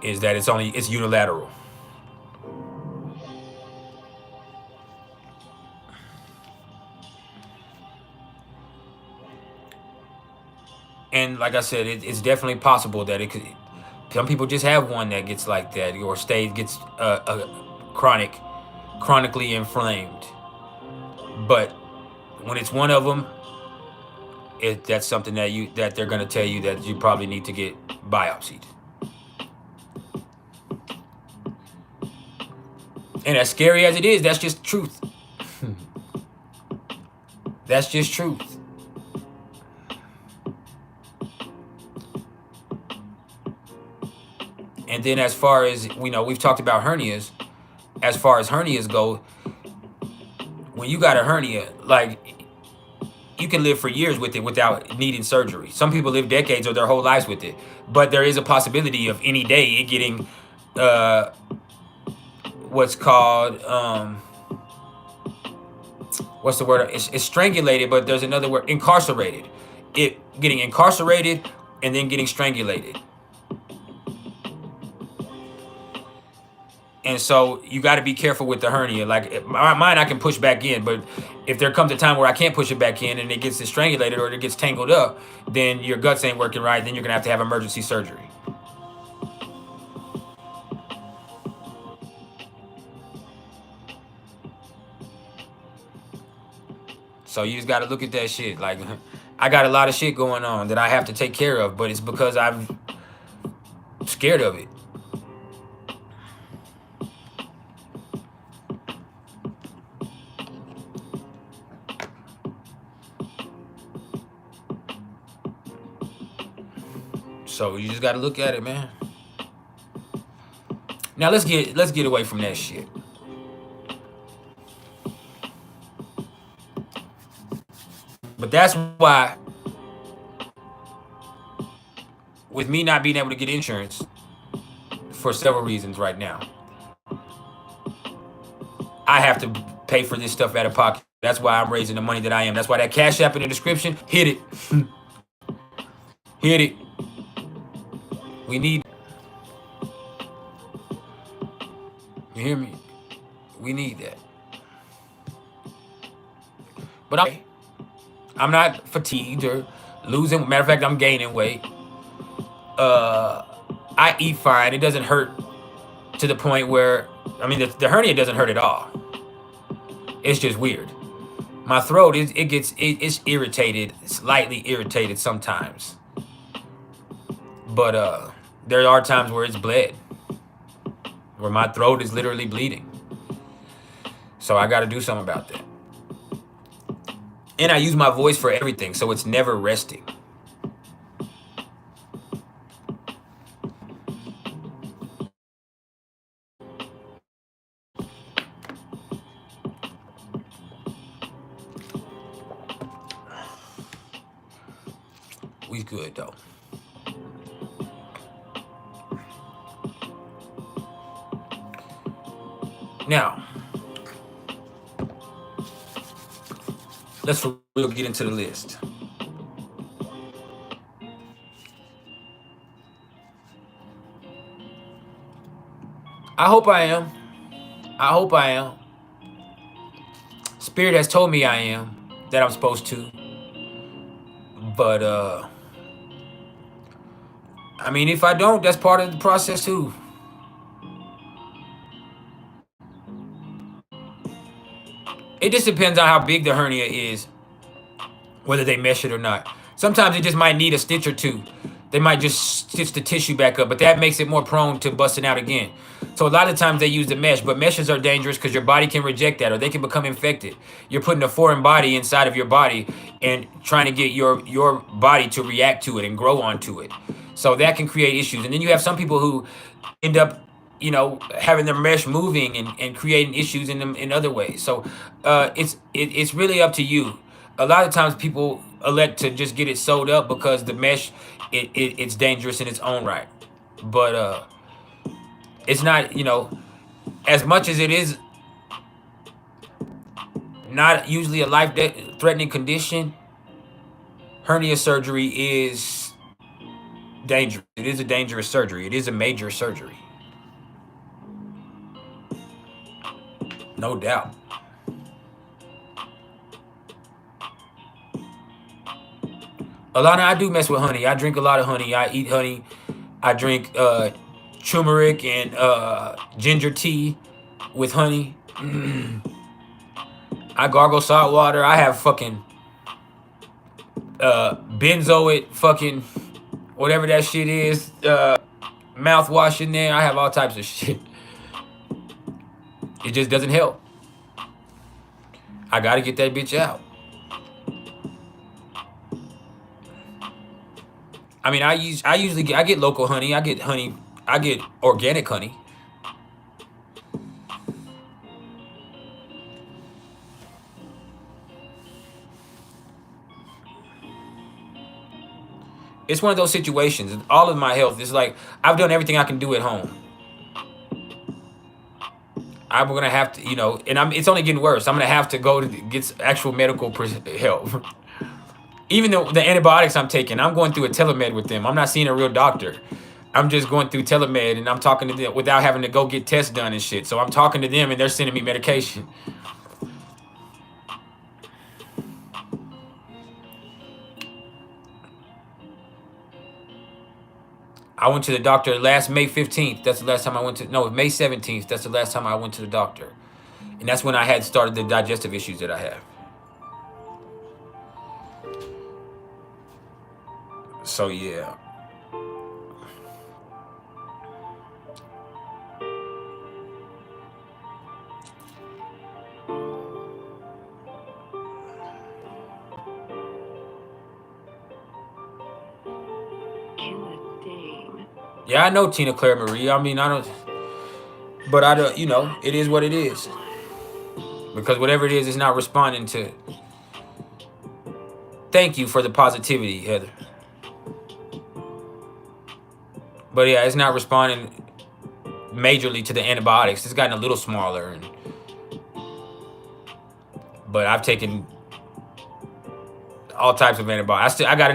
is that it's unilateral. And like I said, it's definitely possible that it could. Some people just have one that gets like that, or gets chronically inflamed. But when it's one of them, that's something that they're gonna tell you that you probably need to get biopsied. And as scary as it is, that's just truth. That's just truth. And then as far as, we've talked about hernias. As far as hernias go, when you got a hernia, like, you can live for years with it without needing surgery. Some people live decades or their whole lives with it. But there is a possibility of any day it getting what's called, what's the word? It's strangulated, but there's another word, incarcerated. It getting incarcerated and then getting strangulated. And so you got to be careful with the hernia. Like mine, I can push back in, but if there comes a time where I can't push it back in and it gets strangulated or it gets tangled up, then your guts ain't working right. Then you're gonna have emergency surgery. So you just got to look at that shit. Like, I got a lot of shit going on that I have to take care of, but it's because I'm scared of it. So you just got to look at it, man. Now let's get away from that shit. But that's why, with me not being able to get insurance for several reasons right now, I have to pay for this stuff out of pocket. That's why I'm raising the money that I am. That's why that Cash App in the description, hit it. Hit it. We need, you hear me? We need that. But I'm not fatigued or losing. Matter of fact, I'm gaining weight. I eat fine. It doesn't hurt to the point where, I mean, the hernia doesn't hurt at all. It's just weird. My throat, it's irritated, slightly irritated sometimes. But there are times where it's bled, where my throat is literally bleeding. So I got to do something about that. And I use my voice for everything, so it's never resting. We good though. Now, let's for real get into the list. I hope I am. I hope I am. Spirit has told me I am, that I'm supposed to. But, I mean, if I don't, that's part of the process too. It just depends on how big the hernia is, whether they mesh it or not. Sometimes it just might need a stitch or two. They might just stitch the tissue back up, but that makes it more prone to busting out again. So a lot of times they use the mesh, but meshes are dangerous because your body can reject that or they can become infected. You're putting a foreign body inside of your body and trying to get your body to react to it and grow onto it. So that can create issues. And then you have some people who end up, having their mesh moving and creating issues in other ways. So it's really up to you. A lot of times people elect to just get it sewed up because the mesh, it's dangerous in its own right. But it's not, as much as it is not usually a life-threatening condition, hernia surgery is dangerous. It is a dangerous surgery. It is a major surgery. No doubt. Alana, I do mess with honey. I drink a lot of honey. I eat honey. I drink turmeric and ginger tea with honey. I gargle salt water. I have fucking benzoate fucking whatever that shit is. Mouthwash in there. I have all types of shit. It just doesn't help. I gotta get that bitch out. I mean, I get local honey. I get honey. I get organic honey. It's one of those situations. All of my health is like I've done everything I can do at home. I'm gonna have to, and it's only getting worse. I'm gonna have to go to get actual medical help. Even though the antibiotics I'm taking, I'm going through a telemed with them. I'm not seeing a real doctor. I'm just going through telemed and I'm talking to them without having to go get tests done and shit. So I'm talking to them and they're sending me medication. I went to the doctor last May 15th. That's the last time I went to, no, May 17th. That's the last time I went to the doctor. And that's when I had started the digestive issues that I have. So yeah. Yeah, I know Tina Claire Marie. I mean, I don't, but I don't, it is what it is. Because whatever it is, it's not responding to. Thank you for the positivity, Heather. But yeah, it's not responding majorly to the antibiotics. It's gotten a little smaller. But I've taken all types of antibiotics. I got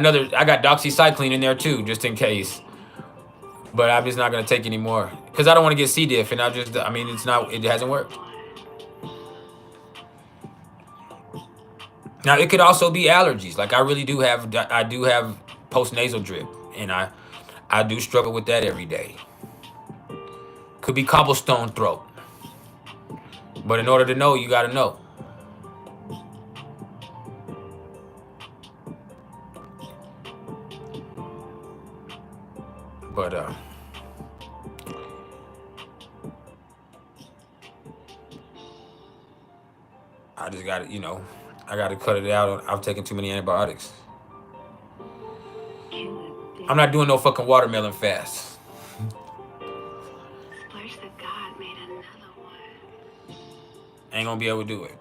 doxycycline in there too, just in case. But I'm just not gonna take any more because I don't want to get C. diff, and it hasn't worked. Now it could also be allergies. Like I do have post-nasal drip, and I do struggle with that every day. Could be cobblestone throat. But in order to know, you gotta know. But I just gotta, I gotta cut it out. I've taken too many antibiotics. I'm not doing no fucking watermelon fast. Ain't gonna be able to do it.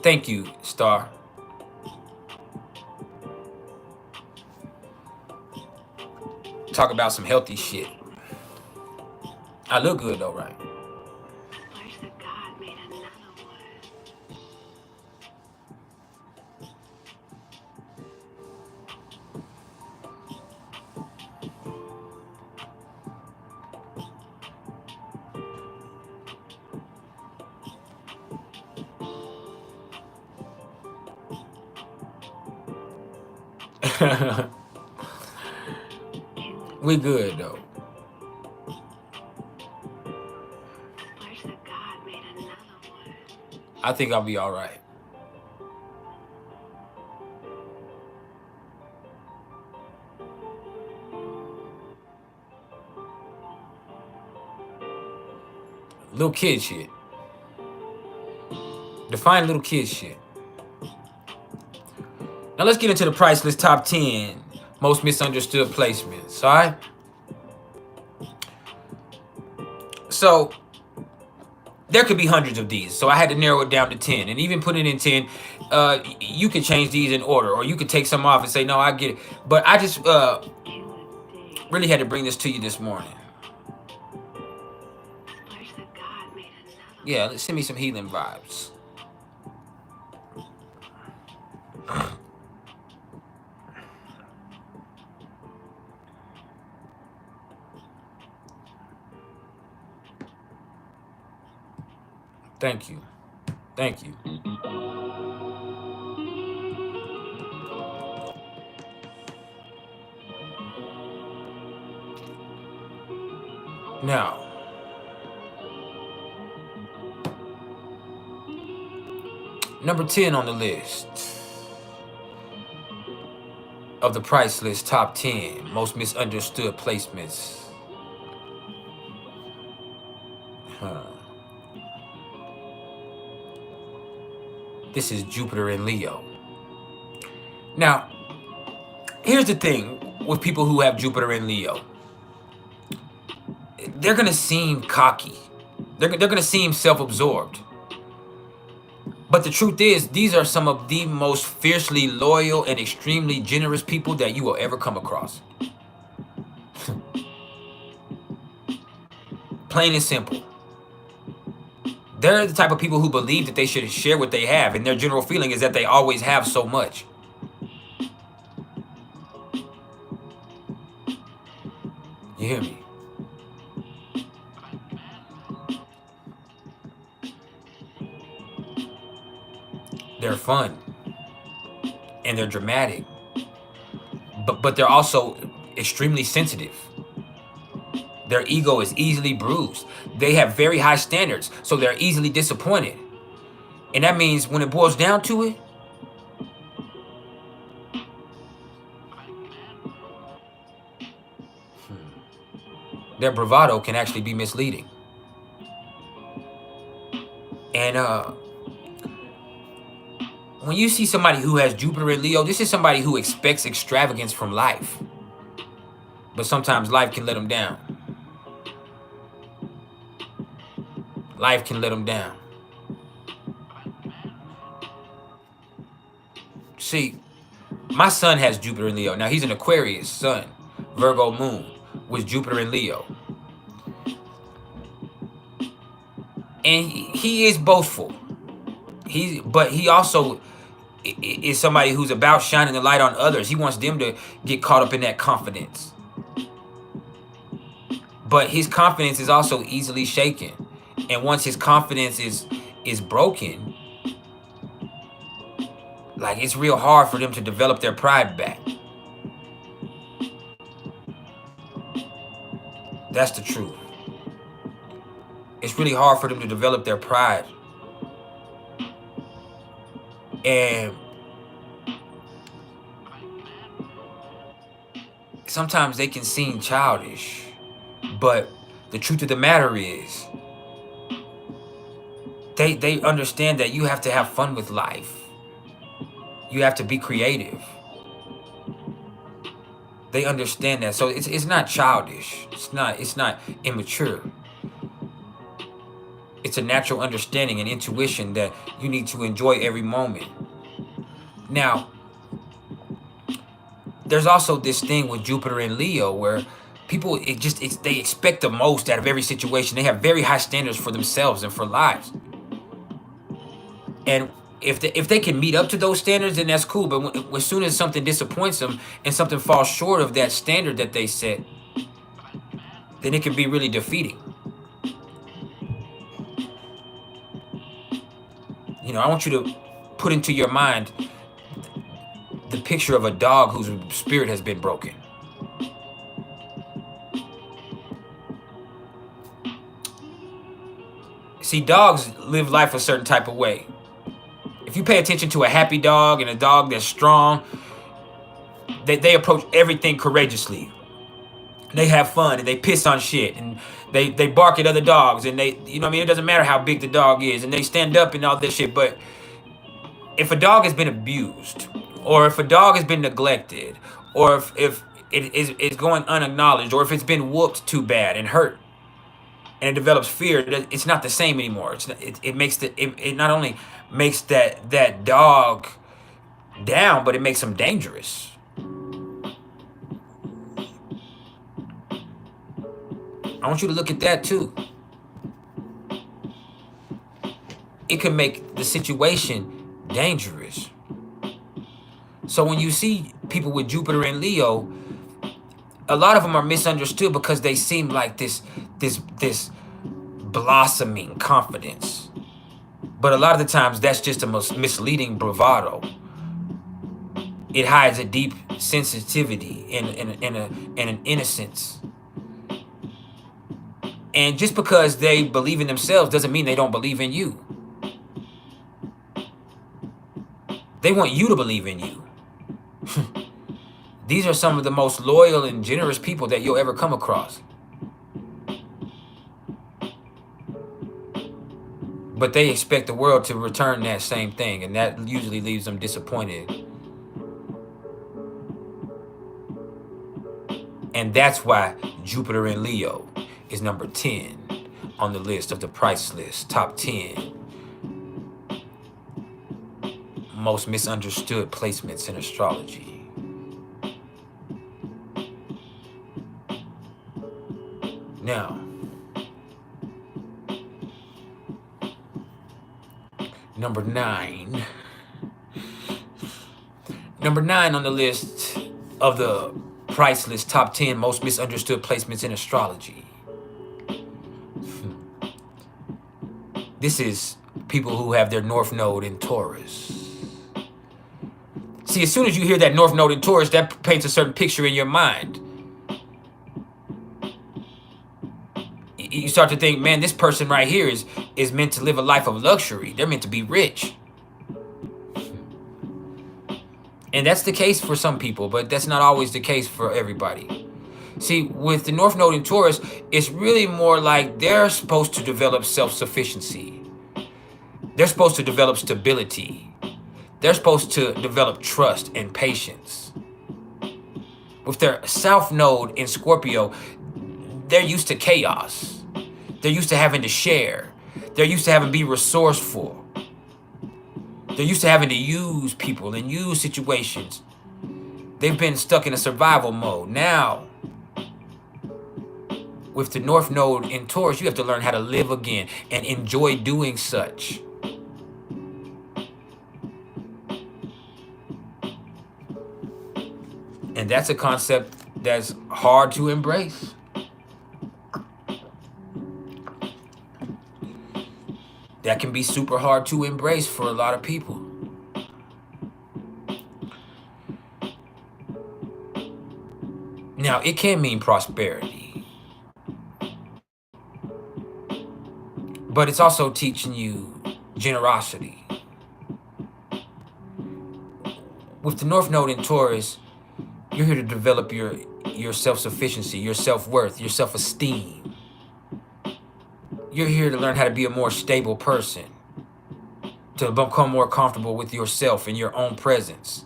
Thank you, Star. Talk about some healthy shit. I look good though, right? We good though. I think I'll be all right. Little kid shit. Define little kid shit. Now let's get into the PrIcElEs top 10 most misunderstood placements, all right? So there could be hundreds of these, so I had to narrow it down to 10. And even put it in 10, you could change these in order, or you could take some off and say, no, I get it. But I just really had to bring this to you this morning. Yeah, let's send me some healing vibes. Thank you. Thank you. Now, number 10 on the list of the PrIcElEs top 10 most misunderstood placements This is Jupiter in Leo. Now, here's the thing with people who have Jupiter in Leo. They're going to seem cocky. They're going to seem self-absorbed. But the truth is, these are some of the most fiercely loyal and extremely generous people that you will ever come across. Plain and simple. They're the type of people who believe that they should share what they have, and their general feeling is that they always have so much. You hear me? They're fun and they're dramatic, but they're also extremely sensitive. Their ego is easily bruised. They have very high standards, so they're easily disappointed. And that means when it boils down to it, their bravado can actually be misleading. And when you see somebody who has Jupiter in Leo, this is somebody who expects extravagance from life. But sometimes life can let them down. Life can let them down. See, my son has Jupiter in Leo. Now, he's an Aquarius sun, Virgo moon, with Jupiter in Leo. And he is boastful. But he also is somebody who's about shining the light on others. He wants them to get caught up in that confidence. But his confidence is also easily shaken. And once his confidence is broken, like, it's real hard for them to develop their pride back. That's the truth. It's really hard for them to develop their pride. And sometimes they can seem childish, but the truth of the matter is, they understand that you have to have fun with life. You have to be creative. They understand that. So it's not childish. It's not immature. It's a natural understanding and intuition that you need to enjoy every moment. Now, there's also this thing with Jupiter in Leo where people, they expect the most out of every situation. They have very high standards for themselves and for lives. And if they can meet up to those standards, then that's cool. But as soon as something disappoints them and something falls short of that standard that they set, then it can be really defeating. You know, I want you to put into your mind the picture of a dog whose spirit has been broken. See, dogs live life a certain type of way. If you pay attention to a happy dog and a dog that's strong, they approach everything courageously. They have fun and they piss on shit and they bark at other dogs and they, you know what I mean? It doesn't matter how big the dog is and they stand up and all this shit. But if a dog has been abused, or if a dog has been neglected, or if it is going unacknowledged, or if it's been whooped too bad and hurt, and it develops fear, it's not the same anymore. It not only makes that dog down, but it makes them dangerous. I want you to look at that too. It can make the situation dangerous. So when you see people with Jupiter and Leo, a lot of them are misunderstood because they seem like this blossoming confidence. But a lot of the times that's just a misleading bravado. It hides a deep sensitivity and an innocence. And just because they believe in themselves doesn't mean they don't believe in you. They want you to believe in you. These are some of the most loyal and generous people that you'll ever come across. But they expect the world to return that same thing, and that usually leaves them disappointed. And that's why Jupiter in Leo is number 10 on the list of the PrIcElEs top 10 most misunderstood placements in astrology. Now, number 9 on the list of the PrIcElEs top 10 most misunderstood placements in astrology. This is people who have their North Node in Taurus. See, as soon as you hear that North Node in Taurus, that paints a certain picture in your mind. You start to think, man, this person right here is meant to live a life of luxury. They're meant to be rich. And that's the case for some people, but that's not always the case for everybody. See, with the North Node in Taurus, it's really more like they're supposed to develop self-sufficiency. They're supposed to develop stability. They're supposed to develop trust and patience. With their South Node in Scorpio, they're used to chaos. They're used to having to share. They're used to having to be resourceful. They're used to having to use people and use situations. They've been stuck in a survival mode. Now, with the North Node in Taurus, you have to learn how to live again and enjoy doing such. And that's a concept that's hard to embrace. That can be super hard to embrace for a lot of people. Now, it can mean prosperity, but it's also teaching you generosity. With the North Node in Taurus, you're here to develop your self-sufficiency, your self-worth, your self-esteem. You're here to learn how to be a more stable person, to become more comfortable with yourself and your own presence.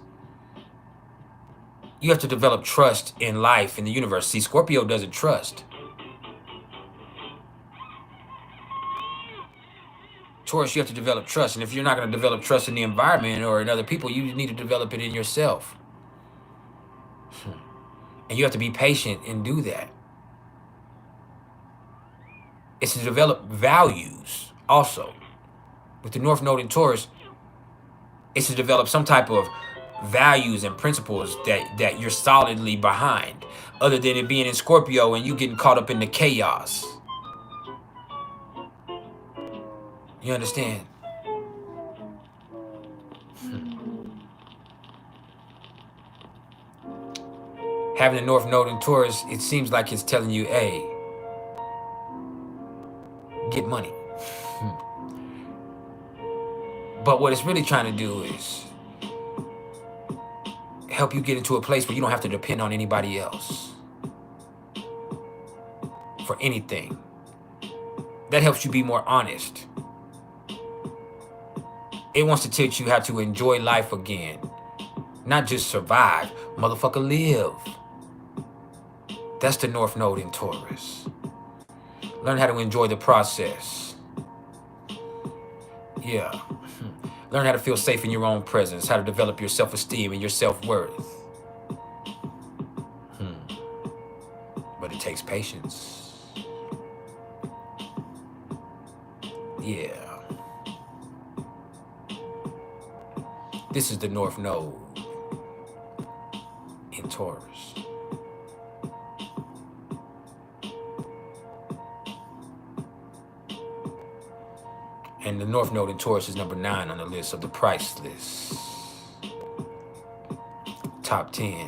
You have to develop trust in life, in the universe. See, Scorpio doesn't trust. Taurus, you have to develop trust. And if you're not going to develop trust in the environment or in other people, you need to develop it in yourself. And you have to be patient and do that. It's to develop values also. With the North Node in Taurus, it's to develop some type of values and principles that you're solidly behind, other than it being in Scorpio and you getting caught up in the chaos. You understand? Having the North Node in Taurus, it seems like it's telling you, hey, get money. But what it's really trying to do is help you get into a place where you don't have to depend on anybody else for anything. That helps you be more honest. It wants to teach you how to enjoy life again. Not just survive, motherfucker, live. That's the North Node in Taurus. Learn how to enjoy the process. Yeah. Learn how to feel safe in your own presence, how to develop your self-esteem and your self-worth. But it takes patience. Yeah. This is the North Node in Taurus. And the North Node in Taurus is number 9 on the list of the PrIcElEs top 10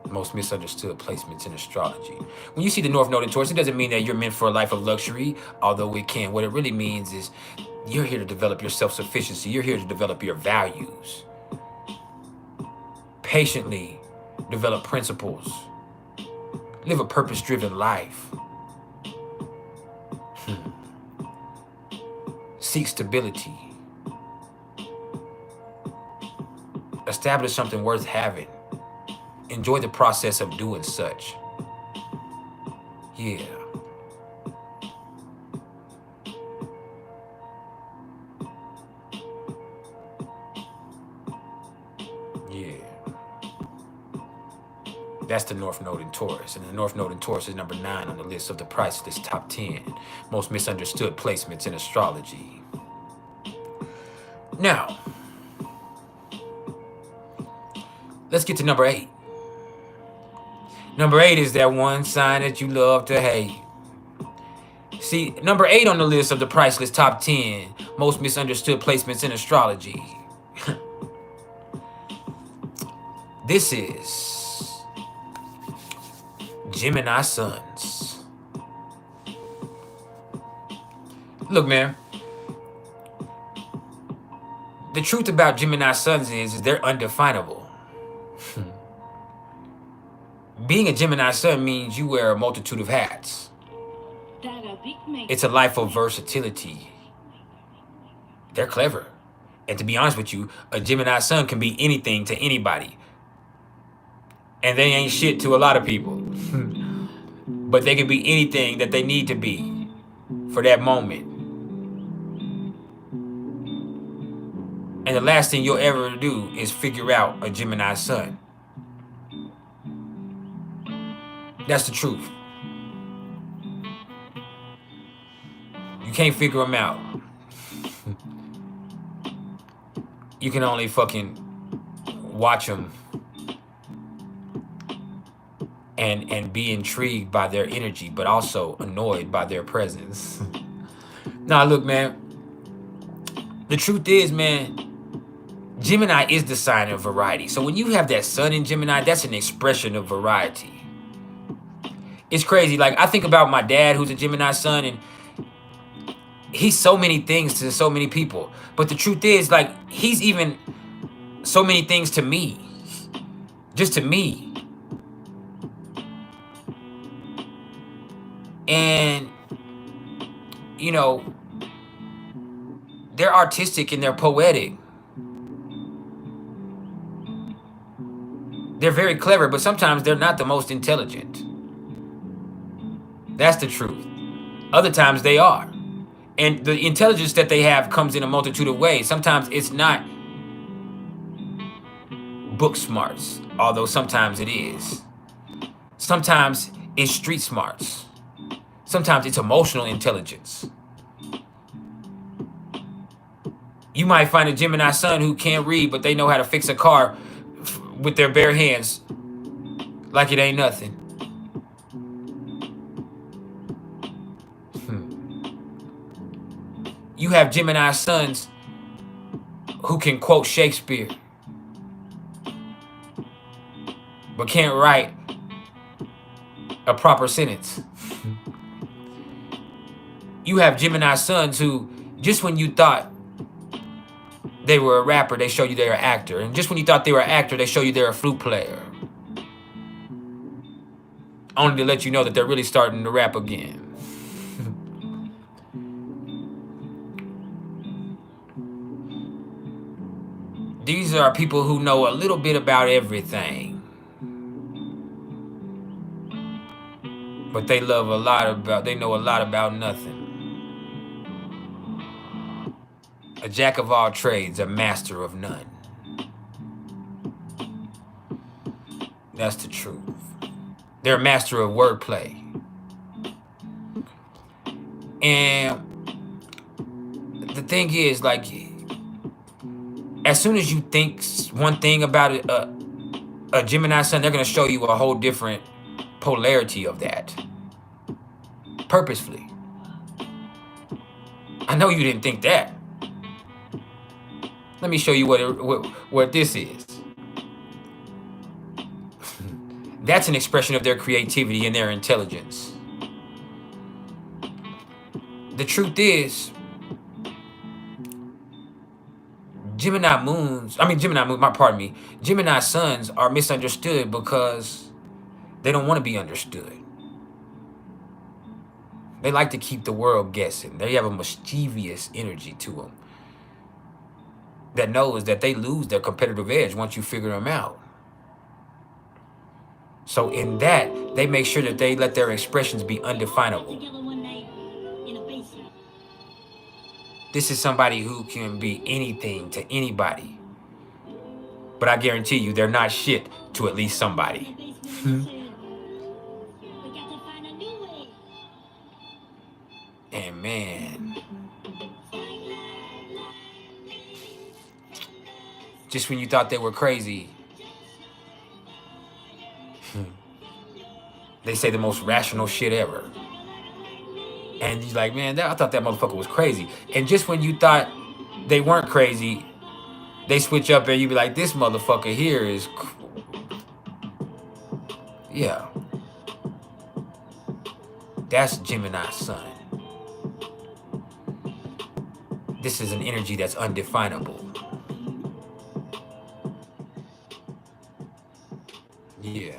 most misunderstood placements in astrology. When you see the North Node in Taurus, it doesn't mean that you're meant for a life of luxury, although it can. What it really means is you're here to develop your self-sufficiency. You're here to develop your values. Patiently develop principles. Live a purpose-driven life. seek stability, establish something worth having, enjoy the process of doing such. Yeah. Yeah. That's the North Node in Taurus. And the North Node in Taurus is number 9 on the list of the PrIcElEs top 10 most misunderstood placements in astrology. Now, let's get to number 8. Number 8 is that one sign that you love to hate. See, number 8 on the list of the PrIcElEs top 10 most misunderstood placements in astrology. This is Gemini suns. Look, man. The truth about Gemini suns is they're undefinable. Being a Gemini sun means you wear a multitude of hats. It's a life of versatility. They're clever. And to be honest with you, a Gemini sun can be anything to anybody. And they ain't shit to a lot of people. But they can be anything that they need to be for that moment. And the last thing you'll ever do is figure out a Gemini sun. That's the truth. You can't figure them out. You can only fucking watch them and be intrigued by their energy, but also annoyed by their presence. Now, look, man. The truth is, man, Gemini is the sign of variety. So when you have that sun in Gemini, that's an expression of variety. It's crazy. Like, I think about my dad, who's a Gemini sun, and he's so many things to so many people. But the truth is, like, he's even so many things to me. Just to me. And, you know, they're artistic and they're poetic. They're very clever, but sometimes they're not the most intelligent. That's the truth. Other times they are. And the intelligence that they have comes in a multitude of ways. Sometimes it's not book smarts, although sometimes it is. Sometimes it's street smarts. Sometimes it's emotional intelligence. You might find a Gemini sun who can't read, but they know how to fix a car with their bare hands like it ain't nothing. You have Gemini suns who can quote Shakespeare, but can't write a proper sentence. You have Gemini suns who, just when you thought they were a rapper, they show you they're an actor. And just when you thought they were an actor, they show you they're a flute player. Only to let you know that they're really starting to rap again. These are people who know a little bit about everything. But they know a lot about nothing. A jack of all trades, a master of none. That's the truth. They're a master of wordplay. And the thing is, like, as soon as you think one thing about a Gemini sun, they're going to show you a whole different polarity of that. Purposefully. I know you didn't think that. Let me show you what this is. That's an expression of their creativity and their intelligence. The truth is, Gemini suns are misunderstood because they don't want to be understood. They like to keep the world guessing. They have a mischievous energy to them that knows that they lose their competitive edge once you figure them out. So in that, they make sure that they let their expressions be undefinable. This is somebody who can be anything to anybody. But I guarantee you, they're not shit to at least somebody. And man, just when you thought they were crazy, they say the most rational shit ever. And you're like, man, I thought that motherfucker was crazy. And just when you thought they weren't crazy, they switch up and you be like, this motherfucker here is... Yeah. That's Gemini sun. This is an energy that's undefinable. Yeah.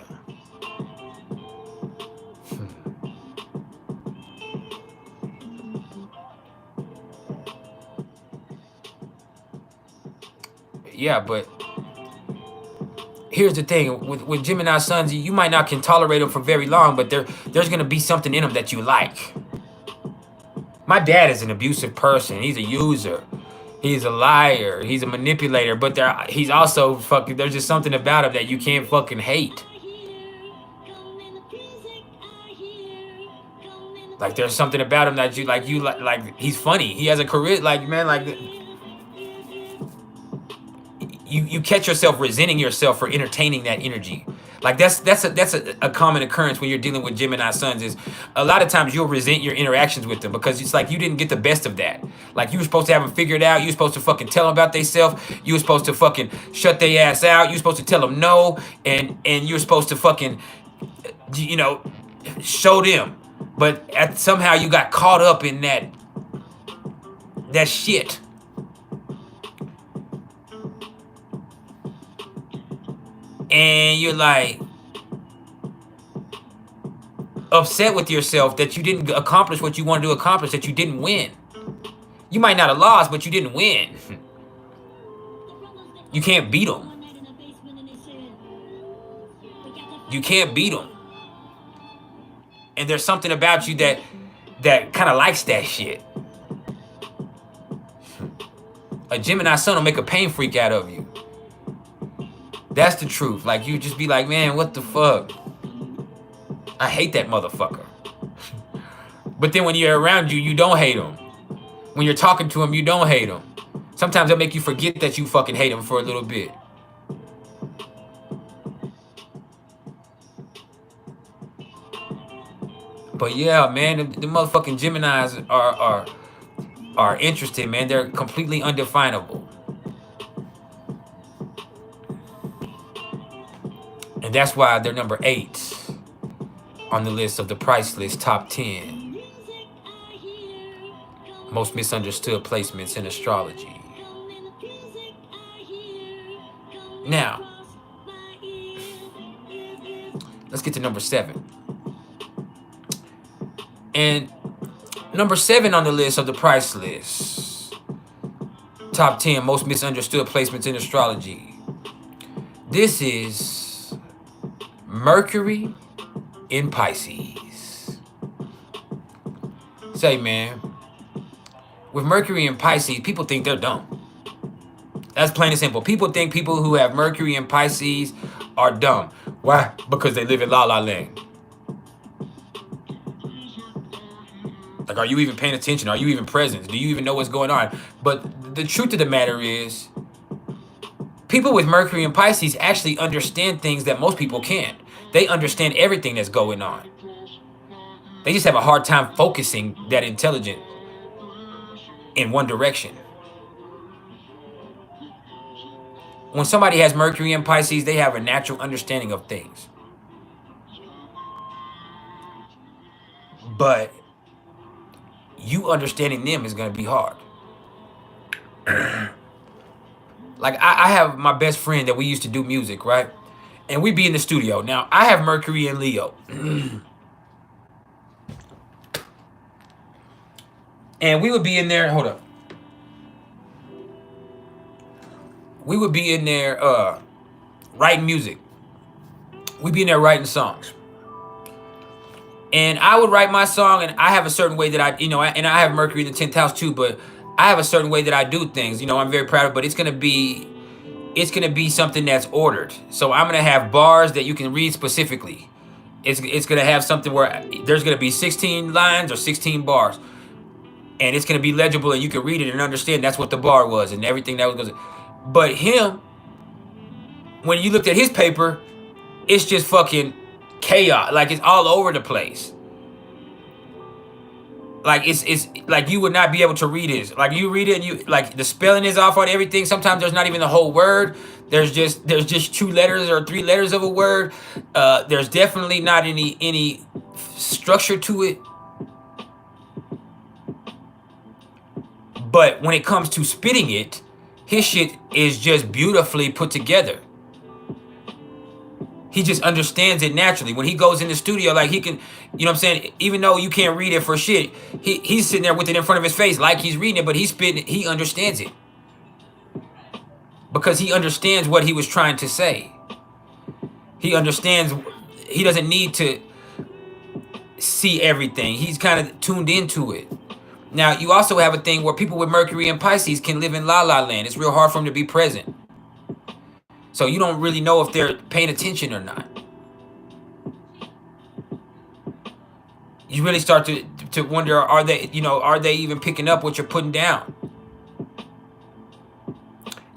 Yeah, but here's the thing. With Gemini suns, you might not can tolerate them for very long, but there's going to be something in them that you like. My dad is an abusive person. He's a user. He's a liar. He's a manipulator. But he's also fucking... There's just something about him that you can't fucking hate. Like, there's something about him that you like. He's funny. He has a career. Like, man, like... You catch yourself resenting yourself for entertaining that energy. Like that's a common occurrence when you're dealing with Gemini suns. Is a lot of times you'll resent your interactions with them because it's like you didn't get the best of that. Like you were supposed to have them figured out. You were supposed to fucking tell them about themselves. You were supposed to fucking shut their ass out. You were supposed to tell them no, and you were supposed to fucking, you know, show them. But somehow you got caught up in that shit. And you're like upset with yourself that you didn't accomplish what you wanted to accomplish, that you didn't win. You might not have lost, but you didn't win. You can't beat them. You can't beat them. And there's something about you that kind of likes that shit. A Gemini sun will make a pain freak out of you. That's the truth. Like, you just be like, man, what the fuck? I hate that motherfucker. But then when you're around you don't hate him. When you're talking to him, you don't hate him. Sometimes it'll make you forget that you fucking hate him for a little bit. But yeah, man, the motherfucking Geminis are interesting, man. They're completely undefinable. And that's why they're number 8 on the list of the PrIcElEs top 10 most misunderstood placements in astrology. Now, let's get to number 7. And number 7 on the list of the PrIcElEs top 10 most misunderstood placements in astrology. This is Mercury in Pisces. Say, man, with Mercury in Pisces, people think they're dumb. That's plain and simple. People think people who have Mercury in Pisces are dumb. Why? Because they live in La La Land. Like, are you even paying attention? Are you even present? Do you even know what's going on? But the truth of the matter is, people with Mercury in Pisces actually understand things that most people can't. They understand everything that's going on. They just have a hard time focusing that intelligence in one direction. When somebody has Mercury in Pisces, they have a natural understanding of things. But you understanding them is going to be hard. Like, I have my best friend that we used to do music, right? And we be in the studio. Now, I have Mercury in Leo. And we would be in there, hold up. We would be in there writing music. We'd be in there writing songs. And I would write my song, and I have a certain way that I, and I have Mercury in the 10th house too, but I have a certain way that I do things. I'm very proud of it, but it's gonna be something that's ordered. So I'm gonna have bars that you can read specifically. It's gonna have something where there's gonna be 16 lines or 16 bars, and it's gonna be legible, and you can read it and understand that's what the bar was and everything that was. But him, when you looked at his paper, it's just fucking chaos. Like, it's all over the place. Like, it's like you would not be able to read it. Like, you read it and you like the spelling is off on everything. Sometimes there's not even the whole word. There's just 2 letters or 3 letters of a word. There's definitely not any structure to it. But when it comes to spitting it, his shit is just beautifully put together. He just understands it naturally. When he goes in the studio, like, he can, you know what I'm saying? Even though you can't read it for shit, he's sitting there with it in front of his face like he's reading it, but he's spitting it. He understands it. Because he understands what he was trying to say. He understands, he doesn't need to see everything. He's kind of tuned into it. Now, you also have a thing where people with Mercury and Pisces can live in la-la land. It's real hard for them to be present. So you don't really know if they're paying attention or not. You really start to wonder, are they even picking up what you're putting down?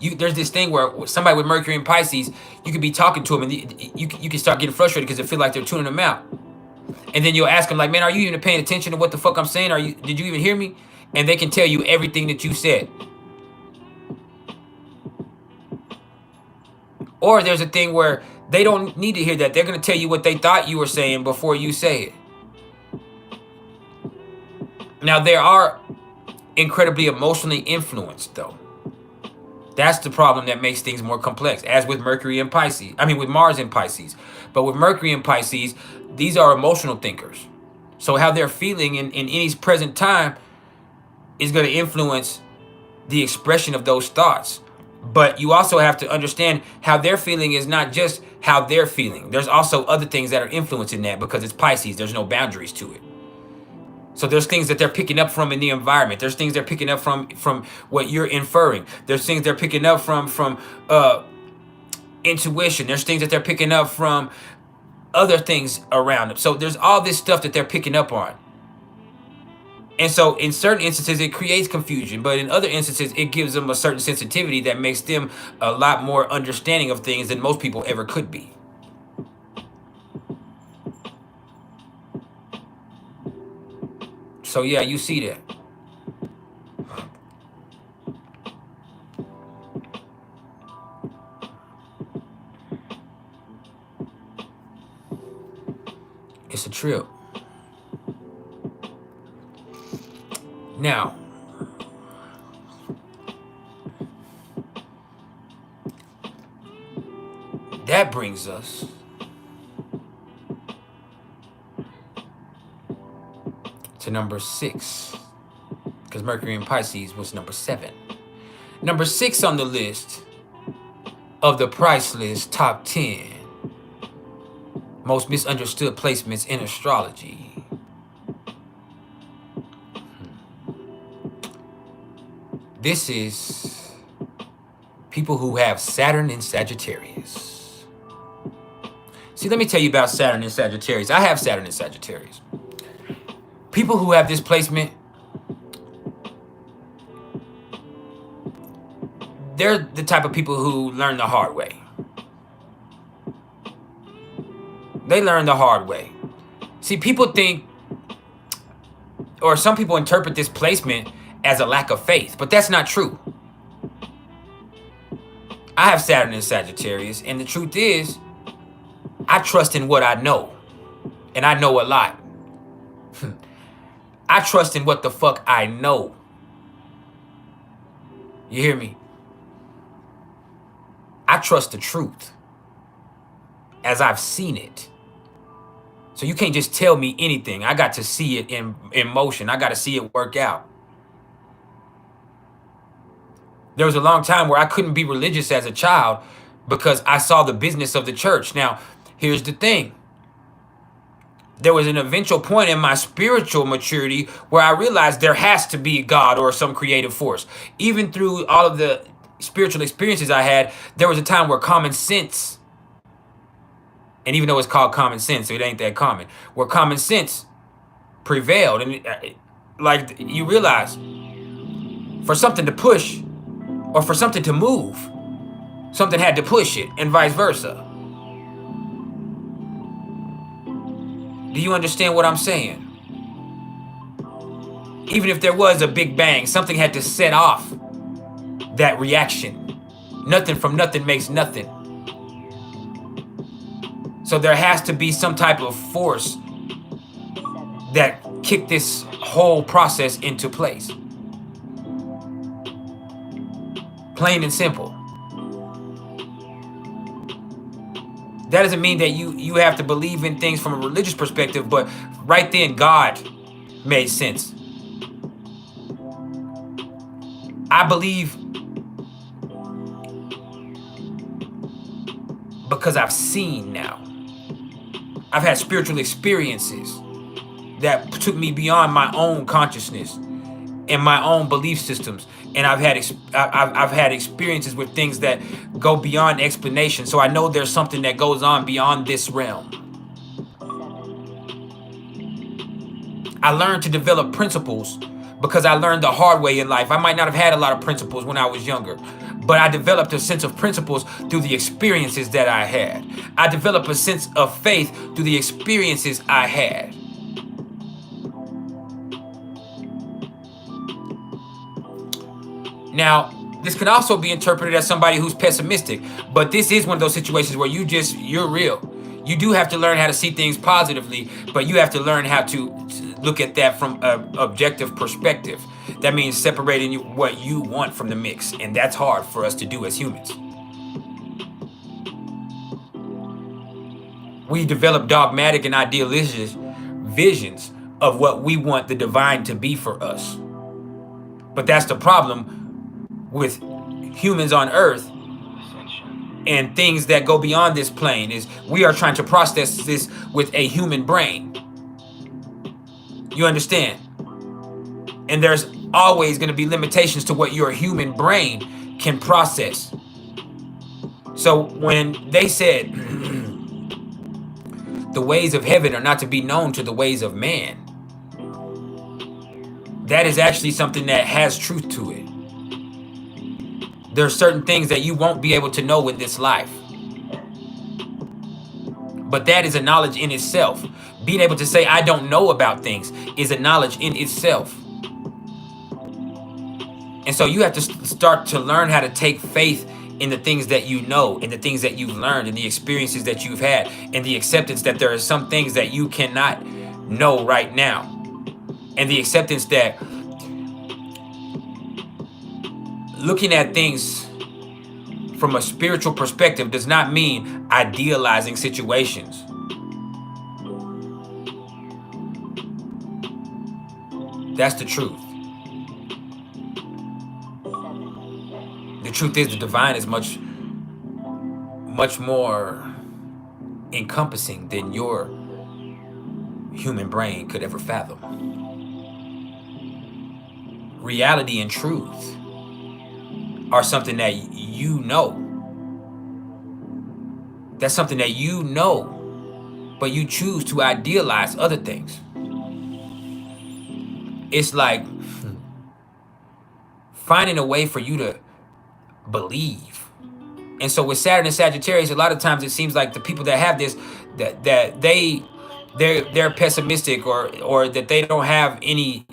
There's this thing where somebody with Mercury and Pisces, you could be talking to them and you can start getting frustrated because it feel like they're tuning them out. And then you'll ask them, like, man, are you even paying attention to what the fuck I'm saying? Did you even hear me? And they can tell you everything that you said. Or there's a thing where they don't need to hear that. They're going to tell you what they thought you were saying before you say it. Now, they are incredibly emotionally influenced, though. That's the problem that makes things more complex, as with Mercury and Pisces. I mean, with Mars and Pisces. But with Mercury and Pisces, these are emotional thinkers. So how they're feeling in any present time is going to influence the expression of those thoughts. But you also have to understand how they're feeling is not just how they're feeling. There's also other things that are influencing that, because it's Pisces. There's no boundaries to it. So there's things that they're picking up from in the environment. There's things they're picking up from what you're inferring. There's things they're picking up from intuition. There's things that they're picking up from other things around them. So there's all this stuff that they're picking up on. And so in certain instances, it creates confusion. But in other instances, it gives them a certain sensitivity that makes them a lot more understanding of things than most people ever could be. So yeah, you see that. It's a trip. Now, that brings us to number 6, because Mercury in Pisces was number 7. Number 6 on the list of the PrIcElEs top 10 most misunderstood placements in astrology. This is people who have Saturn in Sagittarius. See, let me tell you about Saturn in Sagittarius. I have Saturn in Sagittarius. People who have this placement, they're the type of people who learn the hard way. They learn the hard way. See, people think, or some people interpret this placement as a lack of faith, but that's not true. I have Saturn in Sagittarius, and the truth is, I trust in what I know, and I know a lot. I trust in what the fuck I know. You hear me? I trust the truth as I've seen it. So you can't just tell me anything. I got to see it in motion. I got to see it work out. There was a long time where I couldn't be religious as a child because I saw the business of the church. Now, here's the thing. There was an eventual point in my spiritual maturity where I realized there has to be God or some creative force. Even through all of the spiritual experiences I had, there was a time where common sense, and even though it's called common sense, it ain't that common, where common sense prevailed. And like you realize, for something to push or for something to move, something had to push it, and vice versa. Do you understand what I'm saying? Even if there was a big bang, something had to set off that reaction. Nothing from nothing makes nothing. So there has to be some type of force that kicked this whole process into place. Plain and simple. That doesn't mean that you have to believe in things from a religious perspective, but right then God made sense. I believe because I've seen now. I've had spiritual experiences that took me beyond my own consciousness and my own belief systems. And I've had experiences with things that go beyond explanation. So I know there's something that goes on beyond this realm. I learned to develop principles because I learned the hard way in life. I might not have had a lot of principles when I was younger, but I developed a sense of principles through the experiences that I had. I developed a sense of faith through the experiences I had. Now, this can also be interpreted as somebody who's pessimistic, but this is one of those situations where you're real. You do have to learn how to see things positively, but you have to learn how to look at that from an objective perspective. That means separating what you want from the mix, and that's hard for us to do as humans. We develop dogmatic and idealistic visions of what we want the divine to be for us. But that's the problem with humans on earth and things that go beyond this plane, is we are trying to process this with a human brain. You understand? And there's always going to be limitations to what your human brain can process. So when they said the ways of heaven are not to be known to the ways of man, that is actually something that has truth to it. There are certain things that you won't be able to know in this life. But that is a knowledge in itself. Being able to say, I don't know about things, is a knowledge in itself. And so you have to start to learn how to take faith in the things that you know, in the things that you've learned, in the experiences that you've had, and the acceptance that there are some things that you cannot know right now. And the acceptance that looking at things from a spiritual perspective does not mean idealizing situations. That's the truth. The truth is the divine is much more encompassing than your human brain could ever fathom. Reality and truth are something that you know. That's something that you know, but you choose to idealize other things. It's like finding a way for you to believe. And so with Saturn and Sagittarius, a lot of times it seems like the people that have this, that they're pessimistic or that they don't have any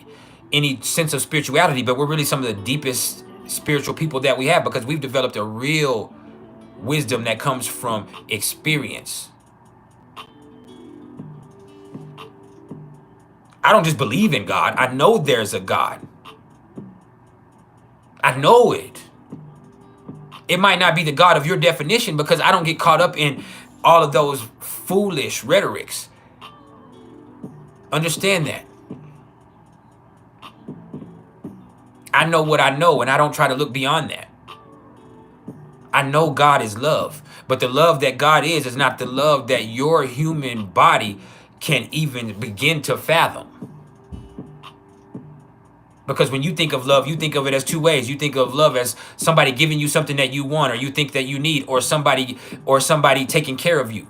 sense of spirituality, but we're really some of the deepest spiritual people that we have because we've developed a real wisdom that comes from experience. I don't just believe in God. I know there's a God. I know it. It might not be the God of your definition because I don't get caught up in all of those foolish rhetorics. Understand that. I know what I know, and I don't try to look beyond that. I know God is love, but the love that God is not the love that your human body can even begin to fathom. Because when you think of love, you think of it as two ways. You think of love as somebody giving you something that you want, or you think that you need, or somebody taking care of you,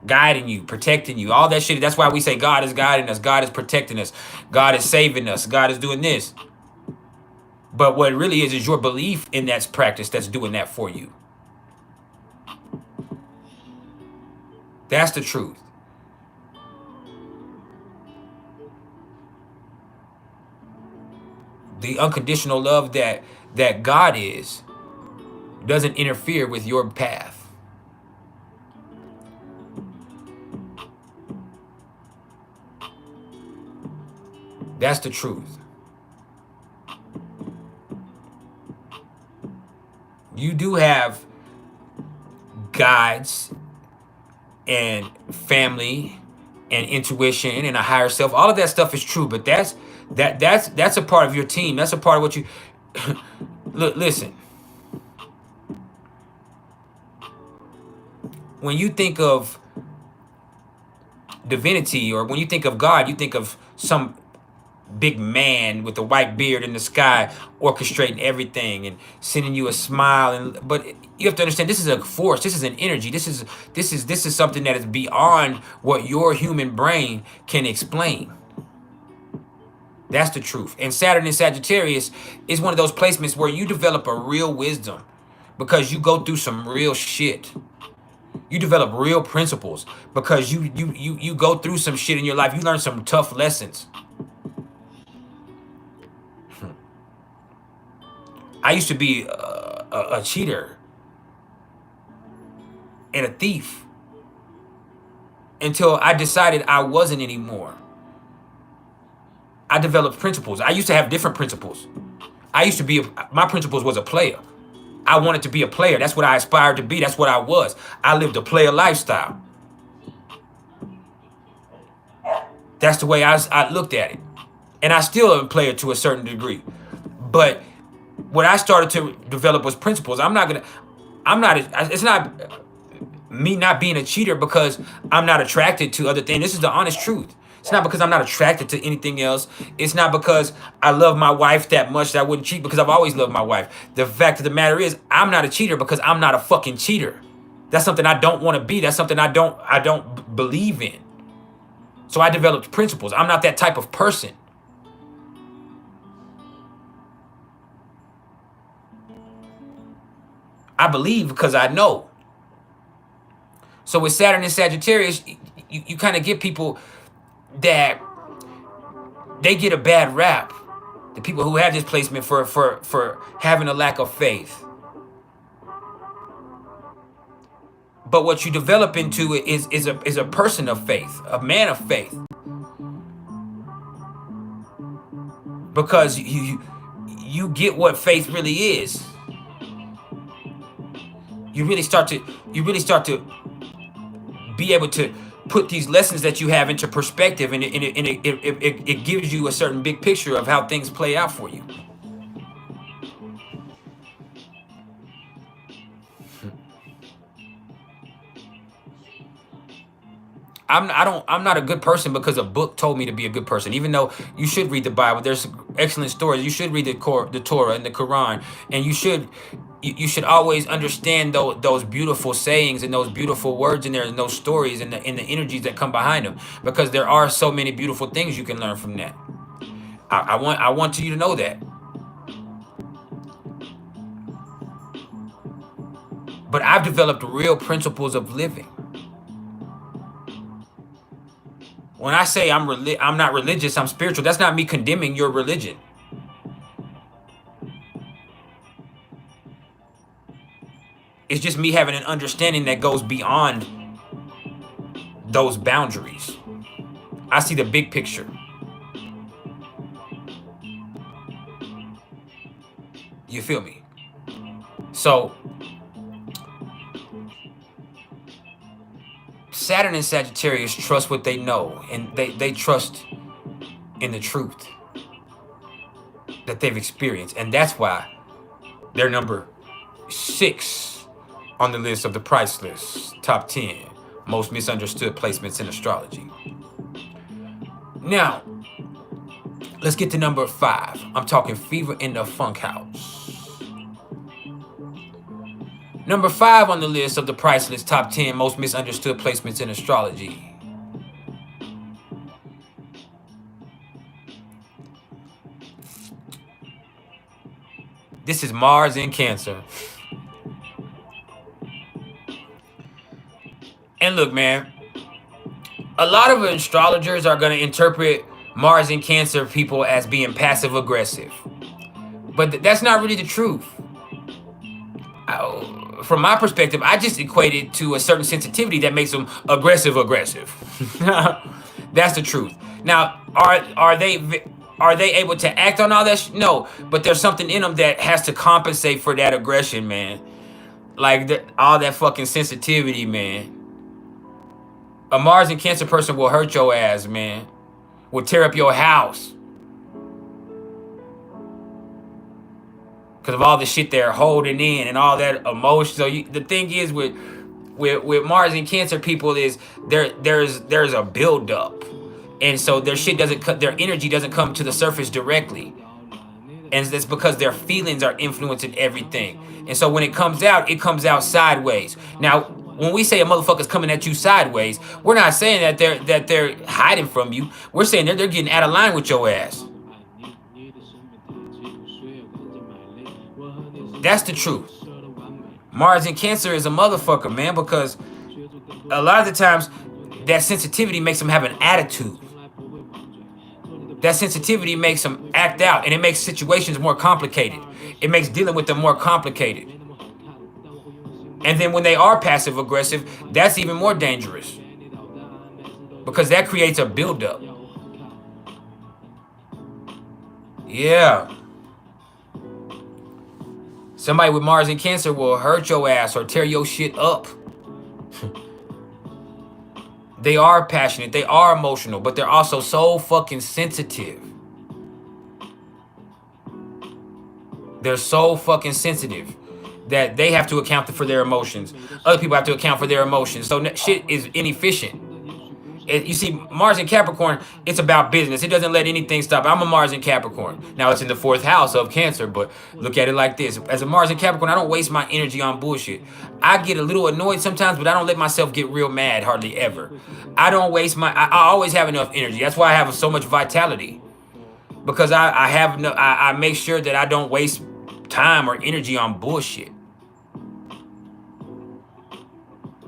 guiding you, protecting you, all that shit. That's why we say God is guiding us, God is protecting us, God is saving us, God is doing this. But what it really is your belief in that practice that's doing that for you. That's the truth. The unconditional love that God is doesn't interfere with your path. That's the truth. You do have guides and family and intuition and a higher self. All of that stuff is true, but that's a part of your team. That's a part of what you look. Listen, when you think of divinity, or when you think of God, you think of some big man with a white beard in the sky orchestrating everything and sending you a smile. But you have to understand, this is a force, this is an energy, this is something that is beyond what your human brain can explain. That's the truth. And Saturn in Sagittarius is one of those placements where you develop a real wisdom because you go through some real shit. You develop real principles because you go through some shit in your life. You learn some tough lessons. I used to be a cheater and a thief until I decided I wasn't anymore. I developed principles. I used to have different principles. I used to be, my principles was a player. I wanted to be a player. That's what I aspired to be. That's what I was. I lived a player lifestyle. That's the way I looked at it. And I still am a player to a certain degree. But what I started to develop was principles. It's not me not being a cheater because I'm not attracted to other things. This is the honest truth. It's not because I'm not attracted to anything else. It's not because I love my wife that much that I wouldn't cheat, because I've always loved my wife. The fact of the matter is, I'm not a cheater because I'm not a fucking cheater. That's something I don't want to be. That's something I don't believe in. So I developed principles. I'm not that type of person. I believe because I know. So with Saturn and Sagittarius, you kind of get people that they get a bad rap. The people who have this placement for having a lack of faith. But what you develop into is a person of faith, a man of faith. Because you get what faith really is. You really start to be able to put these lessons that you have into perspective, and it gives you a certain big picture of how things play out for you. I'm not a good person because a book told me to be a good person. Even though you should read the Bible, there's excellent stories. You should read the Torah and the Quran, and you should always understand those beautiful sayings and those beautiful words in there, and those stories and the energies that come behind them, because there are so many beautiful things you can learn from that. I want you to know that. But I've developed real principles of living. When I say I'm not religious, I'm spiritual, that's not me condemning your religion. It's just me having an understanding that goes beyond those boundaries. I see the big picture. You feel me? So Saturn and Sagittarius trust what they know, and they trust in the truth. that they've experienced. And that's why they're number 6 on the list of the priceless top 10 most misunderstood placements in astrology. Now, let's get to number 5. I'm talking fever in the funk house. Number 5 on the list of the priceless top 10 most misunderstood placements in astrology. This is Mars in Cancer. And look, man, a lot of astrologers are going to interpret Mars in Cancer people as being passive aggressive. But that's not really the truth. From my perspective, I just equate it to a certain sensitivity that makes them aggressive. That's the truth. Now, are they able to act on all that? No, but there's something in them that has to compensate for that aggression, man. Like all that fucking sensitivity, man. A Mars in Cancer person will hurt your ass, man. Will tear up your house. Because of all the shit they're holding in and all that emotion. So the thing is with Mars in Cancer people is there's a buildup. And so their energy doesn't come to the surface directly. And it's because their feelings are influencing everything. And so when it comes out sideways. Now, when we say a motherfucker's coming at you sideways, we're not saying that they're hiding from you. We're saying that they're getting out of line with your ass. That's the truth. Mars in Cancer is a motherfucker, man, because a lot of the times that sensitivity makes them have an attitude. That sensitivity makes them act out, and it makes situations more complicated. It makes dealing with them more complicated. And then when they are passive aggressive, that's even more dangerous because that creates a buildup. Yeah. Somebody with Mars in Cancer will hurt your ass or tear your shit up. They are passionate, they are emotional, but they're also so fucking sensitive. They're so fucking sensitive that they have to account for their emotions. Other people have to account for their emotions. So shit is inefficient. You see, Mars in Capricorn, it's about business. It doesn't let anything stop. I'm a Mars in Capricorn. Now, it's in the 4th house of Cancer, but look at it like this. As a Mars in Capricorn, I don't waste my energy on bullshit. I get a little annoyed sometimes, but I don't let myself get real mad hardly ever. I don't waste I always have enough energy. That's why I have so much vitality. Because I make sure that I don't waste time or energy on bullshit.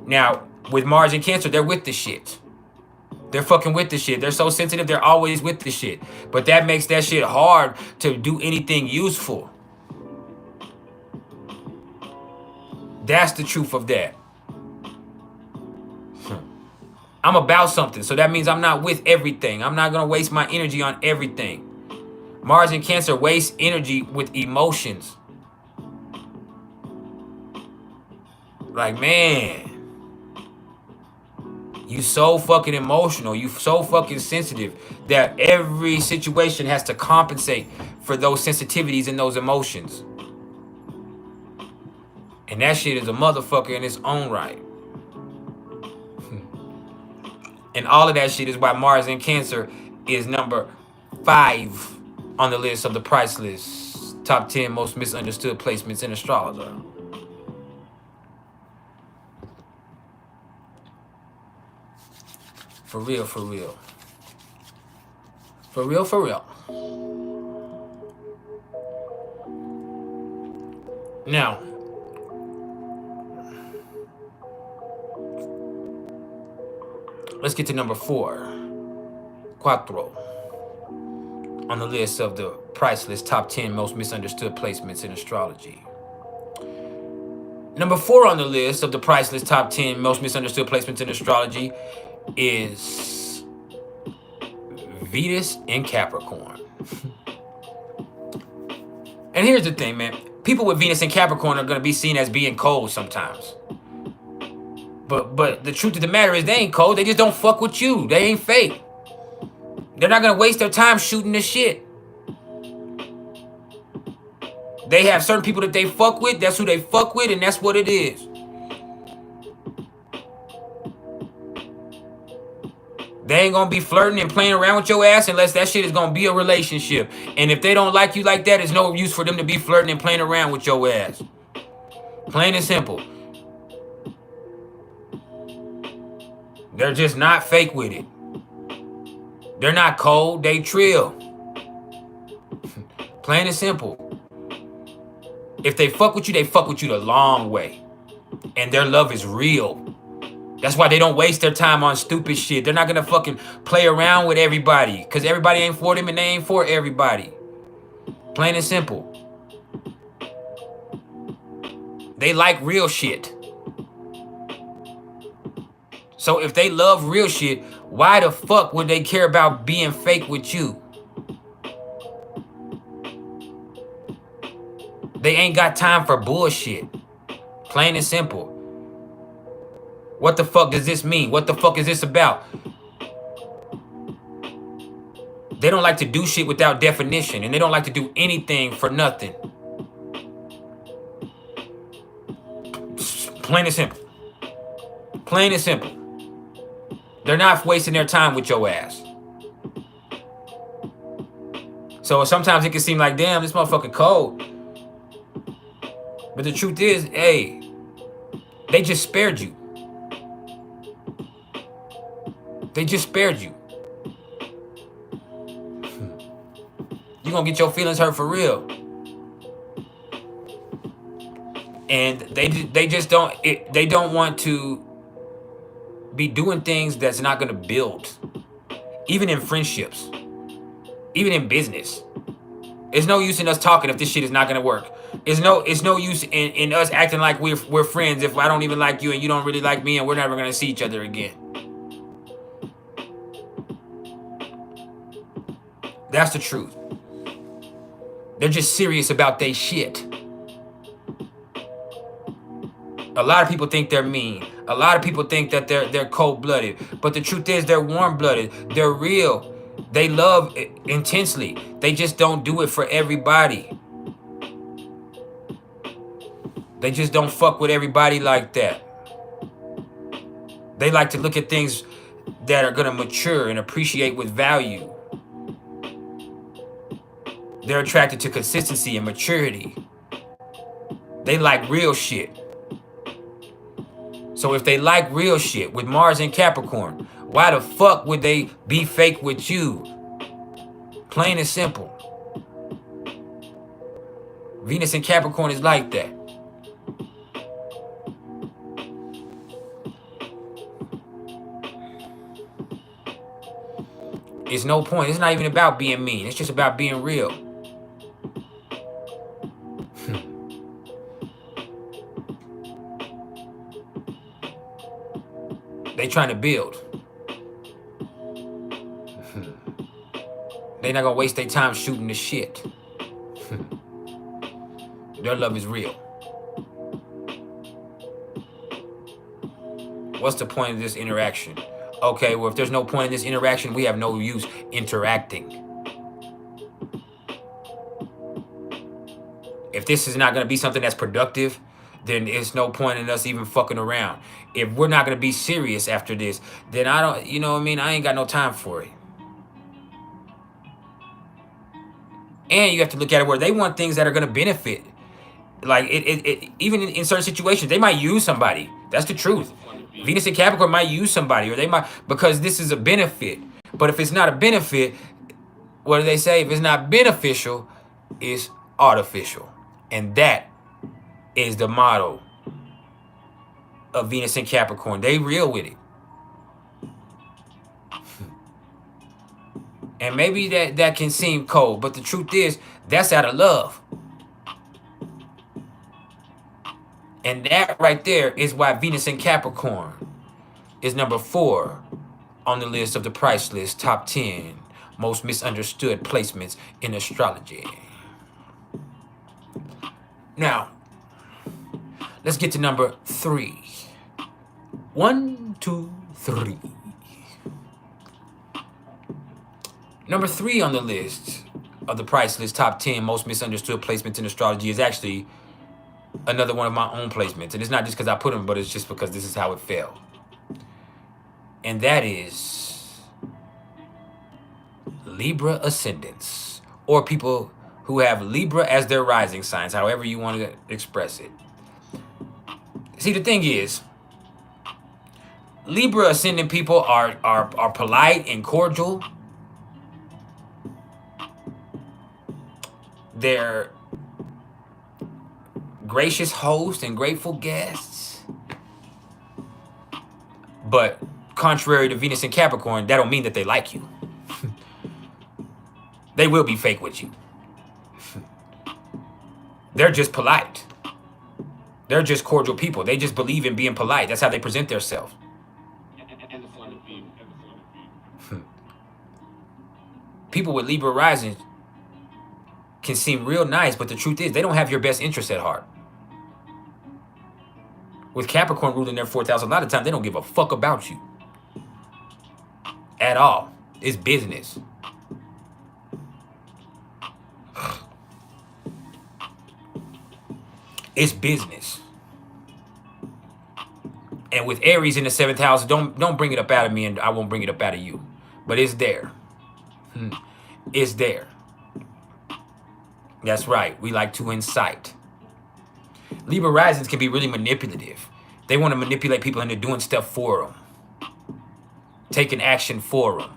Now, with Mars in Cancer, they're with the shit. They're fucking with the shit. They're so sensitive, they're always with the shit. But that makes that shit hard to do anything useful. That's the truth of that. I'm about something, so that means I'm not with everything. I'm not going to waste my energy on everything. Mars in Cancer wastes energy with emotions. Like, man, you so fucking emotional, you so fucking sensitive that every situation has to compensate for those sensitivities and those emotions. And that shit is a motherfucker in its own right. And all of that shit is why Mars in Cancer is number 5 on the list of the priceless top 10 most misunderstood placements in astrology. For real, for real. For real, for real. Now, let's get to number 4. Cuatro. On the list of the priceless top 10 most misunderstood placements in astrology. Number 4 on the list of the priceless top 10 most misunderstood placements in astrology is Venus in Capricorn. And here's the thing, man. People with Venus in Capricorn are going to be seen as being cold sometimes. But the truth of the matter is they ain't cold. They just don't fuck with you. They ain't fake. They're not going to waste their time shooting this shit. They have certain people that they fuck with. That's who they fuck with, and that's what it is. They ain't gonna be flirting and playing around with your ass unless that shit is gonna be a relationship. And if they don't like you like that, it's no use for them to be flirting and playing around with your ass. Plain and simple. They're just not fake with it. They're not cold, they trill. Plain and simple. If they fuck with you, they fuck with you the long way. And their love is real. That's why they don't waste their time on stupid shit. They're not gonna fucking play around with everybody. Because everybody ain't for them and they ain't for everybody. Plain and simple. They like real shit. So if they love real shit, why the fuck would they care about being fake with you? They ain't got time for bullshit. Plain and simple. What the fuck does this mean? What the fuck is this about? They don't like to do shit without definition, and they don't like to do anything for nothing. Plain and simple. Plain and simple. They're not wasting their time with your ass. So sometimes it can seem like, damn, this motherfucker cold. But the truth is, hey, they just spared you. They just spared you. You're gonna get your feelings hurt for real. And they just don't, they don't want to be doing things that's not gonna build. Even in friendships. Even in business. It's no use in us talking if this shit is not gonna work. It's no use in us acting like we're friends if I don't even like you and you don't really like me and we're never gonna see each other again. That's the truth. They're just serious about their shit. A lot of people think they're mean. A lot of people think that they're cold-blooded. But the truth is they're warm-blooded. They're real. They love intensely. They just don't do it for everybody. They just don't fuck with everybody like that. They like to look at things that are gonna mature and appreciate with value. They're attracted to consistency and maturity. They like real shit. So if they like real shit with Mars and Capricorn, why the fuck would they be fake with you? Plain and simple. Venus and Capricorn is like that. It's no point. It's not even about being mean. It's just about being real. They trying to build. They not gonna waste their time shooting the shit. Their love is real. What's the point of this interaction? Okay, well, if there's no point in this interaction, we have no use interacting. If this is not gonna be something that's productive, then it's no point in us even fucking around. If we're not gonna be serious after this, then I don't, you know what I mean? I ain't got no time for it. And you have to look at it where they want things that are gonna benefit. Like even in certain situations, they might use somebody. That's the truth. Venus and Capricorn might use somebody, or they might, because this is a benefit. But if it's not a benefit, what do they say? If it's not beneficial, it's artificial. And that is the motto of Venus and Capricorn. They real with it. And maybe that can seem cold, but the truth is, that's out of love. And that right there is why Venus and Capricorn is number 4 on the list of the PrIcElEs top 10 most misunderstood placements in astrology. Now, let's get to number 3. 1, 2, 3. Number 3 on the list of the PrIcElEs top 10 most misunderstood placements in astrology is actually another one of my own placements. And it's not just because I put them, but it's just because this is how it fell. And that is Libra ascendants, or people who have Libra as their rising signs, however you want to express it. See, the thing is, Libra ascendant people are polite and cordial. They're gracious hosts and grateful guests. But contrary to Venus and Capricorn, that don't mean that they like you. They will be fake with you. They're just polite. They're just cordial people. They just believe in being polite. That's how they present themselves. People with Libra rising can seem real nice, but the truth is they don't have your best interest at heart. With Capricorn ruling their 4th house, a lot of times they don't give a fuck about you at all. It's business. It's business. And with Aries in the 7th house, don't bring it up out of me, and I won't bring it up out of you. But it's there. It's there. That's right. We like to incite. Libra risings can be really manipulative. They want to manipulate people into doing stuff for them, taking action for them.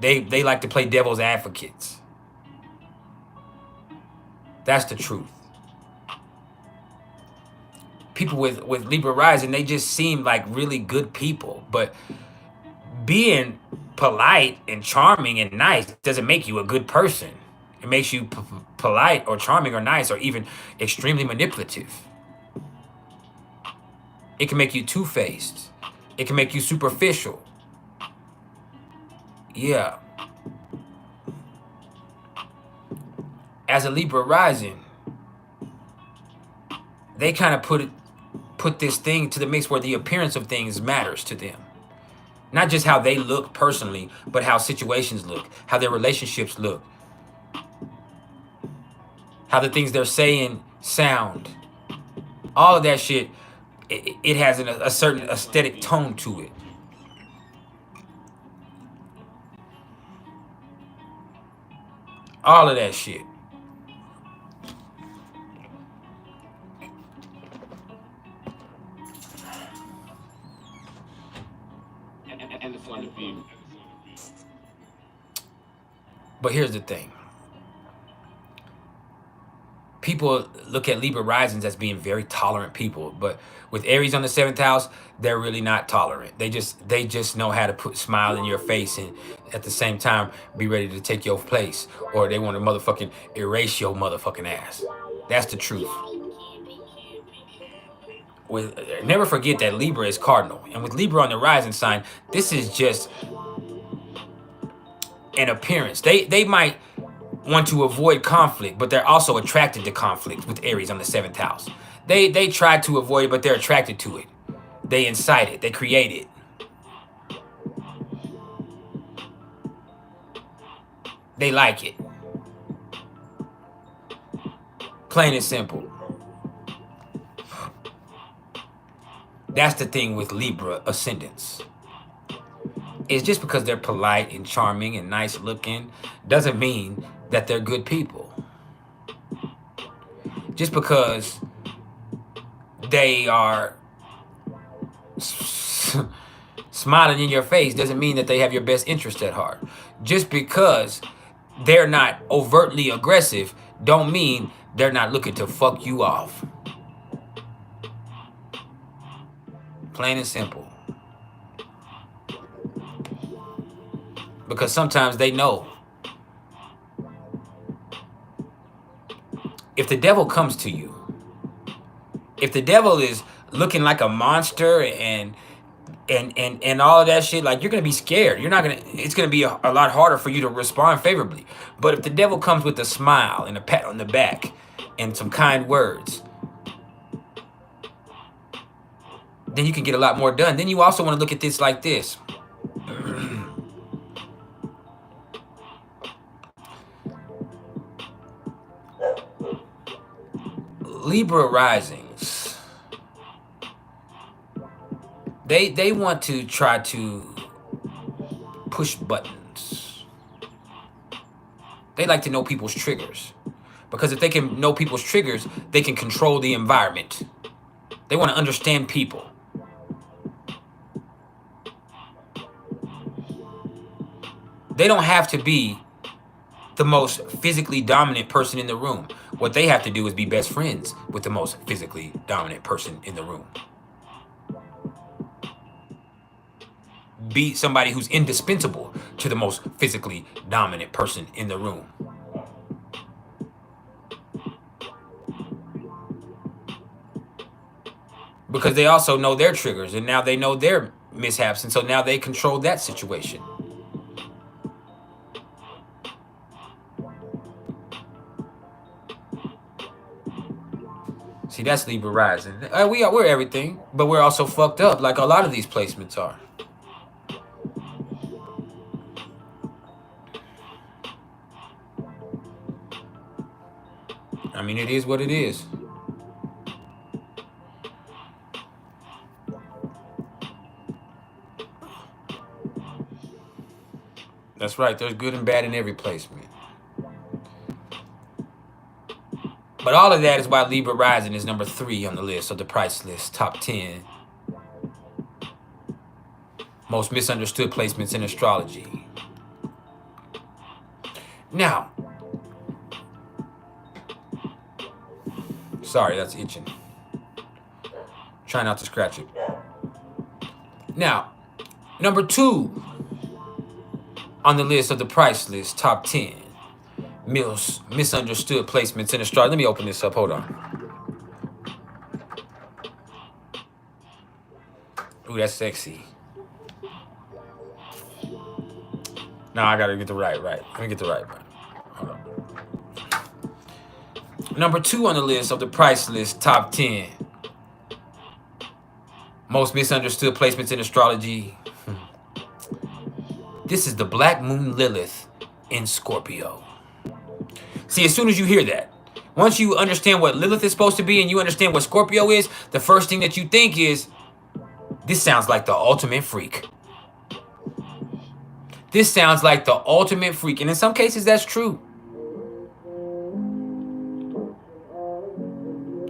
They like to play devil's advocates. That's the truth. People with Libra rising, they just seem like really good people. But being polite and charming and nice doesn't make you a good person. It makes you polite or charming or nice or even extremely manipulative. It can make you two-faced. It can make you superficial. Yeah. As a Libra rising, they kind of put this thing to the mix where the appearance of things matters to them. Not just how they look personally, but how situations look, how their relationships look, how the things they're saying sound. All of that shit, it has a certain aesthetic tone to it. All of that shit. But here's the thing. People look at Libra risings as being very tolerant people, but with Aries on the 7th house, they're really not tolerant. They just know how to put smile in your face and at the same time be ready to take your place, or they want to motherfucking erase your motherfucking ass. That's the truth. Never forget that Libra is cardinal, and with Libra on the rising sign, this is just an appearance. They might want to avoid conflict, but they're also attracted to conflict with Aries on the 7th house. They try to avoid it, but they're attracted to it. They incite it. They create it. They like it. Plain and simple. That's the thing with Libra ascendants. It's just because they're polite and charming and nice looking doesn't mean that they're good people. Just because they are smiling in your face doesn't mean that they have your best interest at heart. Just because they're not overtly aggressive don't mean they're not looking to fuck you off. Plain and simple. Because sometimes they know. If the devil comes to you, if the devil is looking like a monster and all of that shit, like, you're gonna be scared. It's gonna be a lot harder for you to respond favorably. But if the devil comes with a smile and a pat on the back and some kind words, then you can get a lot more done. Then you also want to look at this like this. Libra risings, they want to try to push buttons. They like to know people's triggers. Because if they can know people's triggers, they can control the environment. They want to understand people. They don't have to be the most physically dominant person in the room. What they have to do is be best friends with the most physically dominant person in the room. Be somebody who's indispensable to the most physically dominant person in the room. Because they also know their triggers, and now they know their mishaps, and so now they control that situation. See, that's Libra rising. We're everything, but we're also fucked up, like a lot of these placements are. I mean, it is what it is. That's right. There's good and bad in every placement. But all of that is why Libra rising is number 3 on the list of the price list, top 10 most misunderstood placements in astrology. Now, sorry, that's itching. Try not to scratch it. Now, number 2 on the list of the price list, top 10 misunderstood placements in astrology. Let me open this up. Hold on. Ooh, that's sexy. Now I gotta get the right. Let me get the right. Hold on. Number 2 on the list of the price list, top 10 most misunderstood placements in astrology. This is the Black Moon Lilith in Scorpio. See, as soon as you hear that, once you understand what Lilith is supposed to be and you understand what Scorpio is, the first thing that you think is, this sounds like the ultimate freak. This sounds like the ultimate freak. And in some cases, that's true.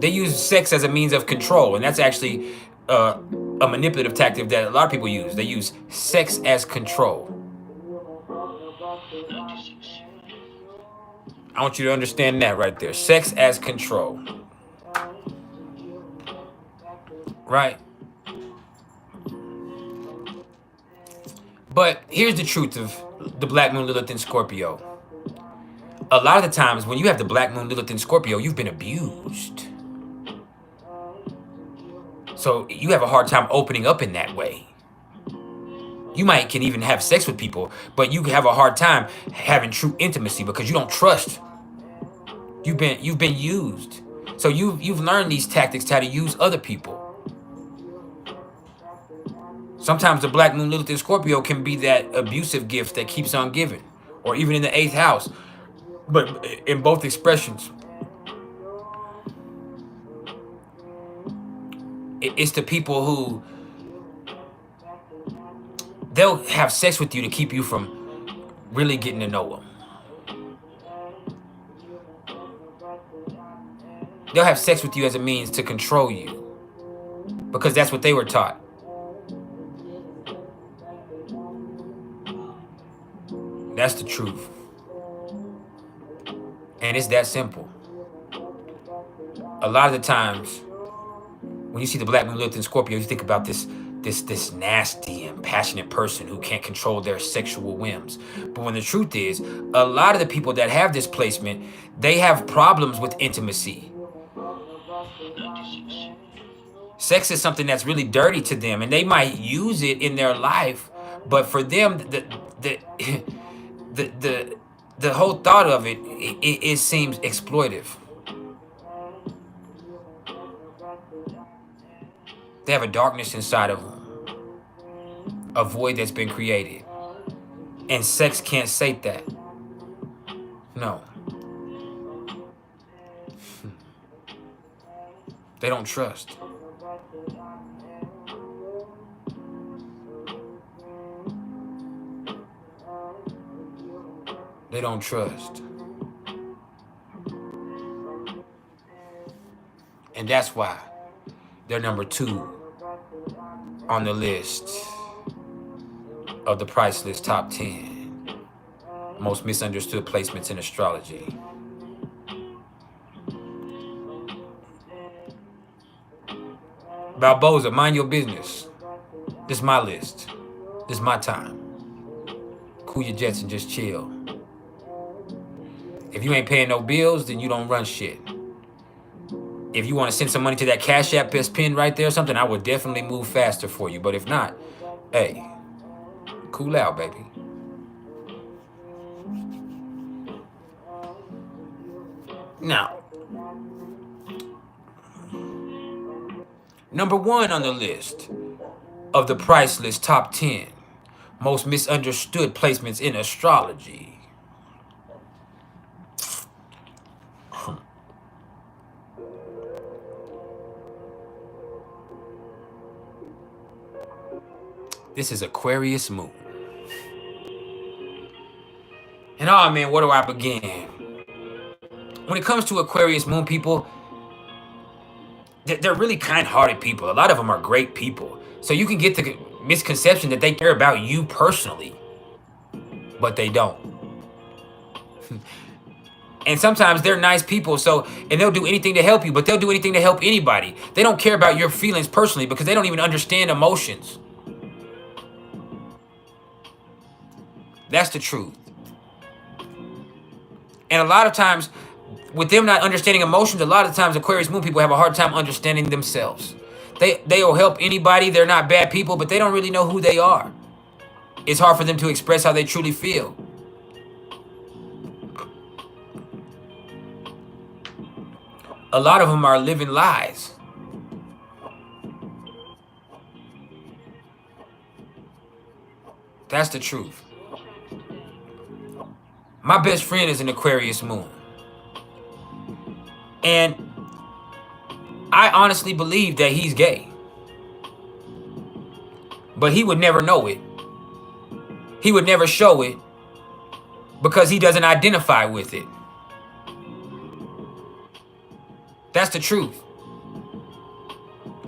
They use sex as a means of control. And that's actually a manipulative tactic that a lot of people use. They use sex as control. I want you to understand that right there. Sex as control. Right? But here's the truth of the Black Moon Lilith in Scorpio. A lot of the times when you have the Black Moon Lilith in Scorpio, you've been abused. So you have a hard time opening up in that way. You can even have sex with people, but you have a hard time having true intimacy because you don't trust. You've been used. So you've learned these tactics to how to use other people. Sometimes the Black Moon Lilith in Scorpio can be that abusive gift that keeps on giving, or even in the 8th house. But in both expressions, it's the people who they'll have sex with you to keep you from really getting to know them. They'll have sex with you as a means to control you because that's what they were taught. That's the truth. And it's that simple. A lot of the times, when you see the Black Moon Lilith in Scorpio, you think about this nasty and passionate person who can't control their sexual whims. But when the truth is, a lot of the people that have this placement, they have problems with intimacy. Sex is something that's really dirty to them, and they might use it in their life, but for them, the whole thought of it seems exploitive. They have a darkness inside of them, a void that's been created, and sex can't sate that. No. They don't trust. They don't trust. And that's why they're number 2 on the list of the PrIcElEs top 10 most misunderstood placements in astrology. Balboza, mind your business. This is my list. This is my time. Cool your jets and just chill. If you ain't paying no bills, then you don't run shit. If you want to send some money to that CashApp best pin right there or something, I would definitely move faster for you. But if not, hey, cool out, baby. Now, number 1 on the list of the PrIcElEs top 10 most misunderstood placements in astrology. This is Aquarius moon. And oh man, where do I begin? When it comes to Aquarius moon people, they're really kind-hearted people. A lot of them are great people. So you can get the misconception that they care about you personally, but they don't. And sometimes they're nice people, and they'll do anything to help you, but they'll do anything to help anybody. They don't care about your feelings personally because they don't even understand emotions. That's the truth. And a lot of times, with them not understanding emotions, a lot of times Aquarius moon people have a hard time understanding themselves. They'll help anybody. They're not bad people, but they don't really know who they are. It's hard for them to express how they truly feel. A lot of them are living lies. That's the truth. My best friend is an Aquarius moon. And I honestly believe that he's gay. But he would never know it. He would never show it because he doesn't identify with it. That's the truth.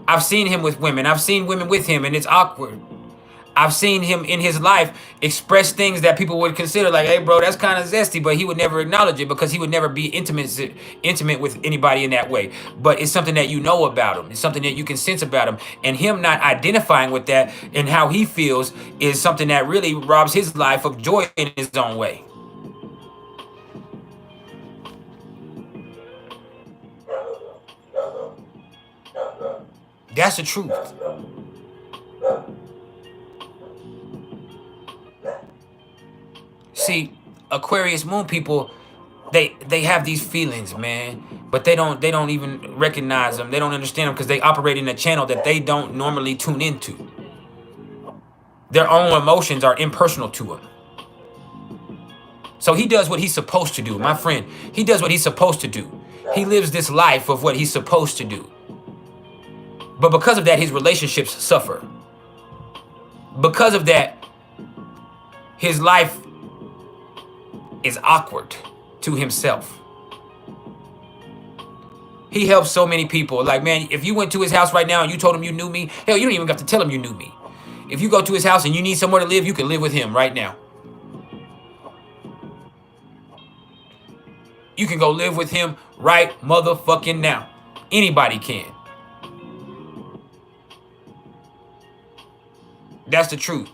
I've seen him with women. I've seen women with him, and it's awkward. I've seen him in his life express things that people would consider like, hey, bro, that's kind of zesty, but he would never acknowledge it because he would never be intimate with anybody in that way. But it's something that you know about him. It's something that you can sense about him. And him not identifying with that and how he feels is something that really robs his life of joy in his own way. That's the truth. See, Aquarius moon people, they have these feelings, man, but they don't even recognize them. They don't understand them because they operate in a channel that they don't normally tune into. Their own emotions are impersonal to them. So he does what he's supposed to do, my friend. He does what he's supposed to do. He lives this life of what he's supposed to do. But because of that, his relationships suffer. Because of that, his life is awkward to himself. He helps so many people. Like, man, if you went to his house right now and you told him you knew me, hell, you don't even have to tell him you knew me. If you go to his house and you need somewhere to live, you can live with him right now. You can go live with him right motherfucking now. Anybody can. That's the truth.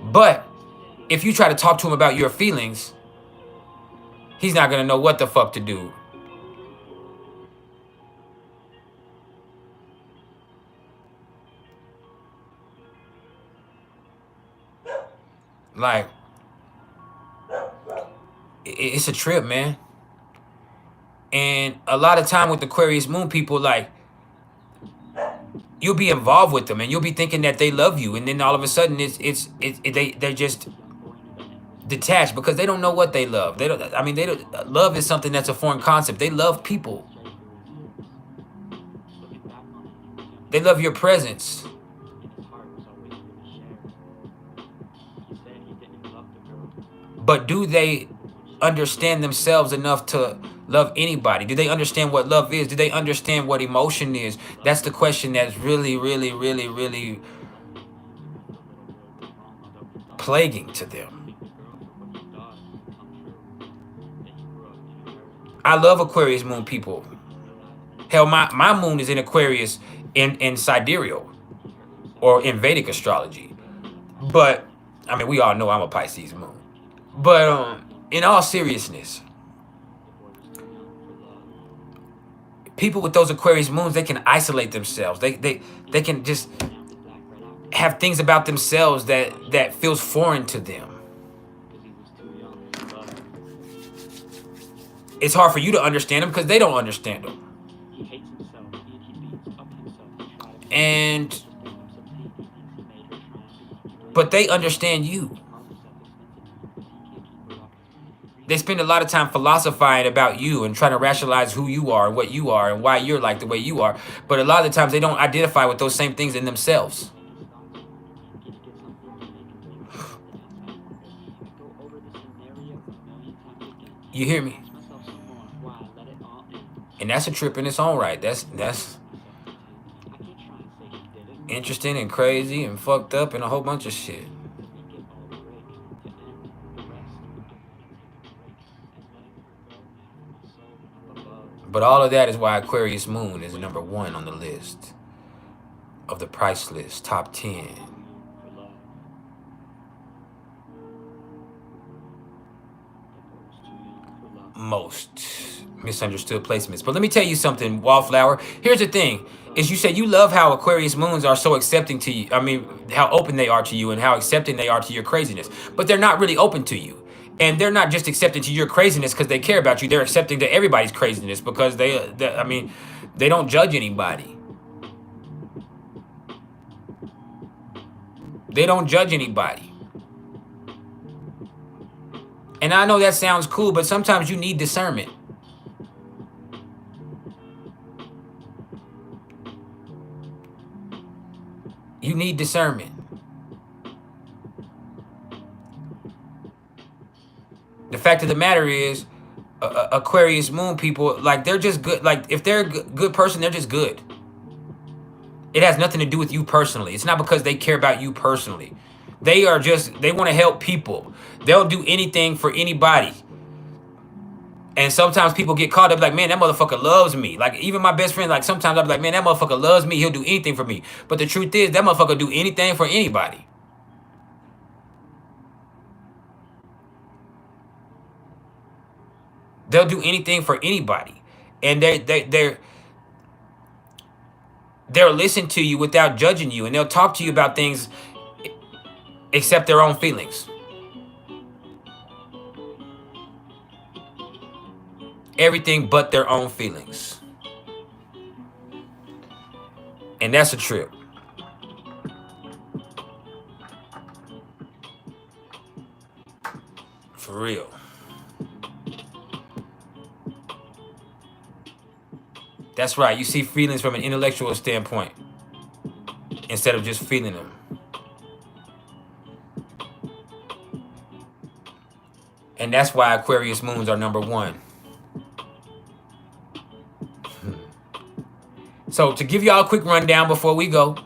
But if you try to talk to him about your feelings, he's not going to know what the fuck to do. Like, it's a trip, man. And a lot of time with Aquarius moon people, like, you'll be involved with them and you'll be thinking that they love you, and then all of a sudden they're just detached because they don't know what they love. They don't. Love is something that's a foreign concept. They love people. They love your presence. But do they understand themselves enough to love anybody? Do they understand what love is? Do they understand what emotion is? That's the question that's really, really, really, really plaguing to them. I love Aquarius moon people. Hell, my moon is in Aquarius in sidereal or in Vedic astrology. But I mean, we all know I'm a Pisces moon. But in all seriousness, people with those Aquarius moons, they can isolate themselves. They can just have things about themselves that feels foreign to them. It's hard for you to understand them because they don't understand them. But they understand you. They spend a lot of time philosophizing about you and trying to rationalize who you are and what you are and why you're like the way you are. But a lot of the times they don't identify with those same things in themselves. You hear me? And that's a trip in its own right. That's interesting and crazy and fucked up and a whole bunch of shit. But all of that is why Aquarius moon is number 1 on the list of the price list, top 10. Most misunderstood placements. But let me tell you something, Wallflower. Here's the thing, is you said you love how Aquarius moons are so accepting to you. I mean, how open they are to you and how accepting they are to your craziness. But they're not really open to you. And they're not just accepting to your craziness because they care about you. They're accepting to everybody's craziness because they don't judge anybody. They don't judge anybody. And I know that sounds cool, but sometimes you need discernment. You need discernment. The fact of the matter is, Aquarius moon people, like, they're just good. Like, if they're a good person, they're just good. It has nothing to do with you personally. It's not because they care about you personally. They want to help people. They'll do anything for anybody. And sometimes people get caught up like, man, that motherfucker loves me. Like, even my best friend, like, sometimes I'll be like, man, that motherfucker loves me. He'll do anything for me. But the truth is, that motherfucker do anything for anybody. They'll do anything for anybody. And they'll listen to you without judging you. And they'll talk to you about things except their own feelings. Everything but their own feelings. And that's a trip. For real. That's right. You see feelings from an intellectual standpoint instead of just feeling them. And that's why Aquarius moons are number 1. So to give y'all a quick rundown before we go,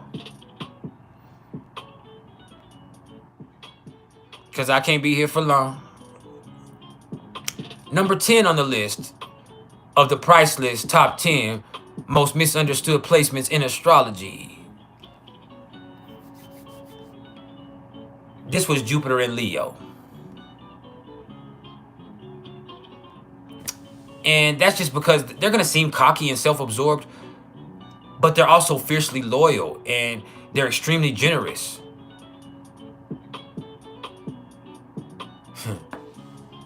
because I can't be here for long. Number 10 on the list of the price list, top 10 most misunderstood placements in astrology. This was Jupiter in Leo. And that's just because they're going to seem cocky and self-absorbed, but they're also fiercely loyal and they're extremely generous.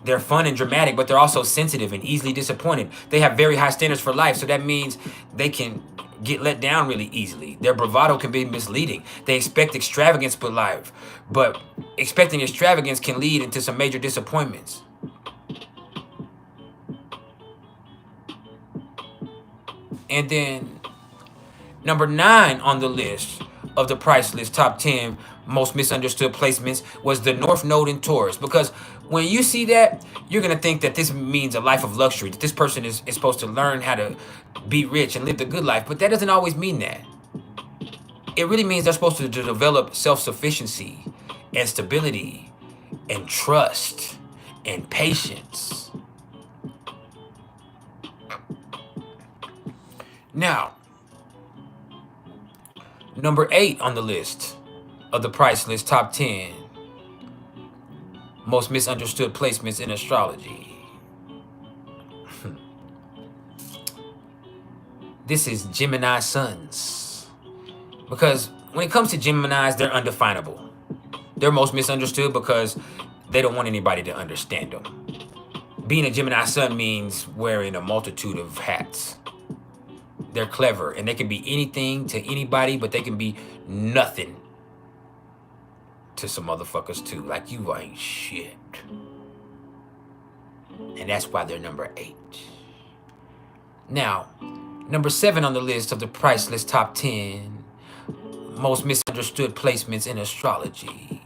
They're fun and dramatic, but they're also sensitive and easily disappointed. They have very high standards for life, so that means they can get let down really easily. Their bravado can be misleading. They expect extravagance for life, but expecting extravagance can lead into some major disappointments. And then Number 9 on the list of the PrIcElEs top 10 most misunderstood placements was the North Node in Taurus. Because when you see that, you're going to think that this means a life of luxury, that this person is supposed to learn how to be rich and live the good life. But that doesn't always mean that. It really means they're supposed to develop self-sufficiency and stability and trust and patience. Now, number 8 on the list of the PrIcElEs top 10 most misunderstood placements in astrology. This is Gemini suns. Because when it comes to Geminis, they're undefinable. They're most misunderstood because they don't want anybody to understand them. Being a Gemini sun means wearing a multitude of hats. They're clever, and they can be anything to anybody, but they can be nothing to some motherfuckers too. Like, you ain't shit. And that's why they're number 8. Now, number 7 on the list of the PrIcElEs top 10 most misunderstood placements in astrology.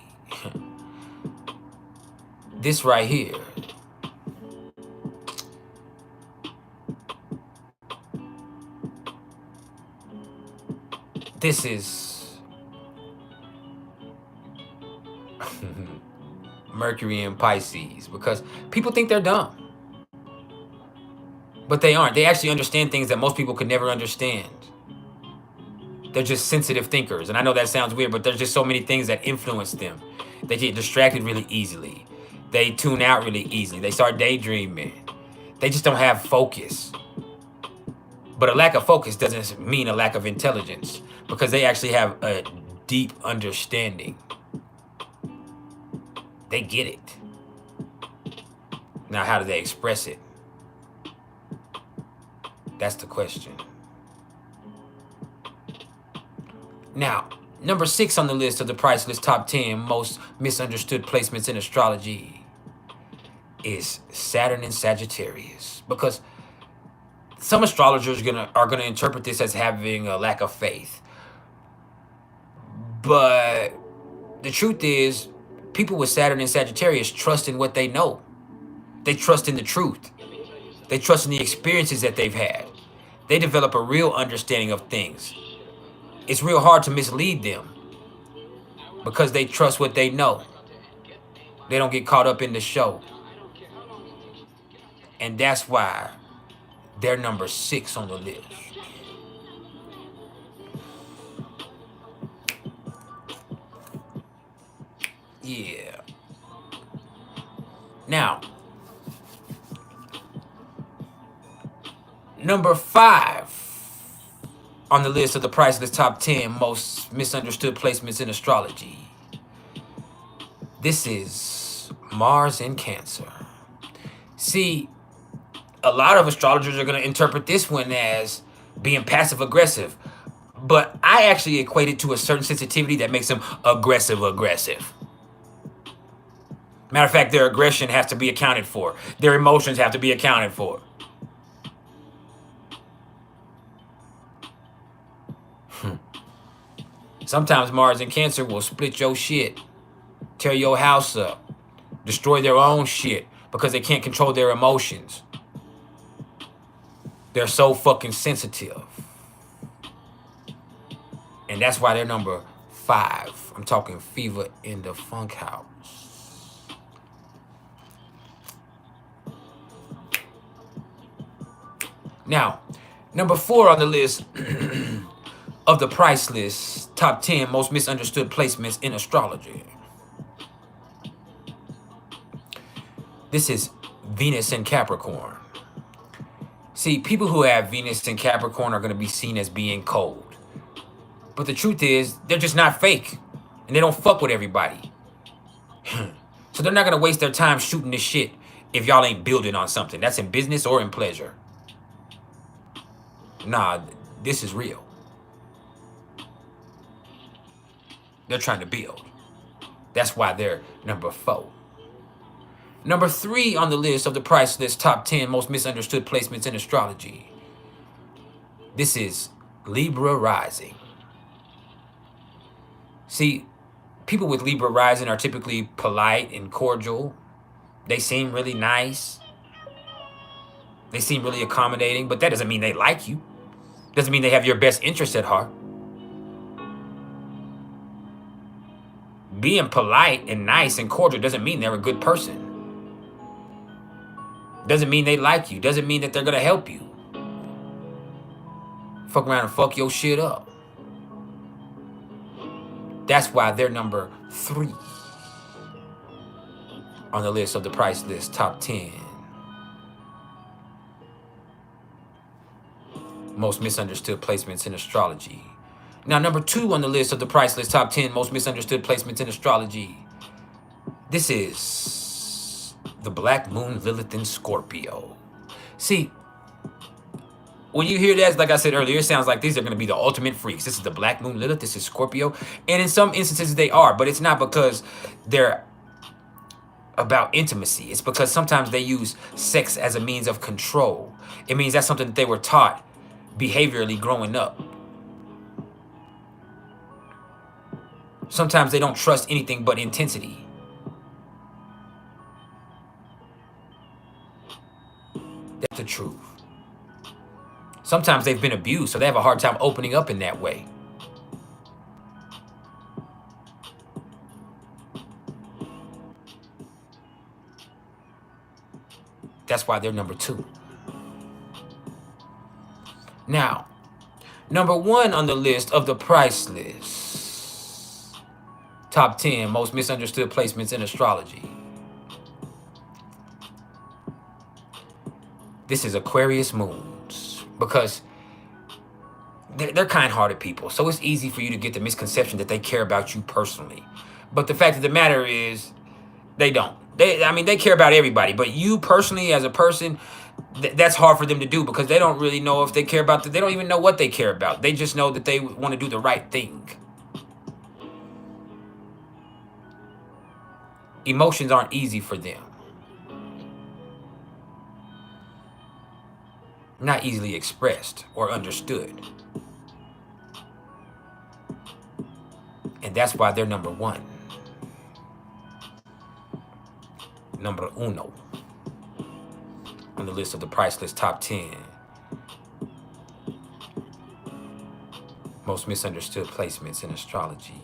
This right here. This is Mercury in Pisces, because people think they're dumb. But they aren't. They actually understand things that most people could never understand. They're just sensitive thinkers. And I know that sounds weird, but there's just so many things that influence them. They get distracted really easily. They tune out really easily. They start daydreaming. They just don't have focus. But a lack of focus doesn't mean a lack of intelligence, because they actually have a deep understanding. They get it. Now, how do they express it? That's the question. Now, number 6 on the list of the PrIcElEs top 10 most misunderstood placements in astrology is Saturn in Sagittarius. Because some astrologers are gonna interpret this as having a lack of faith. But the truth is, people with Saturn in Sagittarius trust in what they know. They trust in the truth. They trust in the experiences that they've had. They develop a real understanding of things. It's real hard to mislead them because they trust what they know. They don't get caught up in the show. And that's why they're number 6 on the list. Yeah. Now, number 5 on the list of the PrIcElEs top 10 most misunderstood placements in astrology. This is Mars in Cancer. See, a lot of astrologers are going to interpret this one as being passive aggressive, but I actually equate it to a certain sensitivity that makes them aggressive. Matter of fact, their aggression has to be accounted for. Their emotions have to be accounted for. Sometimes Mars in Cancer will split your shit, tear your house up, destroy their own shit because they can't control their emotions. They're so fucking sensitive. And that's why they're number 5. I'm talking fever in the funk house. Now, number 4 on the list of the PrIcElEs top 10 most misunderstood placements in astrology. This is Venus in Capricorn. See, people who have Venus in Capricorn are going to be seen as being cold. But the truth is, they're just not fake. And they don't fuck with everybody. So they're not going to waste their time shooting this shit if y'all ain't building on something. That's in business or in pleasure. Nah, this is real. They're trying to build. That's why they're number 4. Number 3 on the list of the PrIcElEs top 10 most misunderstood placements in astrology. This is Libra rising. See, people with Libra rising are typically polite and cordial. They seem really nice. They seem really accommodating, but that doesn't mean they like you. Doesn't mean they have your best interest at heart. Being polite and nice and cordial doesn't mean they're a good person. Doesn't mean they like you. Doesn't mean that they're gonna help you. Fuck around and fuck your shit up. That's why they're number 3 on the list of the price list top 10 most misunderstood placements in astrology. Now, number 2 on the list of the price list top 10 most misunderstood placements in astrology. This is the Black Moon Lilith in Scorpio. See, when you hear that, like I said earlier, it sounds like these are going to be the ultimate freaks. This is the Black Moon Lilith. This is Scorpio. And in some instances, they are. But it's not because they're about intimacy. It's because sometimes they use sex as a means of control. It means that's something that they were taught behaviorally growing up. Sometimes they don't trust anything but intensity. That's the truth. Sometimes they've been abused, so they have a hard time opening up in that way. That's why they're number 2. Now, number 1 on the list of the price list. Top 10 most misunderstood placements in astrology. This is Aquarius moons. Because they're kind-hearted people. So it's easy for you to get the misconception that they care about you personally. But the fact of the matter is, they don't. They care about everybody. But you personally, as a person, that's hard for them to do because they don't really know if they care about they don't even know what they care about. They just know that they want to do the right thing. Emotions aren't easy for them. Not easily expressed or understood. And that's why they're number 1. Number 1 on the list of the price list top 10 most misunderstood placements in astrology.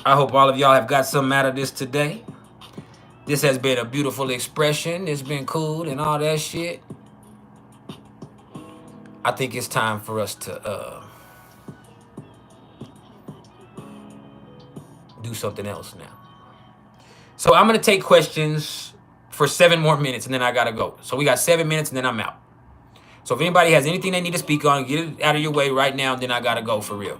I hope all of y'all have got something out of this today. This has been a beautiful expression. It's been cool and all that shit. I think it's time for us to do something else now. So I'm going to take questions for 7 more minutes and then I got to go. So we got 7 minutes and then I'm out. So if anybody has anything they need to speak on, get it out of your way right now and then I got to go for real.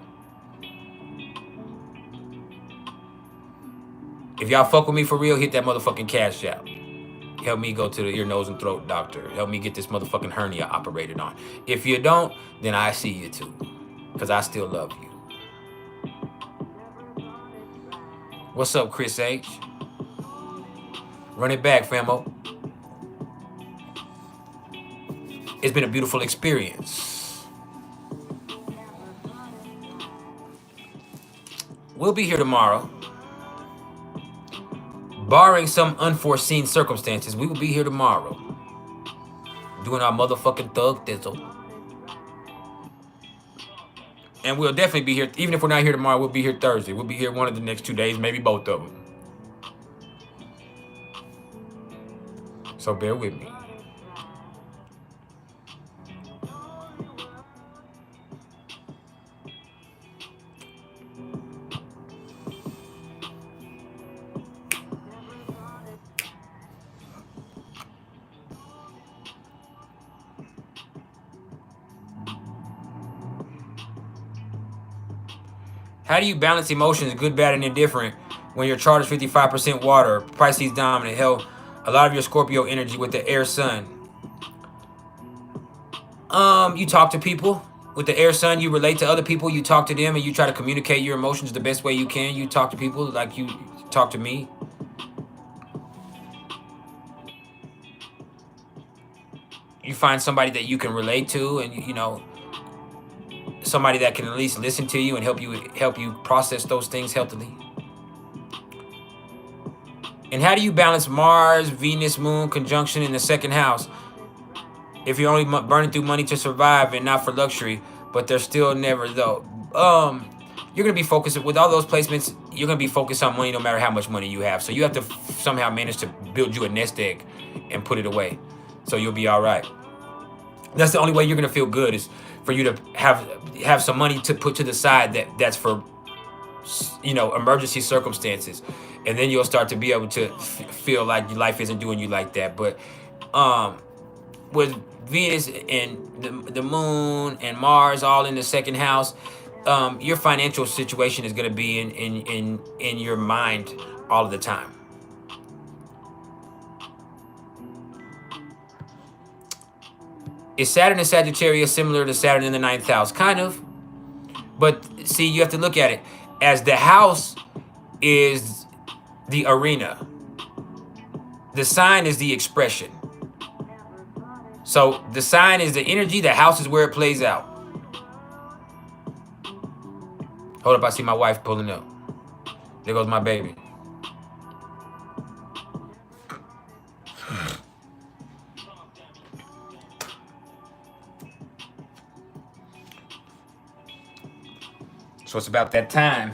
If y'all fuck with me for real, hit that motherfucking CashApp. Help me go to the ear, nose, and throat doctor. Help me get this motherfucking hernia operated on. If you don't, then I see you too. Because I still love you. What's up, Chris H? Run it back, famo. It's been a beautiful experience. We'll be here tomorrow. Barring some unforeseen circumstances, we will be here tomorrow. Doing our motherfucking thug thizzle. And we'll definitely be here. Even if we're not here tomorrow, we'll be here Thursday. We'll be here one of the next 2 days, maybe both of them. So bear with me. How do you balance emotions, good, bad, and indifferent, when your chart is 55% water, Pisces dominant? Hell, a lot of your Scorpio energy with the air sun. You talk to people. With the air sun, you relate to other people. You talk to them and you try to communicate your emotions the best way you can. You talk to people like you talk to me. You you find somebody that you can relate to, and you know, somebody that can at least listen to you and help you process those things healthily. And how do you balance Mars, Venus, Moon conjunction in the second house if you're only burning through money to survive and not for luxury, but they're still never though? You're gonna be focused with all those placements. You're gonna be focused on money no matter how much money you have. So you have to somehow manage to build you a nest egg and put it away, so you'll be all right. That's the only way you're gonna feel good, is for you to have some money to put to the side that's for, you know, emergency circumstances, and then you'll start to be able to feel like your life isn't doing you like that. But with Venus and the Moon and Mars all in the second house, your financial situation is going to be in your mind all of the time. Is Saturn in Sagittarius similar to Saturn in the 9th house? Kind of. But see, you have to look at it as the house is the arena. The sign is the expression. So the sign is the energy, the house is where it plays out. Hold up, I see my wife pulling up. There goes my baby. So it's about that time.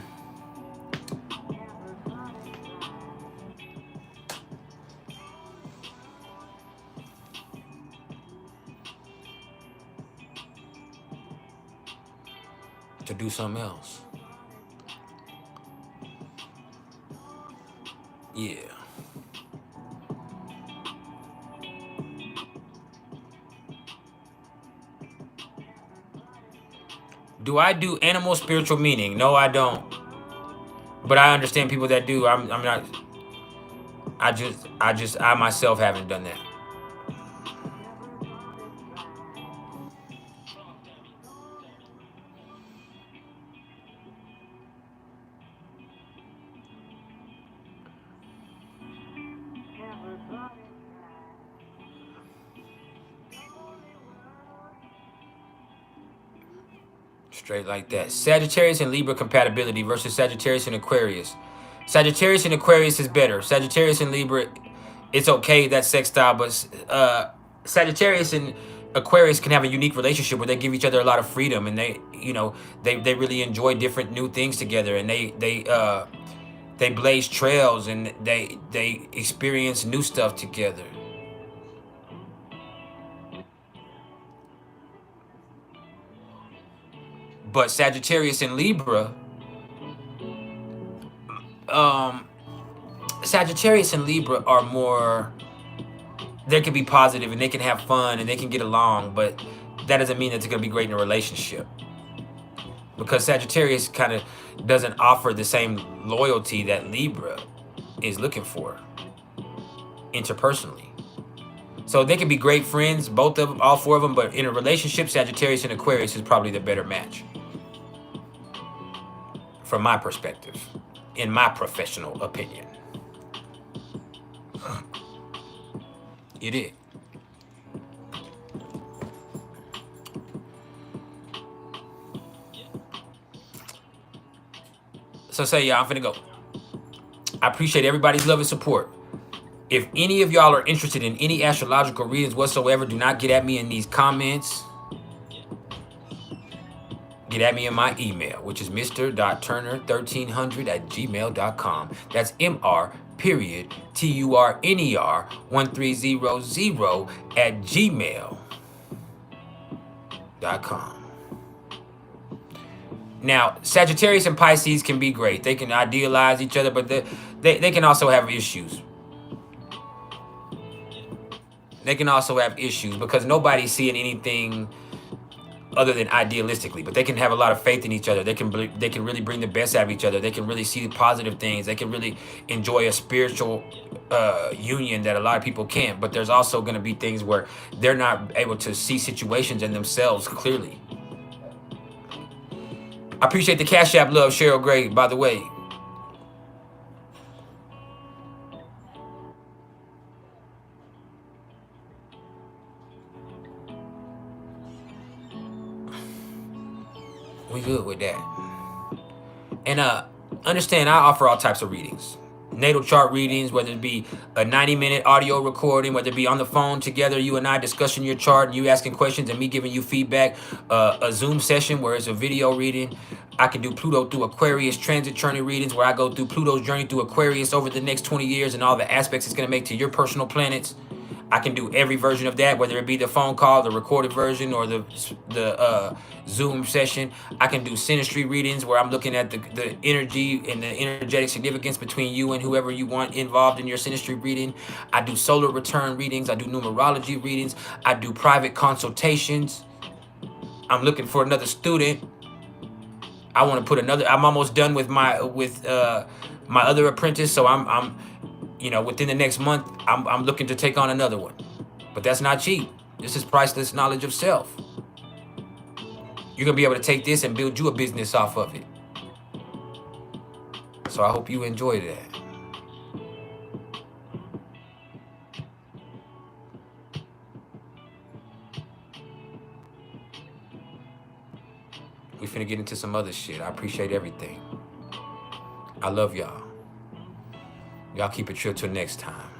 To do something else. Yeah. Do I do animal spiritual meaning? No, I don't. But I understand people that do. I'm not. I myself haven't done that. Straight like that. Sagittarius and Libra compatibility versus Sagittarius and Aquarius. Sagittarius and Aquarius is better. Sagittarius and Libra, it's okay, that sextile, but Sagittarius and Aquarius can have a unique relationship where they give each other a lot of freedom, and they, you know, they really enjoy different new things together, and they blaze trails, and they experience new stuff together. But Sagittarius and Libra, Sagittarius and Libra are more, they can be positive and they can have fun and they can get along, but that doesn't mean that it's going to be great in a relationship. Because Sagittarius kind of doesn't offer the same loyalty that Libra is looking for interpersonally. So they can be great friends, both of them, all four of them, but in a relationship, Sagittarius and Aquarius is probably the better match. From my perspective, in my professional opinion. It is. So say, y'all, I'm finna go. I appreciate everybody's love and support. If any of y'all are interested in any astrological readings whatsoever, do not get at me in these comments. Get at me in my email, which is mr.turner1300@gmail.com. That's mr.turner1300@gmail.com. Now, Sagittarius and Pisces can be great. They can idealize each other, but they can also have issues. They can also have issues because nobody's seeing anything other than idealistically, but they can have a lot of faith in each other. They can really bring the best out of each other. They can really see positive things. They can really enjoy a spiritual union that a lot of people can't. But there's also going to be things where they're not able to see situations in themselves clearly. I appreciate the Cash App love, Cheryl Gray, by the way. good with that. And understand, I offer all types of readings. Natal chart readings, whether it be a 90-minute audio recording, whether it be on the phone together, you and I discussing your chart and you asking questions and me giving you feedback, a Zoom session where it's a video reading. I can do Pluto through Aquarius transit journey readings where I go through Pluto's journey through Aquarius over the next 20 years and all the aspects it's going to make to your personal planets. I can do every version of that, whether it be the phone call, the recorded version, or the Zoom session. I can do synastry readings where I'm looking at the energy and the energetic significance between you and whoever you want involved in your synastry reading. I do solar return readings. I do numerology readings. I do private consultations. I'm looking for another student. I want to put another. I'm almost done with my other apprentice, so I'm you know, within the next month, I'm looking to take on another one. But that's not cheap. This is priceless knowledge of self. You're going to be able to take this and build you a business off of it. So I hope you enjoy that. We finna get into some other shit. I appreciate everything. I love y'all. Y'all keep it chill till next time.